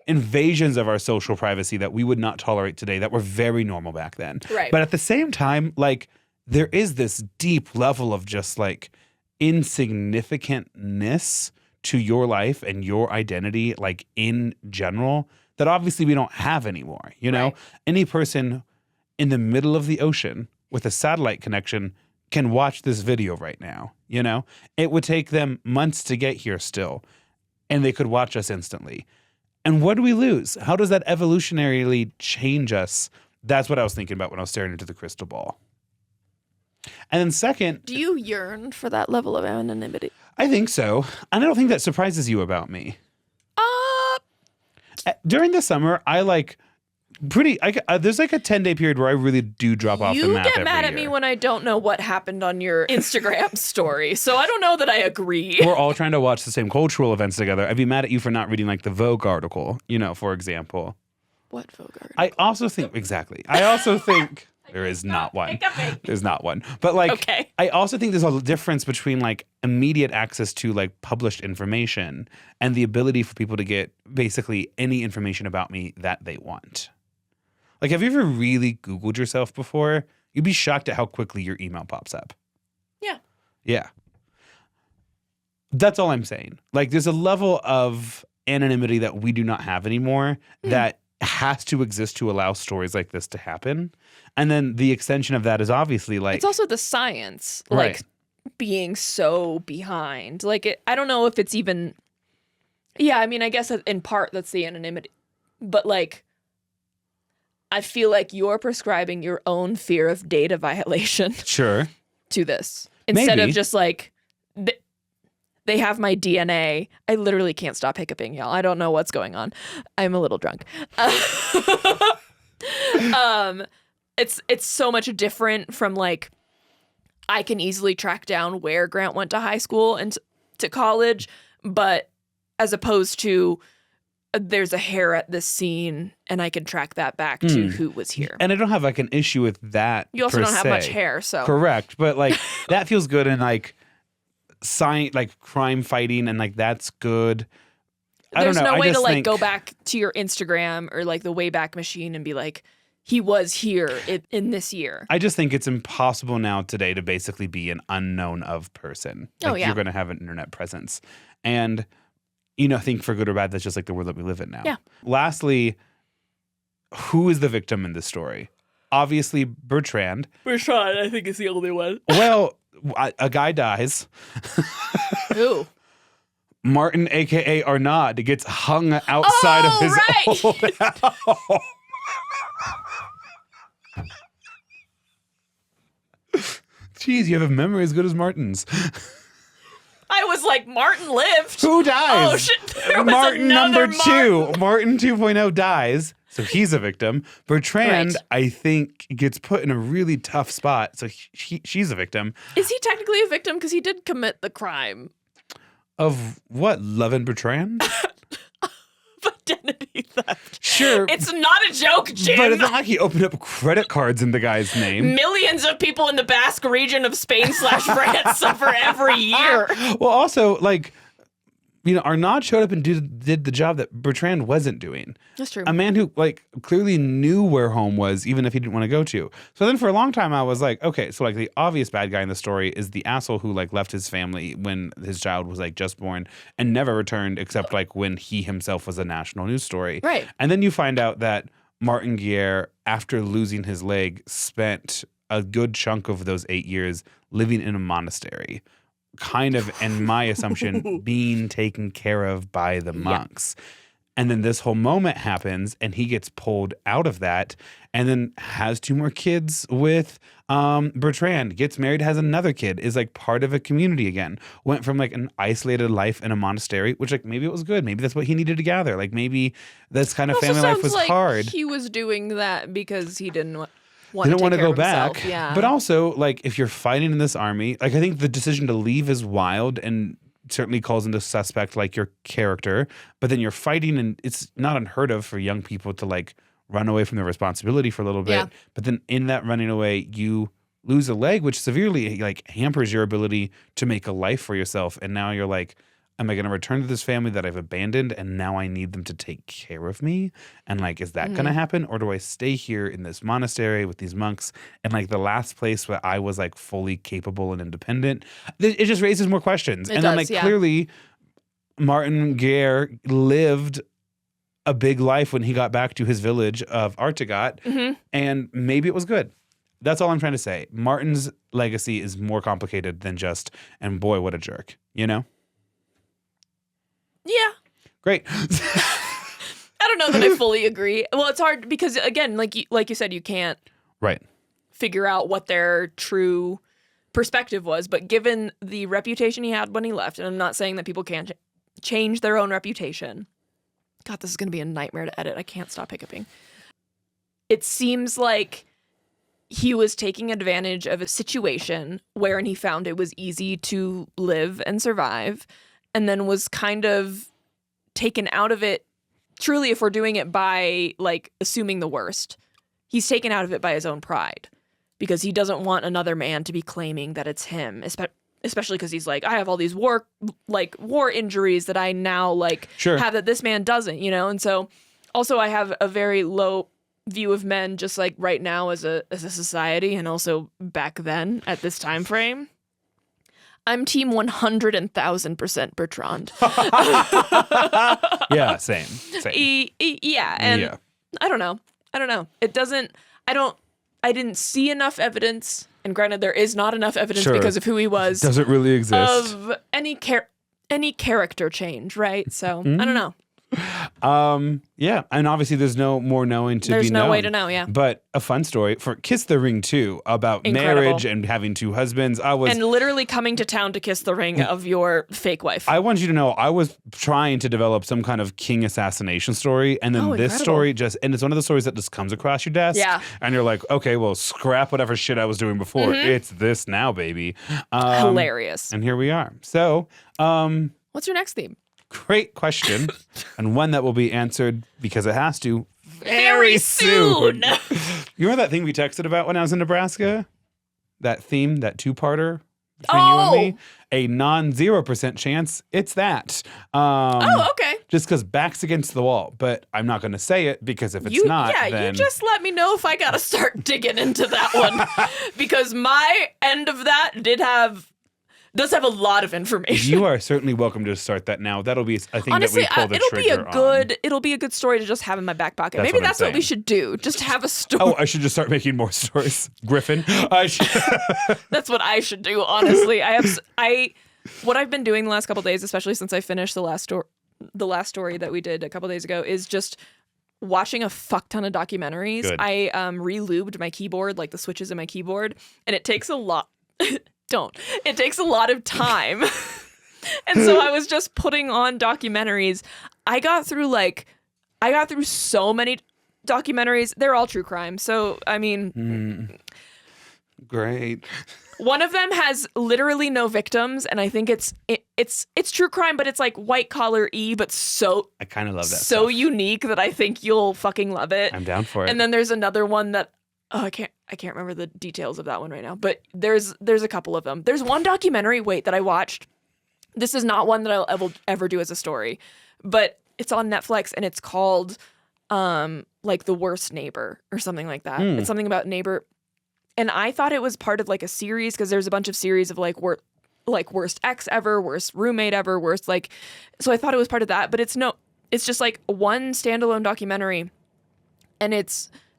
invasions of our social privacy that we would not tolerate today that were very normal back then. Right. But at the same time, like there is this deep level of just like insignificantness to your life and your identity, like in general, that obviously we don't have anymore. You know, any person in the middle of the ocean with a satellite connection can watch this video right now. You know, it would take them months to get here still, and they could watch us instantly. And what do we lose? How does that evolutionarily change us? That's what I was thinking about when I was staring into the crystal ball. And then second... Do you yearn for that level of anonymity? I think so. And I don't think that surprises you about me. During the summer, I like... there's like a 10-day period where I really do drop off the map every year. You get mad at me when I don't know what happened on your Instagram story, so I don't know that I agree. We're all trying to watch the same cultural events together. I'd be mad at you for not reading like the Vogue article, you know, for example. What Vogue article? I also think there is not one. There's not one. But like, I also think there's a difference between like immediate access to like published information and the ability for people to get basically any information about me that they want. Like, have you ever really Googled yourself before? You'd be shocked at how quickly your email pops up. Yeah. Yeah. That's all I'm saying. Like, there's a level of anonymity that we do not have anymore that has to exist to allow stories like this to happen. And then the extension of that is obviously like... It's also the science, like, being so behind. Like, I don't know if it's even... Yeah, I mean, I guess in part that's the anonymity. But, like... I feel like you're prescribing your own fear of data violation to this. Instead of just like, they have my DNA. I literally can't stop hiccuping, y'all. I don't know what's going on. I'm a little drunk. It's so much different from like, I can easily track down where Grant went to high school and to college, but as opposed to... there's a hair at this scene, and I can track that back to who was here. And I don't have like an issue with that. You also don't have much hair, so correct. But like that feels good, and like science, like crime fighting, and like that's good. There's no way to like go back to your Instagram or like the Wayback Machine and be like, he was here in this year. I just think it's impossible now today to basically be an unknown of person. Like you're going to have an internet presence, and. You know, I think for good or bad, that's just like the world that we live in now. Yeah. Lastly, who is the victim in this story? Obviously, Bertrand. Bertrand, I think, is the only one. Well, a guy dies. Who? Martin, a.k.a. Arnaud, gets hung outside of his old house. Jeez, you have a memory as good as Martin's. I was like, Martin lived. Who dies? Oh, shit. There was Martin number Martin. 2. Martin 2.0 dies. So he's a victim. Bertrand, I think, gets put in a really tough spot. So she's a victim. Is he technically a victim? Because he did commit the crime. Of what? Love and Bertrand? Identity theft. Sure. It's not a joke, Jim. But it's not like he opened up credit cards in the guy's name. Millions of people in the Basque region of Spain / France suffer every year. Well, also, like, Arnaud showed up and did the job that Bertrand wasn't doing. That's true. A man who like clearly knew where home was, even if he didn't want to go to. So then for a long time I was like, okay, so like the obvious bad guy in the story is the asshole who like left his family when his child was like just born and never returned except like when he himself was a national news story. Right. And then you find out that Martin Guerre, after losing his leg, spent a good chunk of those 8 years living in a monastery. Kind of, and my assumption, being taken care of by the monks. And then this whole moment happens and he gets pulled out of that and then has 2 more kids with Bertrand, gets married, has another kid, is like part of a community again. Went from like an isolated life in a monastery, which like maybe it was good. Maybe that's what he needed to gather. Like maybe this kind of family life was hard. He was doing that because he didn't didn't want to go back. Himself. Yeah. But also, like, if you're fighting in this army, like, I think the decision to leave is wild and certainly calls into suspect, like, your character. But then you're fighting, and it's not unheard of for young people to, like, run away from their responsibility for a little bit. Yeah. But then in that running away, you lose a leg, which severely, like, hampers your ability to make a life for yourself. And now you're like, am I going to return to this family that I've abandoned and now I need them to take care of me? And like, is that going to happen? Or do I stay here in this monastery with these monks and like the last place where I was like fully capable and independent? It just raises more questions. Then like clearly Martin Guerre lived a big life when he got back to his village of Artegat and maybe it was good. That's all I'm trying to say. Martin's legacy is more complicated than just, and boy, what a jerk, you know? Yeah. Great. I don't know that I fully agree. Well, it's hard because, again, like you said, you can't figure out what their true perspective was. But given the reputation he had when he left, and I'm not saying that people can't change their own reputation. God, this is going to be a nightmare to edit. I can't stop hiccuping. It seems like he was taking advantage of a situation wherein he found it was easy to live and survive, and then was kind of taken out of it. Truly, if we're doing it by like assuming the worst, he's taken out of it by his own pride because he doesn't want another man to be claiming that it's him, especially because he's like, I have all these war injuries that I now have that this man doesn't, you know? And so also I have a very low view of men just like right now as a society and also back then at this time frame. I'm team 100,000% Bertrand. Yeah, same. Yeah, and I don't know. It doesn't. I didn't see enough evidence, and granted, there is not enough evidence because of who he was. Doesn't really exist of any character change, right? So I don't know. Yeah, and obviously there's no more knowing to be known. There's no way to know, yeah. But a fun story for Kiss the Ring 2 about marriage and having 2 husbands. And literally coming to town to kiss the ring of your fake wife. I want you to know I was trying to develop some kind of king assassination story, and then this story and it's one of the stories that just comes across your desk. Yeah. And you're like, okay, well, scrap whatever shit I was doing before. It's this now, baby. Hilarious. And here we are. So, what's your next theme? Great question, and one that will be answered because it has to very soon. You remember that thing we texted about when I was in Nebraska? That theme, that 2-parter between you and me? A non-0% chance it's that. Okay. Just because back's against the wall, but I'm not going to say it because if it's not, then... you just let me know if I got to start digging into that one because my end of that does have a lot of information. You are certainly welcome to start that now. That'll be a thing that we pull the trigger on. It'll be a good story to just have in my back pocket. Maybe that's what we should do. Just have a story. Oh, I should just start making more stories. Griffin. That's what I should do, honestly. What I've been doing the last couple of days, especially since I finished the last story that we did a couple of days ago, is just watching a fuck ton of documentaries. Good. I re-lubed my keyboard, like the switches in my keyboard, and it takes a lot. It takes a lot of time. And so I was just putting on documentaries. I got through so many documentaries. They're all true crime. So, I mean, great. One of them has literally no victims, and I think it's true crime, but it's like white collar but so I kind of love that. So stuff. Unique that I think you'll fucking love it. I'm down for it. And then there's another one that I can't remember the details of that one right now, but there's a couple of them. There's one documentary, that I watched. This is not one that I'll ever do as a story, but it's on Netflix and it's called like The Worst Neighbor or something like that. It's something about neighbor. And I thought it was part of like a series because there's a bunch of series of like worst ex ever, worst roommate ever, worst like. So I thought it was part of that, but it's just like one standalone documentary, and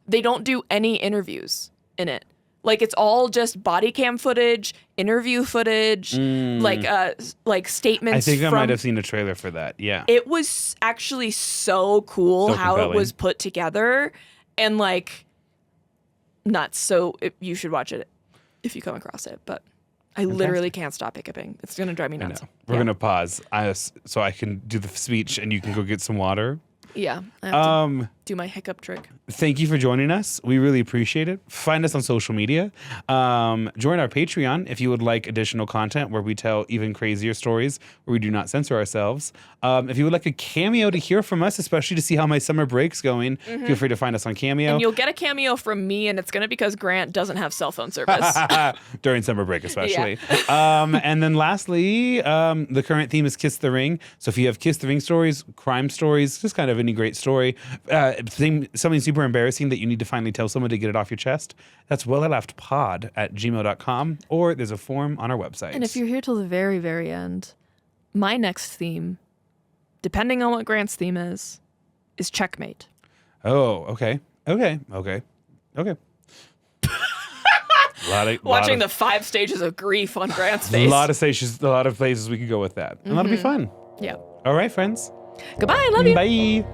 they don't do any interviews in it. Like it's all just body cam footage, interview footage, like statements. I think I might have seen a trailer for that. Yeah, it was actually so cool how it was put together, and like nuts. So you should watch it if you come across it. But I literally can't stop hiccuping. It's gonna drive me nuts. We're gonna pause so I can do the speech and you can go get some water. Yeah, I have to do my hiccup trick. Thank you for joining us. We really appreciate it. Find us on social media. Join our Patreon if you would like additional content where we tell even crazier stories where we do not censor ourselves. If you would like a cameo to hear from us, especially to see how my summer break's going, feel free to find us on Cameo. And you'll get a cameo from me, and it's going to be because Grant doesn't have cell phone service. During summer break especially. Yeah. And then lastly, the current theme is Kiss the Ring. So if you have Kiss the Ring stories, crime stories, just kind of any great story, something super embarrassing that you need to finally tell someone to get it off your chest, that's wellaleftpod@gmail.com, or there's a form on our website. And if you're here till the very, very end, my next theme, depending on what Grant's theme is checkmate. Oh, okay. Watching the 5 stages of grief on Grant's face. A lot of places we could go with that. And that'll be fun. Yeah. All right, friends. Goodbye. Love you. Bye.